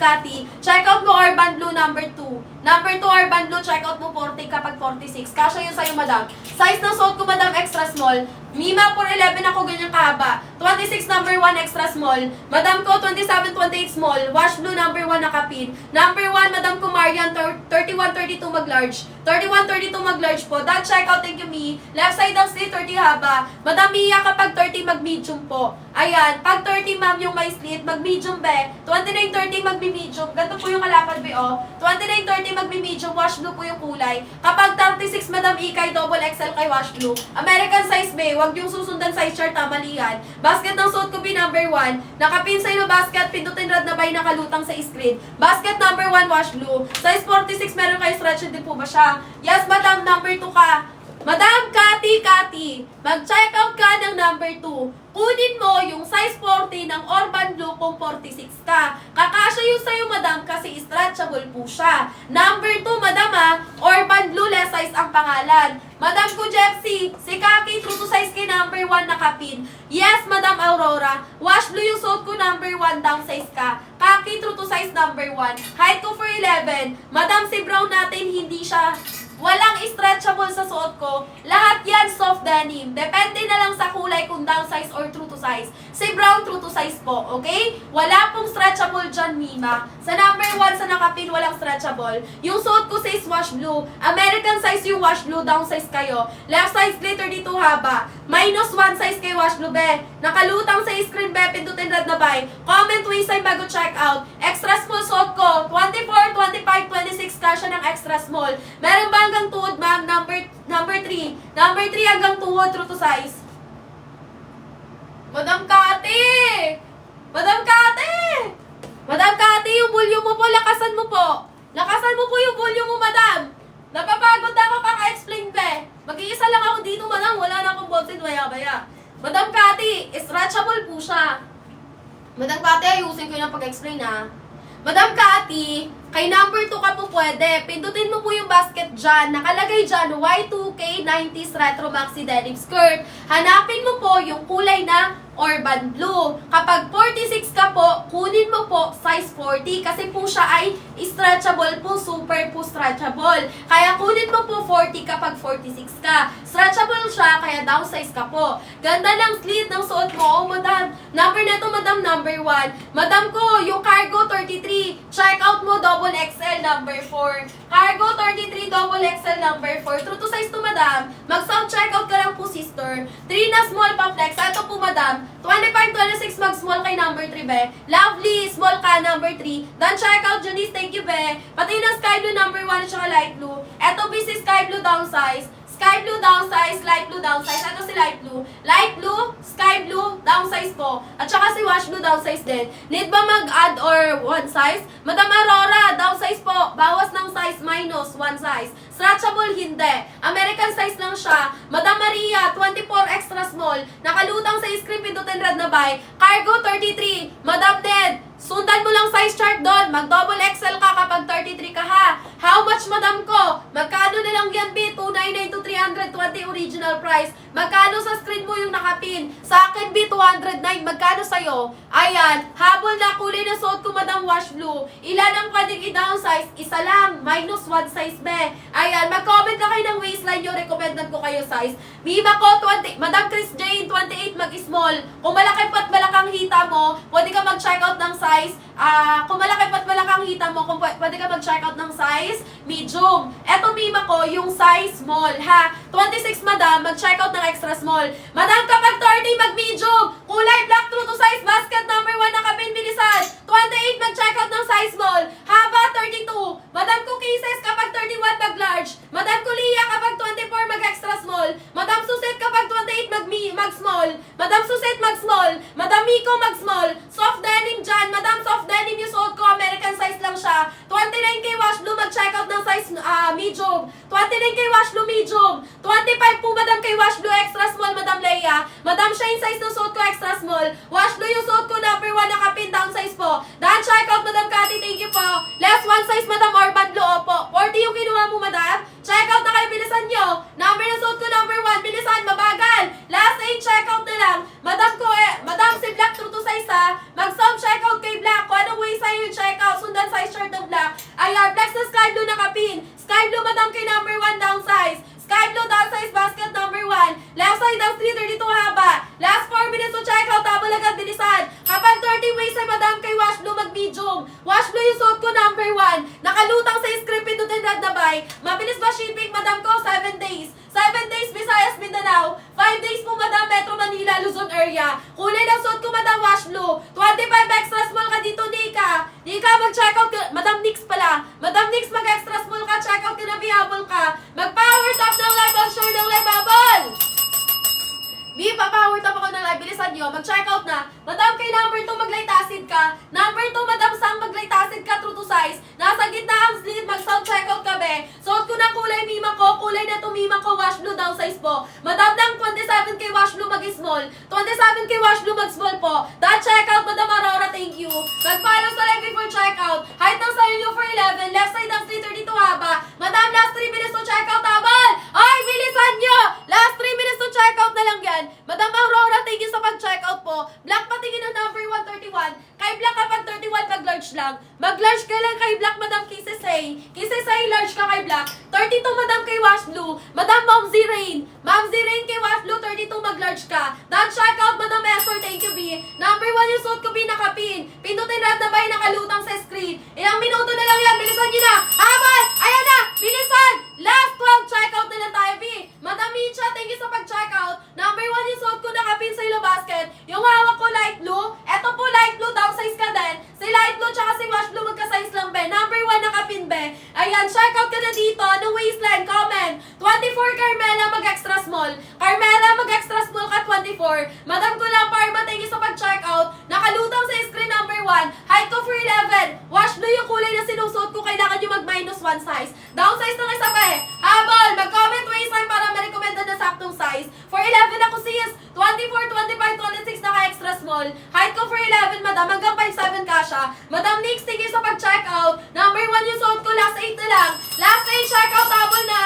check out mo Urban Blue number 2. Number 2 Urban Blue, check out mo 40 kapag 46. Kasya yun sa'yo, madam. Size ng suot ko, madam, extra small. Mima, 4'11 ako, ganyan kahaba. 26 number 1, extra small. Madam ko, 27, 28 small. Wash blue, number 1, nakapin. Number 1, madam ko, Marian, 31, 32 mag-large. 31, 32 mag-large po. That check out, thank you, Mi. Left side ng slit, 30 haba. Madam Mia, kapag 30 mag-medium po. Ayan, pag 30, ma'am, yung may slit, mag-medium, be. 29, 30 mag-medium. Ganito po yung kalapad, be, oh. 29, 30 mag-medium, wash blue po yung kulay. Kapag 36, madam Ikay, double XL kay wash blue. American size, be. Huwag yung susundan size chart, mali yan. Basket ng suot ko, be, number 1. Nakapin sa'yo basket, pindutin rad na bay, nakalutang sa screen. Basket number 1, wash blue. Size 46, meron kayo stretch din po ba siya? Yes, madam, number 2 ka. Madam Kati, mag-check out ka ng number 2. Kunin mo yung size 40 ng Urban Blue kung 46 ka. Kakasya yun sa'yo, madam, kasi stretchable po siya. Number 2, madam, Urban Blue, less size ang pangalan. Madam ko, Jepsy, si Kaki, true to size kay number 1 nakapin. Yes, madam Aurora, wash blue yung suot ko, number 1, down size ka. Kaki, true to size number 1. Height ko for 11. Madam, si brown natin, hindi siya... Walang stretchable sa suot ko. Lahat yan soft denim. Depende na lang sa kulay kung down size or true to size. Si brown, true to size po. Okay? Wala pong stretchable dyan, Mima. Sa number 1 sa nakapin, walang stretchable. Yung suot ko says wash blue. American size yung wash blue, down size kayo. Left size glitter dito haba. Minus 1 size kay wash blue, be. Nakalutang sa screen, be. Pindutin red na bay. Comment waistline bago check out. Extra small suot ko. 24, 25, 26 kasya ng extra small. Meron ba hanggang tuhod, ma'am? Number 3. Number 3 hanggang tuhod, true to size. Madam Kati! Madam Kati! Madam Kati, yung volume mo po, lakasan mo po. Lakasan mo po yung volume mo, madam. Napapagod na ako kaka-explain, be. Mag-iisa lang ako dito, madam. Wala na akong bobsin, maya-maya. Madam Kati, stretchable po siya. Madam Kati, ayusin ko yung pag-explain, ha. Madam Kati, kay number 2 ka po pwede. Pindutin mo po yung basket dyan. Nakalagay dyan, Y2K 90s Retro Maxi Denim Skirt. Hanapin mo po yung kulay na Urban Blue. Kapag 46 ka po, kunin mo po size 40 kasi po siya ay stretchable po, super po stretchable. Kaya kunin mo po 40 kapag 46 ka. Stretchable siya, kaya downsize ka po. Ganda ng slit ng suot mo. Oh, madam. Number na to, madam, number 1. Madam ko, yung cargo 33. Check out mo, double XL number 4. Cargo 33, double XL number 4. True to size to, madam. Mag-sound check out ka lang po, sister. 3 na small pa flex. Ito po, madam. 25, 26 mag-small kay number 3, be. Lovely, small ka, number 3. Done check out, Janice, thank you, be. Pati na sky blue, number 1, at saka light blue. Ito, busy sky blue, downsize. Sky blue, downsize. Light blue, downsize. Ito si light blue. Light blue, sky blue, downsize po. At saka si wash blue, downsize din. Need ba mag-add or one size? Madam Aurora, downsize po. Bawas ng size, minus one size. Stretchable, hindi. American size lang siya. Madam Maria, 24 extra small. Nakalutang sa screen, pindutin red na bay. Cargo, 33. Madam Ned, sundan mo lang size chart doon. Mag-double XL ka kapag 33 ka, ha? How much, madam ko? Magkano na lang yan, B? 299 to 320 original price. Magkano sa screen mo yung nakapin? Sa akin, B, 209. Magkano sa'yo? Ayan. Habol na kulay na suot ko, madam wash blue. Ilan ang pwedeng i-downsize? Isa lang. Minus one size, B. Ayan. Mag-comment na kayo ng waistline yung recommended ko kayo size. Mima ko, 20. Madam Chris Jane, 28 mag-small. Kung malaki pa't malakang hita mo, pwede ka mag-check out ng size. Kung malaki pa't malakang hita mo, kung pwede ka mag-check out ng size medium. Eto, Mima ko, yung size small, ha? 26, madam, mag-check out ng extra small. Madam, kapag 30, mag-medium. Kulay black, true to size, basket number 1, nakapin, bilisan. 28, mag-check out ng size small. Haba, 32. Madam ko, cases, kapag 31, mag-large. Madam ko, Lia, kapag 24, mag-extra small. Madam Suset, kapag 28, mag-small. Madam Suset, mag-small. Madam Miko, mag-small. Soft denim dyan. Madam, soft denim yung suot ko. American size lang siya. 29K wash blue, mag-check out ng size medium. 29 kay wash blue medium. 25 po, madam, kay wash blue extra small, madam Leia. Madam, siya yung size ng suot ko extra small. Wash blue yung suot ko number 1, nakapin down size po. Dan check out, madam Cathy, thank you po. Last one size, madam Orban Blue, opo. 40 yung kinuha mo, madam. Check out na kayo, bilisan nyo. Number na suot ko number 1, bilisan, mabagal. Last 8, check out na lang. Madam ko madam si Black true to size ha. Mag-sound check out kay Black. Kung anong way sa'yo yung check out, sundan size shirt ng Black. Ayan, Black sa sky blue nakapin. Sky blue, madam, kay number 1 down size. Sky blue down size basket number 1. Left side down 332 haba. Last 4 minutes to check out, habol agad, bilisan. Kapag 30 waist ay madam kay wash blue mag-medium. Wash blue yung suot ko number 1. Nakalutang sa script, pindutin red na buy. Mabilis ba shipping, madam ko? 7 days. 7 days, Visayas, Mindanao. 5 days po, madam, Metro Manila, Luzon area. Kulay ng suot ko, madam, wash blue. 25 extra small ka dito, Nika. Nika, mag-check out ka. Madam Nix pala. Madam Nix, mag-extra small ka. Check out ka na, bihabol ka. Mag-power top ng live, on shore ng live, habol. B, pa-power top ako ng live. Bilisan nyo. Mag-check out na. Madam, kay number 2, mag-light acid ka. Number 2, madam, sang mag-light acid ka, true to size. Nasa gitna ang slit, mag-sound check out ka, be. Suot ko na kulay mima ko. Kulay na tumima ko, wash blue down size po. Madam, ng 27 kay wash blue mag-small. 27 kay wash blue mag-small po. That check out, madam Aurora, thank you. Mag-follow sa live before check out. Height ng sarili nyo for 11. Left side ng 332 haba. Madam, last 3 minutes to check out, habal. Ay, bilisan nyo. Last 3 minutes to check out na lang yan. Madam Aurora, thank you sa pag-check out po. Black patingin ng number 131. Kay Black kapag 31, mag-large lang. Mag-large ka lang kay Black, madam Kisesay. Kisesay, large ka kay Black. 32, madam kay Wash Blue. Madam Momzy Rain. Momzy Rain kay Wash Blue, 32, mag-large ka. That check out, madam Esor, thank you, B. Number 1 yung suot ko, B, nakapin. Pindutin red na ba yung nakalutang sa screen. Ilang minuto na lang yan, bilisan nyo na. Habal! Ayan na! Bilisan! Last 12, check out na lang tayo, B. Madam Micha, thank you sa pag-check out. Number 1 yung suot ko, nakapin sa ilo basket. Yung hawak ko, light blue. Eto po, light blue, down size ka din. Si light blue tsaka si wash blue, magka-size lang, be. Number 1, nakapin, be. Ayan, check out ka na dito. Anong waistline? Comment. 24, Carmela, mag-extra small. Carmela, mag-extra small ka, 24. Madam ko lang, Parma, thank you sa pag-check out. Nakalutang sa screen number 1. Height ko for 11. Wash blue yung kulay na sinusuot ko, kailangan nyo mag-1 size. Down size ng isa, be. Habol, mag-comment waistline para ma-recommended na saktong size. For 11 ako, sis. 24, 25, 26, naka-extra small. Height ko for 11, madam, hanggang 5'7 ka siya. Madam Nix, thank you sa pag-check out. Number 1 yung suot ko, last 8 na lang. Last 8, check out, habol na.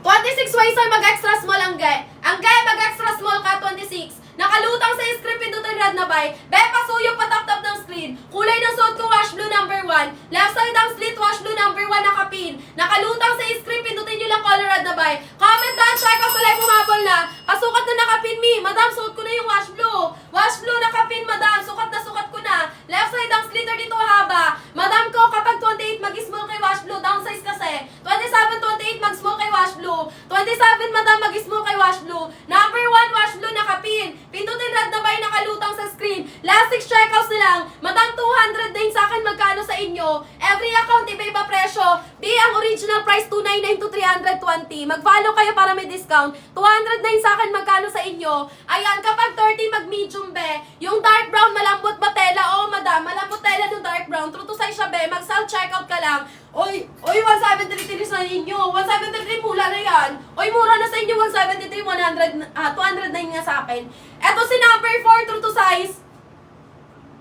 26 waist ay mag-extra small ang gay. Ang gay, mag-extra small ka, 26. Nakalutang sa script, pindutin red na bay. Be, pasuyok patap-tap ng screen. Kulay ng suot ko, wash blue number 1. Left side ang slit, wash blue number 1, nakapin. Nakalutang sa script, pindutin nyo lang color red na bay. Comment down, check out sa live, humabol na. Pasukat na nakapin, mi. Madam, suot ko na yung wash blue. Wash blue, nakapin, madam. Sukat ko na. Left side ang slit, dito haba. Madam ko, kapag 28, mag-small kay wash blue. Down size kasi. 27, 28, mag-small kay wash blue. 27, madam, mag-small kay wash blue. Number 1, wash blue, nakapin. Pindutin red na ba yung nakalutang sa screen. Last 6 checkouts na lang. Madam, 200 din sa akin, magkano sa inyo? Every account, iba-iba presyo. B, ang original price, 299 to 320. Mag-follow kayo para may discount. 209 sa akin, magkano sa inyo? Ayan, kapag 30, mag-medium, be. Yung dark brown, malambot ba tela? Oo, madam, malambot tela ng dark brown. True to size siya, be. Mag-self checkout ka lang. Oy, 173 sa inyo. 173 mula na yan. Oy, mura na sa inyo. 173, 209 nga sa akin. Eto si number 4, true to size.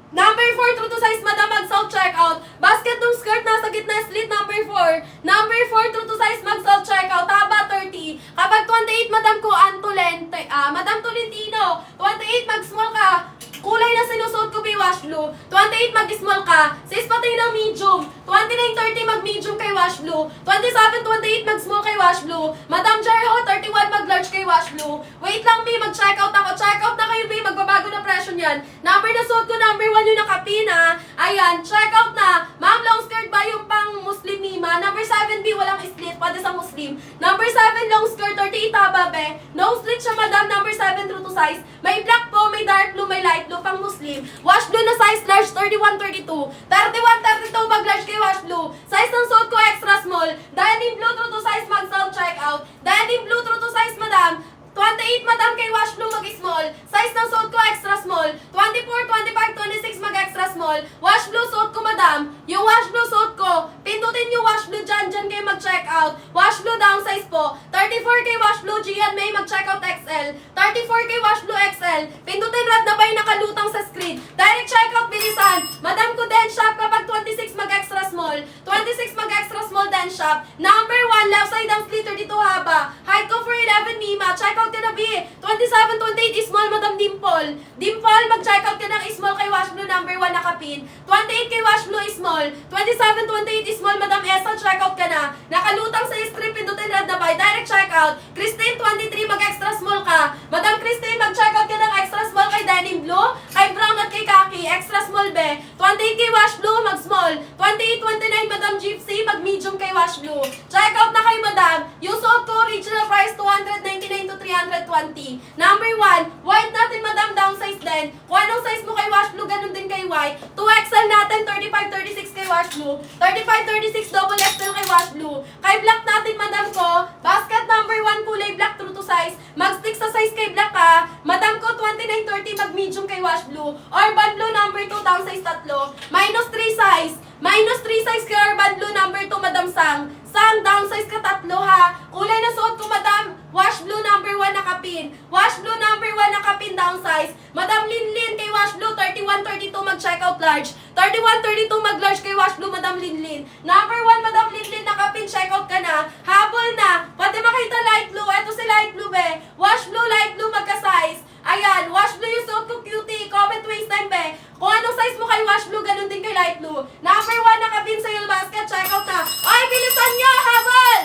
Number 4, true to size, madam, mag-self checkout. Basket ng skirt, nasa gitna, slit, number 4. Number 4, true to size, mag-self checkout. Haba, 30. Kapag 28, madam ko, Madam Tolentino. 28, mag-small ka. Kulay na sinusuot ko, wash blue. 28, mag-small ka. Sis, patay ng medium. 29, 30, mag-medium kay wash blue. 27, 28, mag-small kay wash blue. Madam Jarho, 31, mag-large kay wash blue. Wait lang, B, mag-check out ako. Check out na kayo, B, magbabago na presyo niyan. Number na suot ko, number 1 yung nakapin, ha. Ayan, check out na. Ma'am, long skirt ba yung pang Muslim Mima? Number 7, B, walang split, pwede sa Muslim. Number 7, long skirt, 38 haba, be. No split siya, madam. Number 7, true to size. May black po, may dark blue, may light blue, pang Muslim. Wash blue na size large, 31, 32. 31, 32, mag-large kay wash blue. Size ng suot ko, extra small. Denim blue, true to size, mag-self check out. Denim blue, true to size, madam. 28, madam, kay wash blue, mag-small. Size ng suot ko, extra small. 24, 25, 26, mag-extra small. Wash blue, suot ko, madam. Yung wash blue, suot ko, XL, 34 kay Wash Blue XL, pindutin red na bay nakalutang sa screen. Direct checkout, bilisan. Madam ko din shop kapag 26 mag-extra small. 26 mag-extra small din shop. Number 1, left side ang split 32 haba. Height ko for 11 Mima. Checkout ka na B. 27, 28 small, Madam Dimple. Dimple, mag-checkout ka ng small kay Wash Blue number 1 nakapin. 28 kay Wash Blue small. 27, 28 small, Madam Esa, checkout ka na. Nakalutang sa strip, pindutin red na bay. Direct checkout. Christine, 23, mag-extra small ka. Madam Christine, mag-checkout ka ng extra small kay Denim Blue, kay Brown at kay Kaki. Extra small be. 28 kay Wash Blue, mag-small. 28, 29, Madam Gypsy, mag-medium kay Wash Blue. Checkout na kay Madam. Yung suot ko, original price, 299 to 320. Number 1, white natin, Madam, downsize din. Kung anong size mo kay Wash Blue, ganun din kay white. 2XL natin, 35, 36 kay Wash Blue. 35, 36, double XL kay Wash Blue. Kay black natin, Madam ko, basket number 1, kulay black, true to size. Mag-stick sa size kay black ha. Madam ko, 29, 30, mag-medium kay Wash Blue. Urban Blue number 2, downsize 3. Minus 3 size. Minus 3 size kay Urban Blue number 2, Madam Sang. Sang, downsize ka 3 ha. Kulay na suot ko, Madam. Wash Blue number 1 nakapin. Wash Blue number 1 nakapin, downsize. Madam Linlin kay Wash Blue, 31, 32 mag-checkout large. 31, 32 mag-large kay Wash Blue, Madam Linlin. Number 1, Madam Linlin, nakapin, checkout ka na. Habol na. Pwede makita light blue. Eto si light blue be. Wash Blue, light blue, magka-size. Ayan, Wash Blue yung suot ko, cutie. Comment waist time be. Kung anong size mo kay Wash Blue, ganun din kay light blue. Number 1, nakapin sa yung basket, checkout na. Ay, bilisan niya, habol!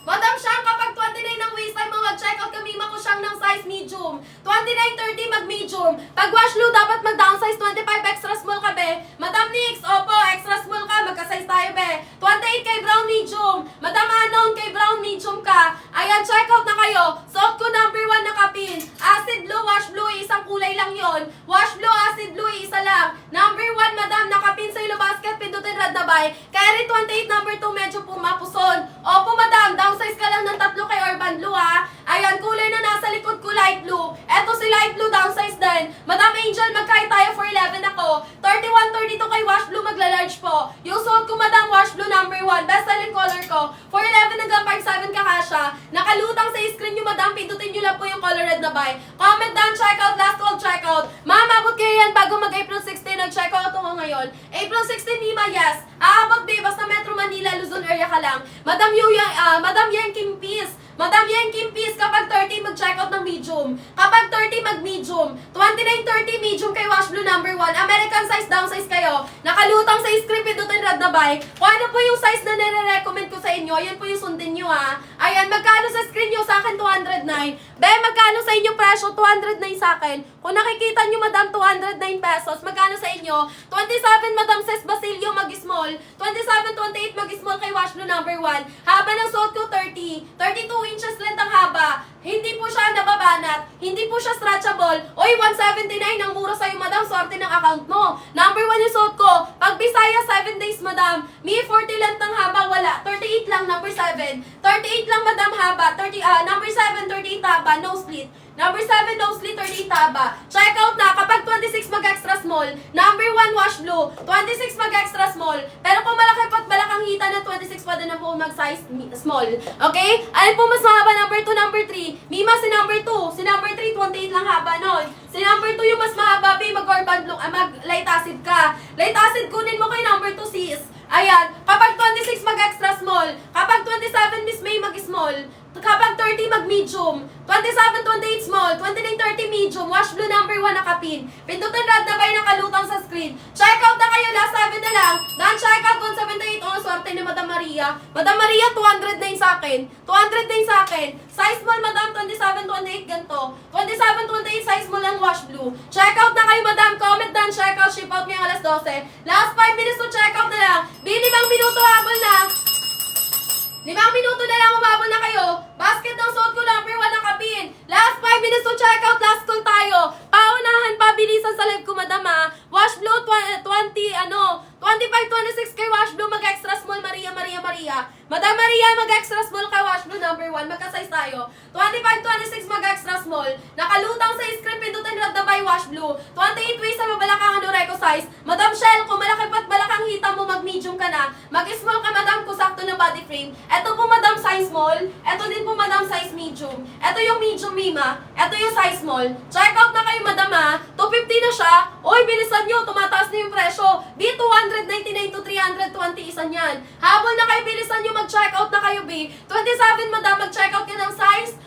Madam Shang, kapag 29 ng waist time mo, mag-checkout kami, ko siyang ng size medium. 29, 30, mag-medium. Pag Wash Blue, dapat mag-downsize 25, extra small ka, be. Madam Nix, opo, extra small ka, magka-size tayo, be. 28 kay Brown, medium. Madam Anon, kay Brown, medium ka. Ayan, checkout na kayo. Suot ko number 1 nakapin. Acid Blue, Wash Blue, isang kulay lang yon. Wash Blue, Acid Blue, isa lang. Number 1, Madam, nakapin sa ilo basket, pindutin red na bay. Carry 28, number 2, medyo pumapuson. Opo, Madam, downsize ka lang ng 3 kay Urban Blue, ha. Ayan, kulay na nasa likod ko, light blue. Eto si light blue, downsize din. Madam Angel, magkaya tayo for 11 ako. 31, 32 kay Wash Blue, magla-large po. Yung suot ko, Madam, Wash Blue number 1. Best selling color ko. For 11 hanggang 5'7 kakasya. Nakalutang sa screen nyo, Madam. Pindutin nyo lang po yung color red na buy. Comment down, checkout, last call, checkout. Ma'am, abot kayo yan bago mag-April 16. Nag-checkout ako ngayon. April 16, Mima, yes. Aabot, babe, basta Metro Manila, Luzon area ka lang. Madam Yang Kim Peace. Madam Yang Kim Peace, kapag 30, mag-checkout ng medium. Kapag 30, mag-medium. 29, 30, medium kay Wash Blue number 1. American size, downsize kayo. Nakalutang sa script, pindutin red na buy. Kung ano po yung size na nire-recommend ko sa inyo, yan po yung sundin nyo, ha. Ayan, magkano sa screen nyo? Sa akin, 209. Be, magkano sa inyo presyo? 209 sa akin. Kung nakikita nyo, Madam, 209 pesos. Magkano sa inyo? 27, Madam Ses Basilio, mag-small. 27, 28, mag-small kay Wash Blue number 1. Haba ng suot ko, 30. 32 inches length ang haba. Hindi po siya nababanat. Hindi po siya stretchable. Oy, 179 ang mura sa'yo, Madam. Sorte ng account mo. Number 1 yung suot ko. Pag Bisaya, 7 days, Madam. Me, 40 length ang haba, wala. 38 lang, number 7. 38 lang, Madam, haba. Number 7, 38 haba, no split. Number 7, no split, 38 haba. Check out na. Kapag 26 mag-extra small. Number 1, Wash Blue. 26 mag-extra small. Pero kung malaki pat balakang hita na 26, pwede na po mag-size small. Okay? Alin po mas mahaba? Number 2, number 3. Mima, si number 2. Si number 3, 28 lang haba nun. Si number 2 yung mas mahaba, mag-urban blue, mag-light acid ka. Light acid, kunin mo kay number 2, sis. Ayan. Kapag 26, mag-extra small. Kapag 27, Miss May, mag-small. Kapag 30, mag-medium. 27, 28, small. 29, 30, medium. Wash Blue number 1 nakapin. Pindutin red na bay nakalutang sa screen. Check out na kayo. Last 7 na lang. Dan-check out 178. Oh, swerte ni Madam Maria. Madam Maria, 209 sa akin. 209 sa akin. Size small, Madam, 27, 28, ganito. 27, 28, size small lang Wash Blue. Check out na kayo, Madam. Comment down, check out. Ship out ngayong alas 12. Last 5 minutes to check out na lang. 5 minuto habol na. 5 minuto na lang, umabol na kayo. Basket ng suot ko, number 1 nakapin. Last 5 minutes to check out, last call tayo. Paunahan, pabilisan sa live ko, Madam, ha. Wash Blue, 25, 26 kay Wash Blue, mag-extra small, Maria. Madam Maria, mag-extra small ka, wash blue number 1. Magka-size tayo. 25-26 mag-extra small. Nakalutang sa screen, pindutin red na by wash blue. 28 waist sa mabalakang ano, Reco size. Madam Shell, kung malaki pa't balakang hita mo, mag-medium ka na. Mag-small ka, madam, kung sakto na body frame. Ito po, madam, size small. Ito din po, madam, size medium. Ito yung medium, Mima. Ito yung size small. Check out na kayo, madam, ha. 250 na siya. Oy, bilisan nyo. Tumataas na yung presyo. B, 299 to 320. Isa niyan. Habol na kayo, bilisan nyo. Mag-check out na kayo, B. 27, madam, mag-check out ka ng size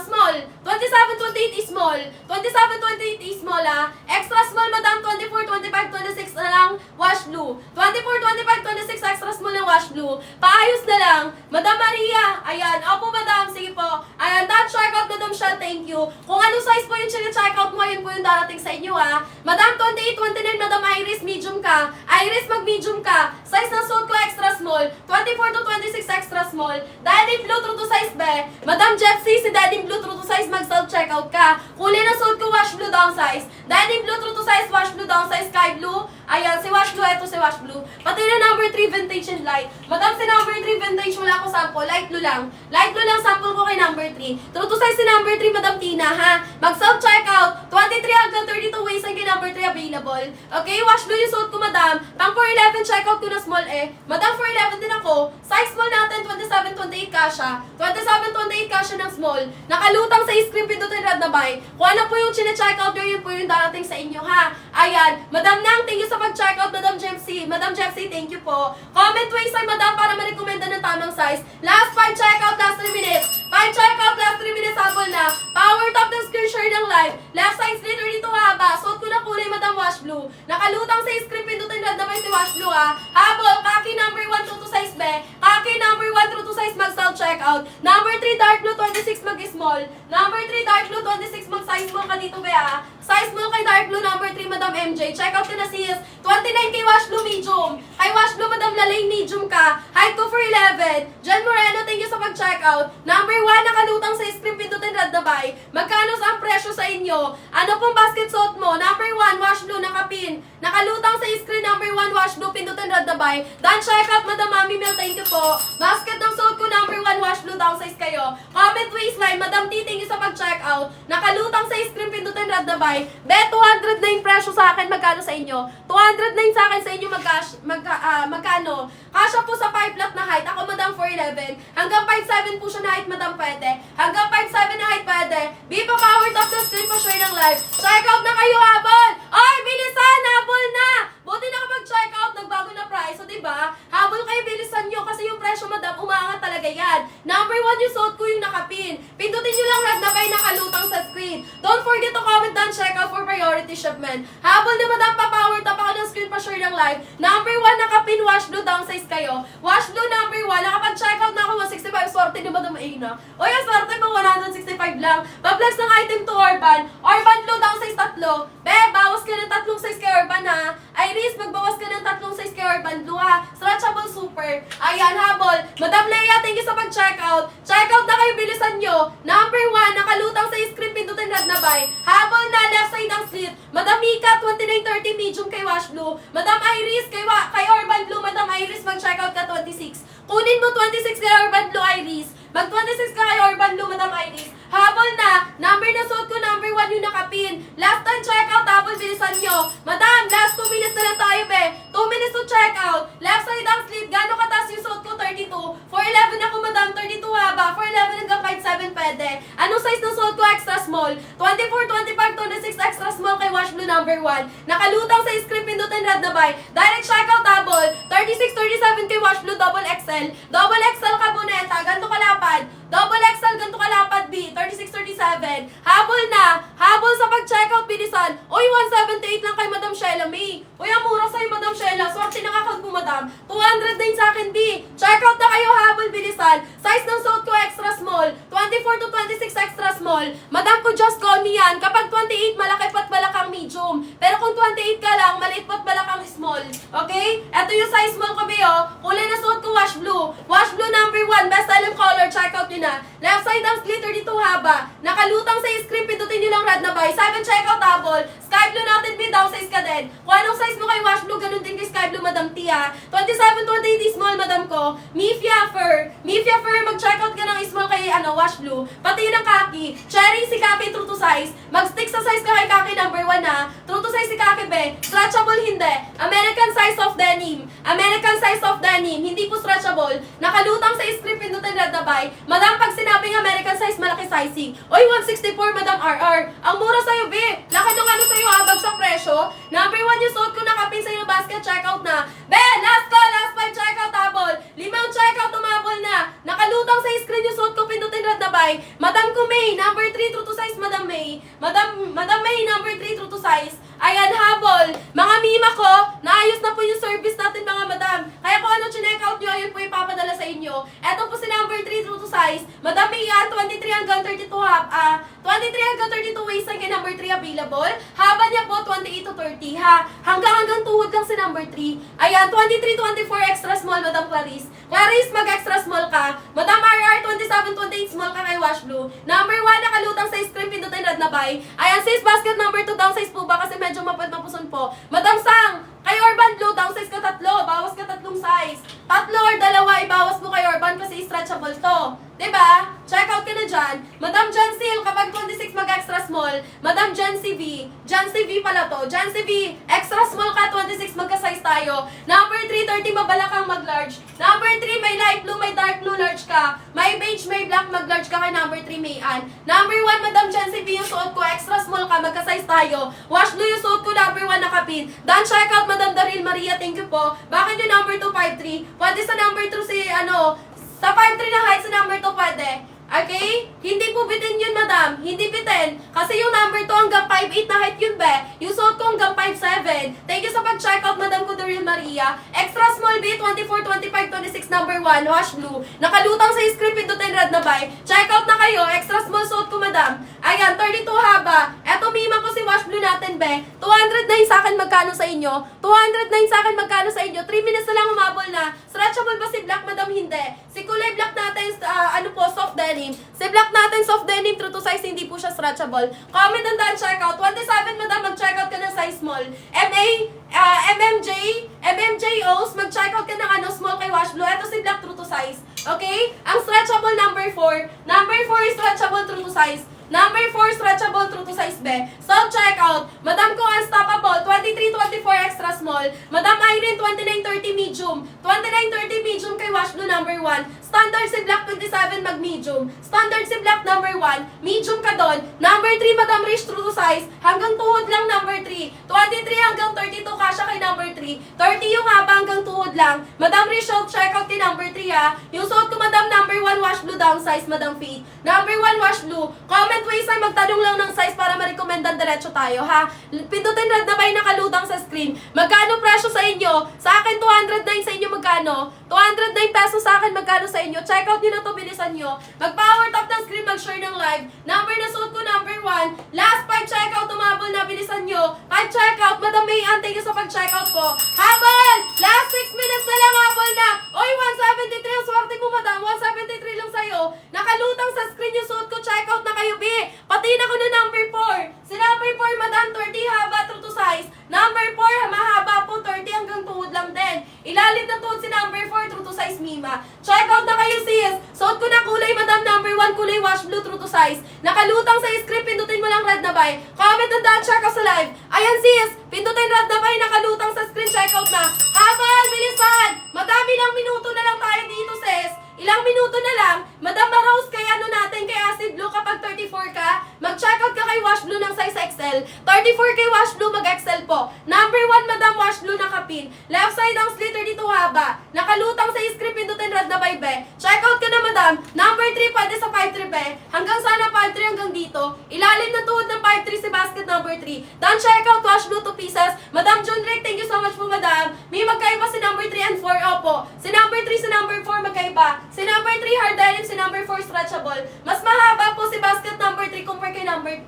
small. 27-28 is small. 27-28 is small, Extra small, madam, 24-25-26 na lang, wash blue. 24-25-26 extra small ng wash blue. Paayos na lang. Madam Maria, ayan. Opo, madam, sige po. Ayan, check out, madam Shell, thank you. Kung anong size po yung check out mo, yun po yung darating sa inyo, Madam, 28-29, madam Iris, medium ka. Iris, mag-medium ka. Size ng suit ko, extra small. 24-26 extra small. Daddy Blue, true to size, be. Madam Jepsy, si Daddy Blue, true to size, mag-self-checkout ka. Kulay na suit ko, wash blue, down size. Daddy Blue, true to size, wash blue, down size, sky blue. Ayan, si wash blue, eto si wash blue. Pati na number 3, vintage and light. Madam, si number 3, vintage, wala ko sample. Light blue lang. Light blue lang, sample ko kay number 3. True to size si number 3, madam Tina, ha? Mag-self-checkout. 23 hanggang 32 waist ang kay number 3 available. Okay, wash blue yung suit ko, madam. Pang 411, checkout ko na small, Madam, 411 din ako. Size small natin, 27-28 kasha. 27-28 kasha ng small. Nakalutang sa screen, pindutin red na buy. Kung ano po yung chine-checkout nyo, yun po yung darating sa inyo, ha? Ayan. Madam Nang, thank you sa pag-checkout, Madam Jepsy. Madam Jepsy, thank you po. Comment waist ay, madam, para ma-recommenda ng tamang size. Last 5 checkout, last 3 minutes. 5 checkout, last 3 minutes, habol na. Power top ng screen share ng live. Left side slit, dito haba. Suot ko na kulay, madam, wash blue. Nakalutang sa screen, pindutin red na buy si wash blue, ha? Habol, kaki number 1, true to size, be. Kaki number 1, true to size, mag-self checkout. Number 3, dark blue, 26, mag-small. Number 3, dark blue, 26, mag-size mo ka dito, be, ha? Size mo kay dark blue, number 3, madam MJ. Check out ka na sis. 29 kay wash blue, medium. Kay wash blue, madam Lalay, medium ka. Height ko for 11. Jen Moreno, thank you sa pag-check out. Number 1, nakalutang sa screen, pindutin red na buy. Magkano sa ang presyo sa inyo? Ano pong basket suit mo? Number 1, wash blue, nakapin. Nakalutang sa screen, number 1, wash blue, pindutin red na buy. Dan check out, madam Mami Mel, thank you po. Basket ng suit ko, number 1, wash blue, down size kayo. Comment waistline, madam T, thank you sa pag-check out. Nakalutang sa screen, pindutin red na buy. Bet 209 presyo sa akin, magkano sa inyo? 209 sa akin sa inyo, magkano? Kasya po sa 5 flat na height. Ako, madam, 4'11". Hanggang 5'7 po siya na height, madam, pwede. Hanggang 5'7 na height, pwede. Be pa power top ng screen pa share ng live. Check out na kayo, habol! Ay, bilisan! Habol na! Buti nakapag-check out, nagbago na price. So, diba? Habol kayo, bilisan nyo. Kasi yung presyo, madam, umangat talaga yan. Number 1 yung suit ko, yung nakapin. Pindutin nyo lang red na by nakalutang sa screen. Don't forget to comment down, check out for priority shipment. Habol na, madam, pa-power top ako ng screen pa share ng live. Number 1, nakapin, wash blue, down size kayo. Wash blue, number 1, nakapag-check out na ako, 165. Swerte ni madam Aina. O yung swerte mo, 165 lang. Pa-flex ng item to Orban. Orban blue, down size 3. Be, bawas ka ng 3 size kay Orban, ha? Iris, magbawas ka ng 3 size kay Orban blue, ha? Stretchable super. Ayan, habol. Madam Leia, thank you sa pag-check out. Check out na kayo, bilisan nyo. Number 1, nakalutang sa screen, pindutin red na buy. Habol na, left side ang slit. Madam Mika, 29-30 medium kay wash blue. Madam Iris, kay Orban blue, Madam Iris, mag-check out ka 26. Kunin mo 26 kay Orban blue, Iris. Mag-26 ka kay Orban blue, Madam Iris. Habol na, number na suit ko, number 1 yung nakapin. Last time check out, habol, bilisan nyo. Madam, last 2 minutes na lang tayo, be. 2 minutes to check out. Left side ang slit, gano'ng katas yung suit ko? 32. 4'11 ako, madam, 32 haba. 4'11 hanggang 5'7 pwede. Anong size ng suit ko? Extra small. 24, 25, 26 extra small kay wash blue, number 1. Nakalutang sa screen, pindutin red na buy. Direct check out, habol. 36, 37 kay wash blue, double XL. Double XL ka, Boneta. Ganto kalapad. Double XL, ganto kalapad, B. 36, 37. Habol na. Habol sa pag-checkout, bilisan. Uy, 178 lang kay Madam Sheila May. Uy, ang mura sa'yo, Madam Sheila. Swerte na kakag mo, Madam. 200 din sa akin, B. Checkout na kayo, habol, bilisan. Size ng suit ko, extra small. 24 to 26 extra small. Madam ko, just call me yan. Kapag 28, malaki pa't balakang medium. Pero kung 28 ka lang, maliit pa't balakang small. Okay? Ito yung size small ko, B, oh. Kulay na suit ko, wash blue. Wash blue number 1, best selling color. Checkout nyo na. Left side ang glitter dito haba. Nakalutang sa screen, pindutin nyo lang red na buy. 7 checkout, habol. Sky Sky blue natin, B, downsize ka din. Kung anong size mo kay wash blue, ganun din kay sky blue, Madam Tia. 27, 28 small, Madam ko. Mifia Fur, mag-check out ka ng small kay wash blue. Pati ng kaki. Cherry, si kaki, true to size. Mag-stick sa size ka kay kaki number 1 ha. True to size si kaki, be. Stretchable, hindi. American size of denim. Hindi po stretchable. Nakalutang sa script, pindutin red na buy. Madam, pag sinabing American size, malaki sizing. Oy, 164, Madam RR. Ang mura sa'yo, be. Laki nung sa'yo, habag sa presyo. Number 1 yung suot ko, nakapin sa'yo basket, check out na. Be, last 5 check out, habol. 5 check out, tumabol na. Nakalutang sa screen yung suot ko, pindutin red na buy. Madam ko, May, number 3, true to size, Madam May. Madam May, number 3, true to size. Ayan, habol. Mga mima ko, naayos na po yung service natin, mga madam. Kaya kung ano chinek out nyo, ayun po ipapadala sa inyo. Eto po si number 3, true to size. Madam May, 23 hanggang 32 waist kay number 3 available. Haba niya po 28 to 30 ha. Hanggang tuhod lang si number 3. Ayan, 23, 24 extra small, Madam Clarice. Clarice, mag-extra small ka. Madam RR, 27, 28 small ka kay wash blue. Number 1, nakalutang sa screen, pindutin red na buy. Ayan, sis, basket number 2, downsize po ba? Kasi medyo mapuson po. Madam Sang, kay Urban Blue, downsize ka 3, bawas ka 3 size. 3 or 2, ibawas mo kay Urban kasi stretchable to. Diba? Check out ka na dyan. Madam Jan Seal, kapag 26 mag-extra small. Madam Jan CV pala to. Jan CV, extra small ka, 26 magka-size tayo. Number 3, 30 mabalakang mag-large. Number 3, may light blue, may dark blue, large ka. May beige, may black, mag-large ka kay number 3, Mayan. Number 1, Madam Jan CV, yung suot ko, extra small ka, magka-size tayo. Wash blue yung suot ko, number 1 nakapin. Dan check out, Madam Daryl Maria, thank you po. Bakit yung number 2, 5'3"? Pwede sa number 2 si sa 5'3" na height, sa number 2 pwede. Okay? Hindi po bitin yun, madam. Hindi bitin. Kasi yung number 2 hanggang 5'8" na height yun, be. Yung suot ko hanggang 5'7". Thank you sa pag-check out, Madam ko, Daryl Maria. Extra small B, 24, 25, 26, number 1, wash blue. Nakalutang sa script, pindutin red na buy. Check out na kayo. Extra small suot ko, madam. Ayan, 32 haba. Eto, mima ko si wash blue natin, be. 209 sa akin, magkano sa inyo? 209 sa akin, magkano sa inyo? 3 minutes na lang umabol na. Stretchable ba si black, madam? Hindi. Si kulay black natin, soft denim. Si black natin, soft denim, true to size, hindi po siya stretchable. Comment and then check out. 27, madam, mag-check out ka ng size small. MMJOs, mag-check out ka ng small kay wash blue. Ito si black, true to size. Okay? Ang stretchable, number 4. Number 4 is stretchable, true to size. Number 4, stretchable, true to size, be. So, check out. Madam ko, unstoppable, 23, 24 extra small. Madam Irene, 29, 30 medium. 29, 30 medium kay wash blue, number 1. Standard si black, 27 mag-medium. Standard si black, number 1. Medium ka doon. Number 3, Madam Rich, true to size. Hanggang tuhod lang, number 3. 23 hanggang 32, kasha kay number 3. 30 yung haba hanggang tuhod lang. Madam Rich, check out kay number 3, ha. Yung suot ko, Madam, number 1, wash blue, downsize, Madam Feet. Number 1, wash blue. Comment ways ay magtanong lang ng size para ma-recommenda diretso tayo, ha. Pindutin red na bay nakalutang sa screen. Magkano presyo sa inyo? Sa akin, 209, sa inyo magkano? 209 pesos sa akin, magkano sa inyo? Check out nyo na to, bilisan nyo. Mag-power tap ng screen, mag-share ng live. Number na suot ko, number 1. Last 5 check out, tumabol na, bilisan nyo. 5 check out, Madam May, thank you sa pag-check out ko. Habol! Last 6 minutes na lang, habol na. Oy, 173, ang swerte mo, madam. 173 lang sa'yo. Nakalutang sa screen yung suot ko, check out na kayo, B. Pati na ko na number 4. Si number 4, madam, 30 haba, true to size. Number 4, mahaba po, 30 hanggang tuhod lang din. Ilalim na tuhod si number 4, true to size, Mima. Check out na kayo, sis. Suot ko na kulay, madam, number 1, kulay wash blue, true to size. Nakalutang sa script, pindutin mo lang red na buy. Comment and down, check out sa live. Ayan, sis. Pindutin red na buy, nakalutang sa screen, check out na. Habal, bilisan. Madami lang minuto na lang tayo dito, sis. Ilang minuto na lang, Madam Rose, kay natin, kay Acid Blue, kapag 34 ka, mag-check out ka kay Wash Blue ng size XL. 34 kay Wash Blue, mag-XL po. Number 1, Madam Wash Blue, nakapin. Left side ang slit, 32 haba. Nakalutang sa script, pindutin red na by be. Check out ka na, Madam. Number 3, pwede sa 5'3", be. Hanggang sana 5'3", hanggang dito. Ilalim na tuhod ng 5'3", si basket number 3. Dan check out, Wash Blue, 2 pieces. Madam June Rick, thank you so much po, Madam. May magkaiba si number 3 and 4, opo. Si number 3, si number 4, magkaiba. Si number 3, hard denim, si number 4, stretchable. Mas mahaba po si basket number 3 compare kay number,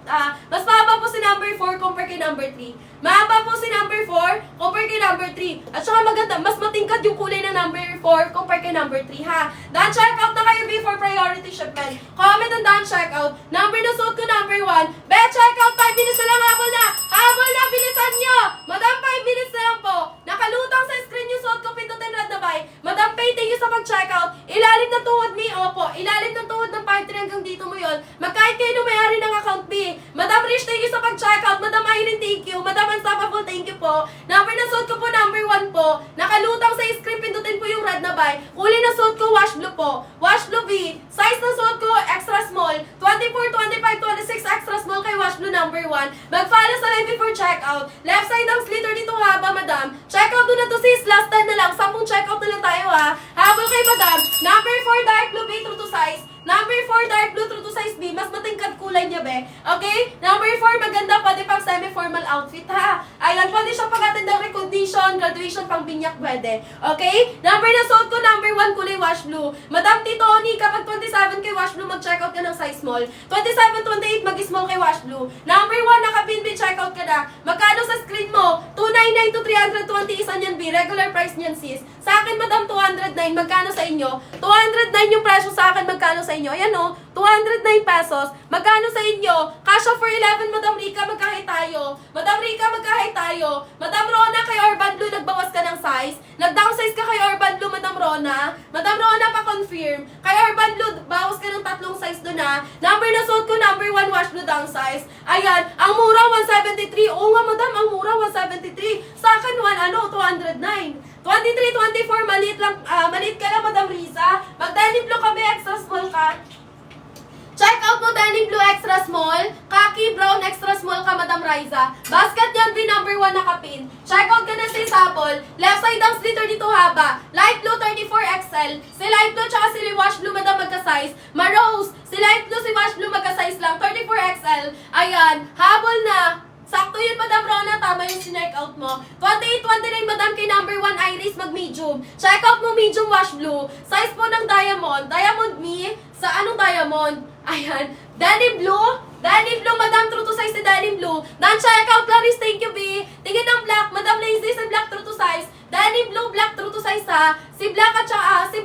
mas mahaba po si number 4 compare kay number 3. Mahaba po si number 4 compare kay number 3. At saka maganda, mas matingkad yung kulay ng number 4 compare kay number 3, ha? Daan check out na kayo before priority shipment. Comment ang daan check out. Number na suot ko, number 1. Be, check out, 5 minutes na lang, habol na! Habol na, bilisan nyo! Madam, 5 minutes na lang po. Nakalutang sa screen yung suot ko, pindutin red na buy. Madam, pay, thank you sa mag-check out. Ilalim ng tuhod mi, opo. Ilalim ng tuhod ng part 3 hanggang dito mo yun. Magkahit kayo nung may-ari ng account B. Madam Rich, thank you sa pag-check out. Madam Irene, thank you. Madam Unstoppable, thank you po. Number na suot ko po, number 1 po. Nakalutang sa screen, pindutin po yung red na buy. Kulay na suot ko, wash blue po. Wash blue B. Size na suot ko, extra small. 24, 25, 26, extra small kay wash blue number 1. Mag-follow sa live before check out. Left side ang slither dito haba, madam. Check out doon na to sis. Last time na lang. 10 check out na lang tayo, ha. Habol kay madam. Number 4, dark blue B, true to size. Number 4, dark blue, true to size B. Mas matingkad kulay niya, be. Okay? Number 4, maganda. Pwede pang semi-formal outfit, ha? Ayan, pwede siyang pag-attend ng recognition, graduation, pang binyak, pwede. Okay? Number na suot ko, number 1, kulay wash blue. Madam Tito Oni, kapag 27 kay wash blue, mag-check out ka ng size small. 27, 28, mag-small kay wash blue. Number 1, naka-pin check out ka na. Magkano sa screen mo? 299 to 320, isa niyan, B. Regular price niyan, sis. Sa akin, madam, 209. Magkano sa inyo? 209 yung presyo sa akin, magkano sa inyo? Ayan o, 209 pesos. Magkano sa inyo? Cash for 11, Madam Rica, magkahit tayo. Madam Rica, magkahit tayo. Madam Rona, kay Urban Blue, nagbawas ka ng size. Nag-downsize ka kay Urban Blue, Madam Rona. Madam Rona, pa-confirm. Kay Urban Blue, bawas ka ng 3 size doon, ha. Number na suot ko, number 1, wash blue downsize. Ayan, ang mura, 173. Oo nga, madam, ang mura, 173. Sa akin, 209. 23, 24, maliit ka lang, Madam Riza. Mag-denim blue ka, be, extra small ka. Check out mo, denim blue, extra small. Khaki brown, extra small ka, Madam Riza. Basket yan, B, number 1 nakapin. Check out ka na sa Isabol. Left side ang slither dito haba. Light blue, 34XL. Si light blue, tsaka si wash blue, madam, magka-size. Ma-rose, si light blue, si wash blue, magka-size lang. 34XL. Ayan, habol na. Sakto yun, Madam Rona. Tama yung sinerk out mo. 28, 29, Madam, kay number 1, Iris, mag-medium. Check out mo, medium wash blue. Size po ng diamond. Diamond me. Sa anong diamond? Ayan. Denim blue. Denim blue, Madam, true to size si denim blue. Dan check out, Clarice, thank you, B. Tingin ng black, Madam Lazy, si black, true to size. Denim blue, black, true to size, ha. Si black at saka si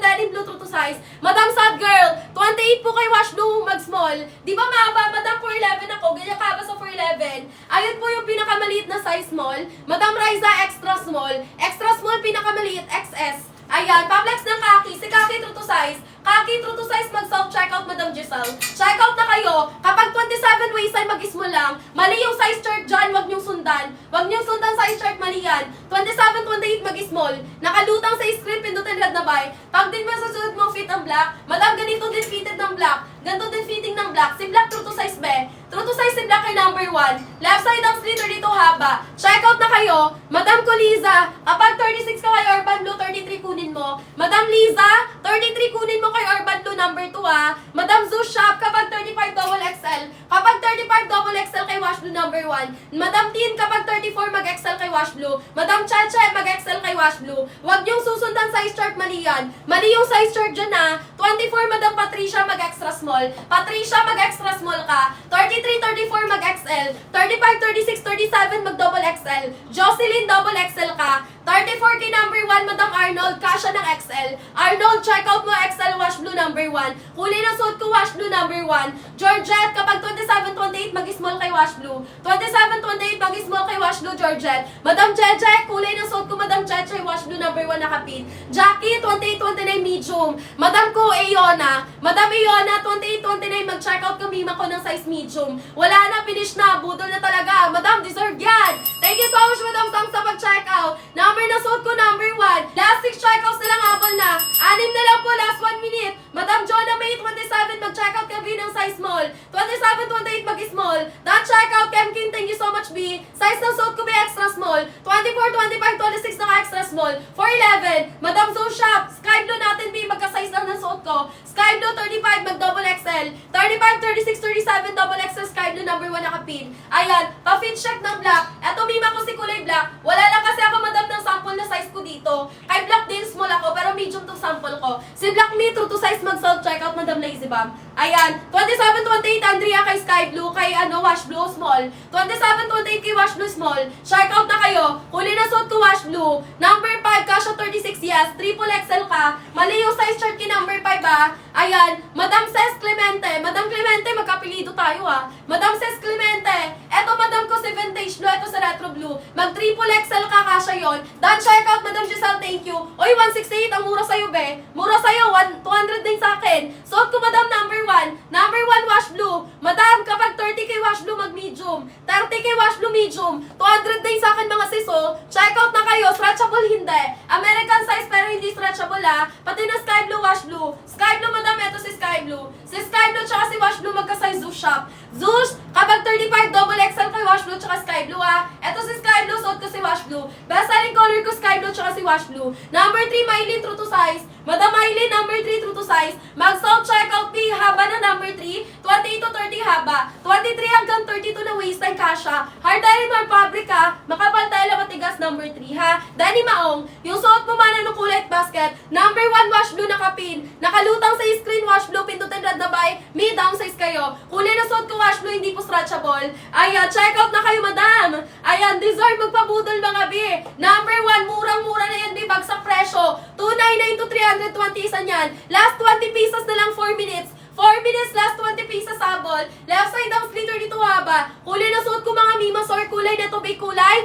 denim blue, true to size. Madam Sad Girl, 28 po kay wash blue, mag-small. Di ba mahaba, Madam, 411 ako. Ganyan ka ba sa 411? Ayun po yung pinakamaliit na size small. Madam Riza, extra small. Extra small, pinakamaliit, XS. Ayan, pa-flex ng Khaki. Si Khaki, true to size. Khaki, true to size, mag-self-checkout, Madam Giselle. Checkout na kayo. Kapag 27 waistline, mag-small lang. Mali yung size chart dyan, wag niyong sundan. Wag niyong sundan size chart, mali yan. 27, 28, mag-small. Nakalutang sa screen, pindutin red na buy. Pag din mo sa suot mo fit ang black, Madam, ganito din fitted ng black. Ganito din fitting ng black. Si black, true to size, be. True to size si black kay number 1. Left side ang slither dito haba. Checkout na kayo. Madam Coliza, kapag 36 ka kay Urban Blue, 33 kunin mo. Madam Liza, 33 kunin mo kay Urban Blue number 2, ha. Madam Zeus Shop, kapag 35 double XL. Kapag 35 double XL kay Wash Blue number 1. Madam Tin, kapag 34 mag-XL kay Wash Blue. Madam Chacha, mag-XL kay Wash Blue. Huwag niyong susundan size chart, mali yan. Mali yung size chart dyan, ha. 24, Madam Patricia, mag-extra small. Patricia, mag-extra small ka. 33, 34, mag-XL. 35, 36, 37, mag-double XL. Jocelyn, double XL ka. 34 kay number 1, Madam Arnold, kasha ng XL. Arnold, check out mo, XL wash blue number 1. Kulay ng suot ko, wash blue number 1. Georgette, kapag 27, 28, mag-small kay wash blue. 27, 28, mag-small kay wash blue, Georgette. Madam Jeje, kulay ng suot ko, Madam Jeje, wash blue number 1 nakapin. Jackie, 28, 29, medium. Madam ko, Eona. Madam Eona, 28, 29, mag-check out kami ko ng size medium. Wala na, finish na, budol na talaga. Madam, deserve yan. Thank you so much, Madam Sam, sa pag-check out. Number na suot ko, number 1. Last 6 checkouts na lang, habol na. 6 na lang po, last 1 minute. Madam Jonah May, 27, mag-check out kami ng size small. 27, 28, mag-small. That check out, Kemkin, thank you so much, B. Size ng suot ko, B, extra small. 24, 25, 26, naka-extra small. 411, Madam Zoe Shop, Sky Blue natin, B, magka-size lang ng suot ko. Sky Blue, 35, mag-double XL. 35, 36, 37, double XL, Sky Blue, number 1 nakapin. Ayan, pa-fit check ng black. Eto, mima ko si kulay black. Wala lang kasi ako, Madam, sample na size ko dito. Kay black din, small ako, pero medium tong sample ko. Si black me, true to size, mag mag-self-checkout, Madam Lazy Bam. Ayan, 27-28 Andrea kay Sky Blue, kay Wash Blue Small. 27-28 kay Wash Blue Small. Checkout na kayo. Huli na suot ko Wash Blue. Number 5, Kasha 36, yes. Triple XL ka. Mali yung size chart kay number 5 Ayan, Madam Ces Clemente. Madam Clemente, magkapilido tayo Madam Ces Clemente. Eto Madam ko si Vintage Blue, eto sa Retro Blue. Mag triple XL ka, kasha yon. Dan checkout, Madam Giselle, thank you. Oy, 168, ang mura sa'yo, be. Mura sa'yo, 200 din sa akin. Suot ko, Madam, number 1. Number 1, Wash Blue. Madam, kapag 30 kay Wash Blue, mag-medium. 30 kay Wash Blue, medium. 200 din sa akin, mga siso. Checkout na kayo, stretchable hindi. American size, pero hindi stretchable Pati na Sky Blue, Wash Blue. Sky Blue, Madam, eto si Sky Blue. Si Sky Blue, tsaka si Wash Blue, magka-size Zeus shop. Zeus, kapag 35, double XL kay Wash Blue, tsaka Sky Blue Eto si Sky Blue, suot ko si Wash Blue. Best selling color ko Sky Blue, tsaka si Wash Blue. Number 3, Mylene, true to size. Madam Mylene, number 3, true to size. Mag-soft checkout B, haba na number 3. 28 to 30 haba. 23 hanggang 32 na waistline kasha. Hard iron or fabric Makapal tayo matigas, number 3 Danny Maong, yung suot mo man ng kulay at basket. Number 1, Wash Blue, nakapin. Nakalutang sa screen, Wash Blue, pindutin red na by. Me, downsize kayo. Kulay na suot ko, Wash Blue, hindi po stretchable. Ayan, check out na kayo, madam. Ayan, deserve magpabudol mga bi. Number 1, murang-mura na yan, di bagsak presyo. 299 to 320 isa niyan. Last 20 pesos na lang, 4 minutes. 4 minutes, last 20 pesos sabol. Left side ang splitter dito haba. Kulay na suot ko mga mimas or kulay na to, kulay.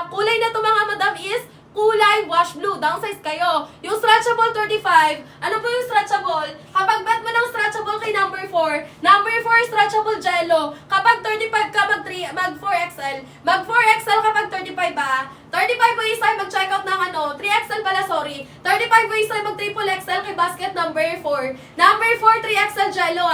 Kulay na to mga madam is kulay Wash Blue. Downsize kayo. Yung stretchable 35. Ano po yung stretchable? Kapag bet mo ng stretchable kay number 4. Number 4 stretchable jello. Kapag 35 ka, mag 4XL. Mag 4XL kapag 35 35 waistline, mag-check out ng 3XL pala, sorry. 35 waistline, mag triple XL kay basket number 4. Number 4, 3XL jello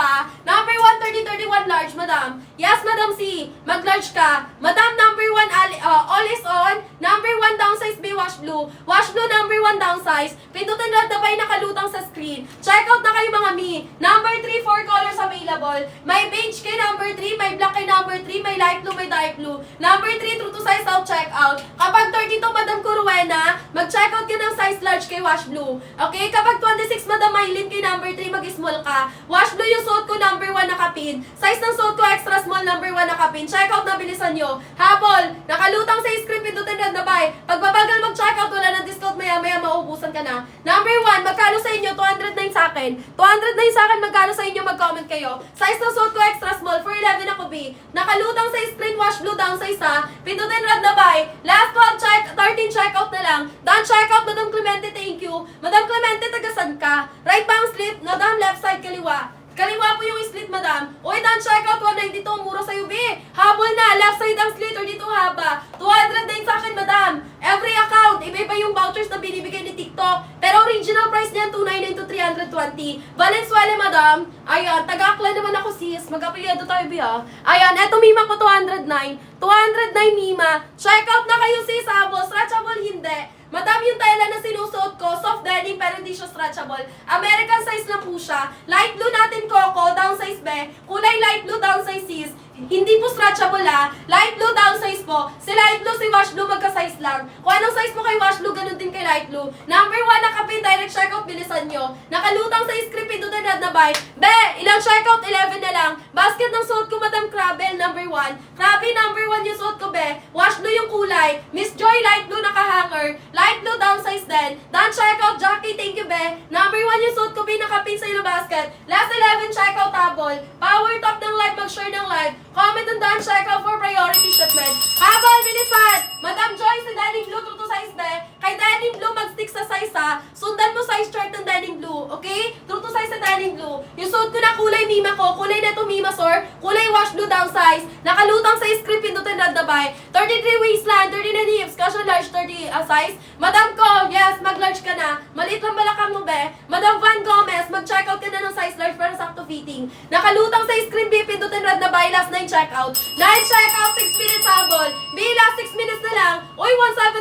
Number 1, 30-31 large, madam. Yes, Madam C. Mag-large ka. Madam, number 1, all is on. Number 1, downsize B, Wash Blue. Wash Blue, number 1, downsize. Pindutin lang dabay nakalutang sa screen. Check out na kayo mga mi. Number 3, 4 colors available. May beige kay number 3, may black kay number 3, may light blue, may dark blue. Number 3, true to size, self-check out. Kapag 32, Madam Coruena, mag-check out ka ng size large kay Wash Blue. Okay? Kapag 26, Madam Mylene, kay number 3, mag-small ka. Wash Blue yung suot ko, number 1 nakapin. Size ng suot ko, extra small, number 1 nakapin. Check out na, bilisan nyo. Habol, nakalutang sa script, pindutin na dabay. Pag babagal mag-check out, wala ng discount, maya-maya mauubusan ka na. Number 1, magkano sa inyo? 209 sa akin. 209 sa akin, magkano sa inyo? Mag-comment kayo. Size ng suot ko, extra small, 411 ako B. Nakalutang sa screen, Wash Blue, downsize pindutin red na buy. Last 12 13 checkout na lang. Done checkout, Madam Clemente, thank you. Madam Clemente, tagasan ka? Right bang slit, Madam, left side, kaliwa. Kaliwa po yung split, madam. Uy, done checkout, 192, mura sa'yo, B. Habol na, left side ang slit, or dito haba. 200 din sa akin, madam. Every account, iba-iba yung vouchers na binibigay ni TikTok. Pero original price niyan, 299 to 320. Valenzuela, madam. Ayan, taga-akla naman ako, sis. Mag-apelyado tayo, B, Ayan, eto Mima ko, 209. 209 Mima. Checkout na kayo, sis, stretchable, hindi. Madam, yung tela na sinusuot ko, soft denim pero hindi siya stretchable. American size lang po siya. Light blue natin, Coco, downsize be. Kulay light blue, downsize sis. Hindi po stretchable Light blue, downsize po. Si light blue, si Wash Blue, magka-size lang. Kung anong size mo kay Wash Blue, ganun din kay light blue. Number 1, nakapin, direct checkout, bilisan nyo. Nakalutang sa script, ito na red na buy. Be, ilang checkout? 11 na lang. Basket ng suot ko, Madam Crabel, number 1. Crabby, number 1 yung suot ko, be. Wash Blue yung kulay. Miss Joy, light blue, nakahanger. Light blue, downsize din. Done checkout, Jackie, thank you, be. Number 1 yung suot ko, be, nakapin sa ilo basket. Last 11, checkout, tabol. Power top ng live, mag-share ng live. Comment and done checkout for priority shipment. Habal, bilisan! Madam Joy, si Denim Blue, true to size, be. Kay Denim Blue, mag-stick sa size, Sundan mo size chart ng Denim Blue, okay? True to size sa Denim Blue. Yung suot ko na kulay Mima ko, kulay na to Mima, sir. Kulay Wash Blue, downsize. Nakalutang sa script, pindutin red na buy. 33 waistline, 39 hips, kasha large, 30 size. Madam ko, yes, mag-large ka na. Maliit lang balakang mo, be. Madam Van Gomez, mag-checkout ka na ng size large para sakto fitting. Nakalutang sa screen, B, pindutin red na buy, last 9 checkout. 9 checkout, 6 minutes habol. B, last 6 minutes na lang. Uy,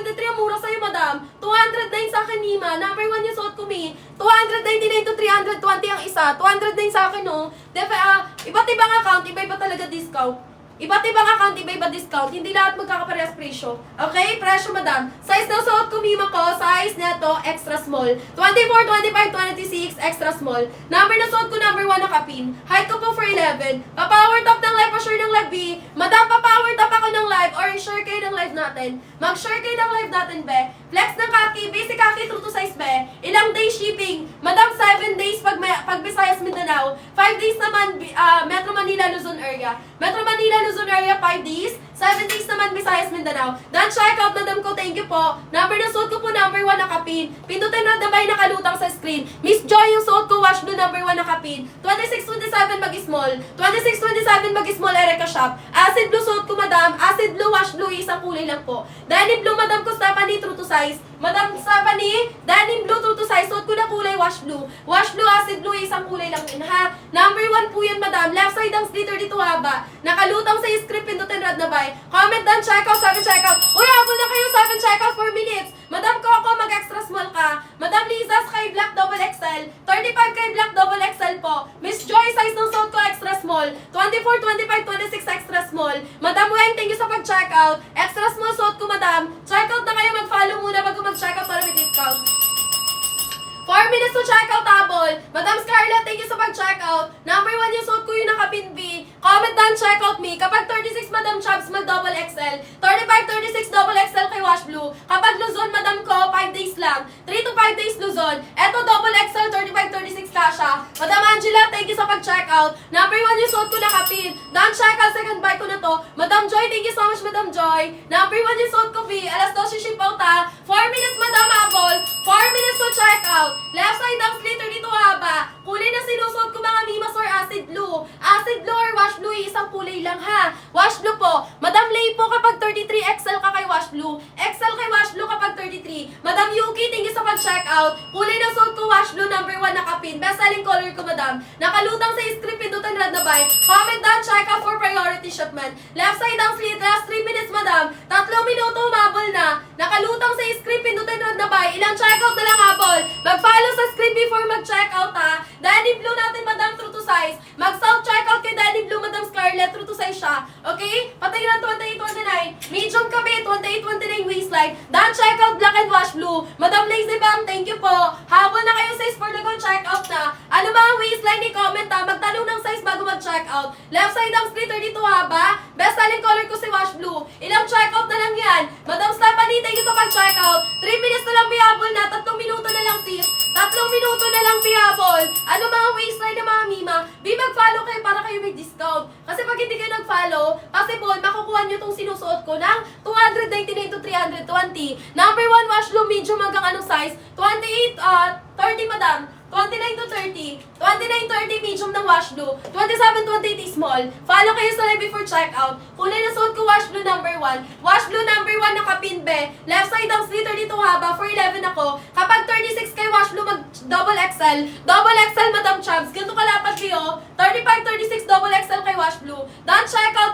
173 ang mura sa'yo, madam. 209 sa akin, Mima. Number 1 yung suot ko, Mi. 299 to 320 ang isa. 209 sa akin, oh. Iba't ibang account, iba-iba talaga discount. Iba't ibang account, iba-iba discount. Hindi lahat magkakaparehas presyo. Okay? Presyo, madam. Size ng suot ko, mima ko. Size neto, extra small. 24, 25, 26, extra small. Number na suot ko, number 1 nakapin. Height ko po for 11. Pa-power top ng live, pa-share ng live B. Madam, pa-power top ako ng live or share kayo ng live natin. Mag-share kayo ng live natin, be. Flex ng kaki, basic kaki, true to size, be. Ilang days shipping? Madam, 7 days pag Visayas, Mindanao. 5 days naman, Metro Manila, Luzon area. Metro Manila, Luzon area, 5 days. 7 days naman, Visayas, Mindanao. Dan check out, madam ko, thank you po. Number na suot ko po, number 1 nakapin. Pindutin na dabay nakalutang sa screen. Miss Joy, yung suot ko, wash blue, number 1 nakapin. 26-27 mag-small. 26-27 mag-small, Erica Shop. Acid blue suot ko, madam. Acid blue, wash blue, isang kulay lang po. Denim blue, madam ko, Stephanie, true to size. Madam Stephanie, denim blue, true to size. Suot ko na kulay, wash blue. Wash blue, acid blue, isang kulay lang yun, ha? Number 1 po yan, madam. Left side ang sliter dito haba. Nakalutang sa script, pindutin rad na bay. Comment down, checkout, 7 checkout. Uy, habol na kayo, 7 checkout, 4 minutes. Madam Coco, mag-extra small ka. Madam Liza, Sky Black, double XL. 35 kay Black, double XL po. Miss Joy, size ng suot ko, extra small. 24, 25, 26, extra small. Madam Weng, thank you sa pag-checkout. Extra small suot ko, madam. Checkout na kayo, mag-follow muna bago mag-checkout para may discount. 4 minutes to checkout, habol. Madam Scarlett, thank you sa pag-checkout. Number 1 yung suot ko yung nakapin B. Comment down, checkout me. Kapag 36, Madam Chubbs, mag-double XL. 35, 36, double XL kay Wash Blue. Kapag Luzon, Madam ko, 5 days lang. 3 to 5 days Luzon. Eto, double XL, 35, 36 kasha. Madam Angela, thank you sa pag-checkout. Number 1 yung suot ko nakapin. Down, checkout, second buy ko na to. Madam Joy, thank you so much, Madam Joy. Number 1 yung suot ko B. Alas 12 ship out, ha. 4 minutes, Madam Apple. 4 minutes to checkout. Left side ang sliter dito haba. Kulay na sinusuot ko, mga mimas or acid blue. Acid blue or wash blue, isang kulay lang, ha. Wash blue po. Madam Lay po kapag 33 XL ka kay wash blue. XL kay wash blue kapag 33. Madam Yuki, thank you sa pag-checkout. Kulay na suot ko, wash blue, number 1 nakapin. Best selling color ko, madam. Nakalutang sa script, pindutan rad na buy. Comment down, checkout for priority shipment. Left side ang slit, last 3 minutes, madam. 3 minuto, umabol na. Nakalutang sa script, pindutan rad na buy. Ilang checkout na lang, habol. Mag-follow sa script before mag-checkout, ha. Denim blue natin, madam, true to size. Mag-south checkout kay Denim blue, madam Scarlett, true to size siya. Okay? Patay lang 28-29. Medium kape, 28-29 waistline. Dan checkout, black and wash blue. Madam Lazy Bam, thank you po. Habol na kayo size for the go checkout na. Ano ba ang waistline? I-comment, ha. Magtanong ng size bago mag-checkout. Left side ang splitter dito, haba. Best selling color ko si wash blue. Ilang checkout na lang yan. Madam Stephanie, thank you sa pag-checkout. 3 minutes na lang bihabol na. 3 minuto na lang, sis. 3 minuto na lang bihabol. Ano ba ang waistline na mga mima? Be mag-follow kayo para kayo may discount. Kasi pag hindi kayo nag-follow, possible makukuha nyo itong sinusuot ko ng 299 to 320. Number 1 wash blue, medium hanggang anong size? 28, 30, madam. 29 to 30. 29-30 medium ng wash blue. 27-28 small. Follow kayo sa live before checkout. Kulay na suot ko, wash blue number 1. Wash blue number 1 nakapin, be. Left side ang sliter dito haba. For 11 ako. Kapag 36 kay wash blue, mag double XL. Double XL, Madam Chubbs. Ganito kalapat kayo. 35-36 double XL kay wash blue. Don't checkout,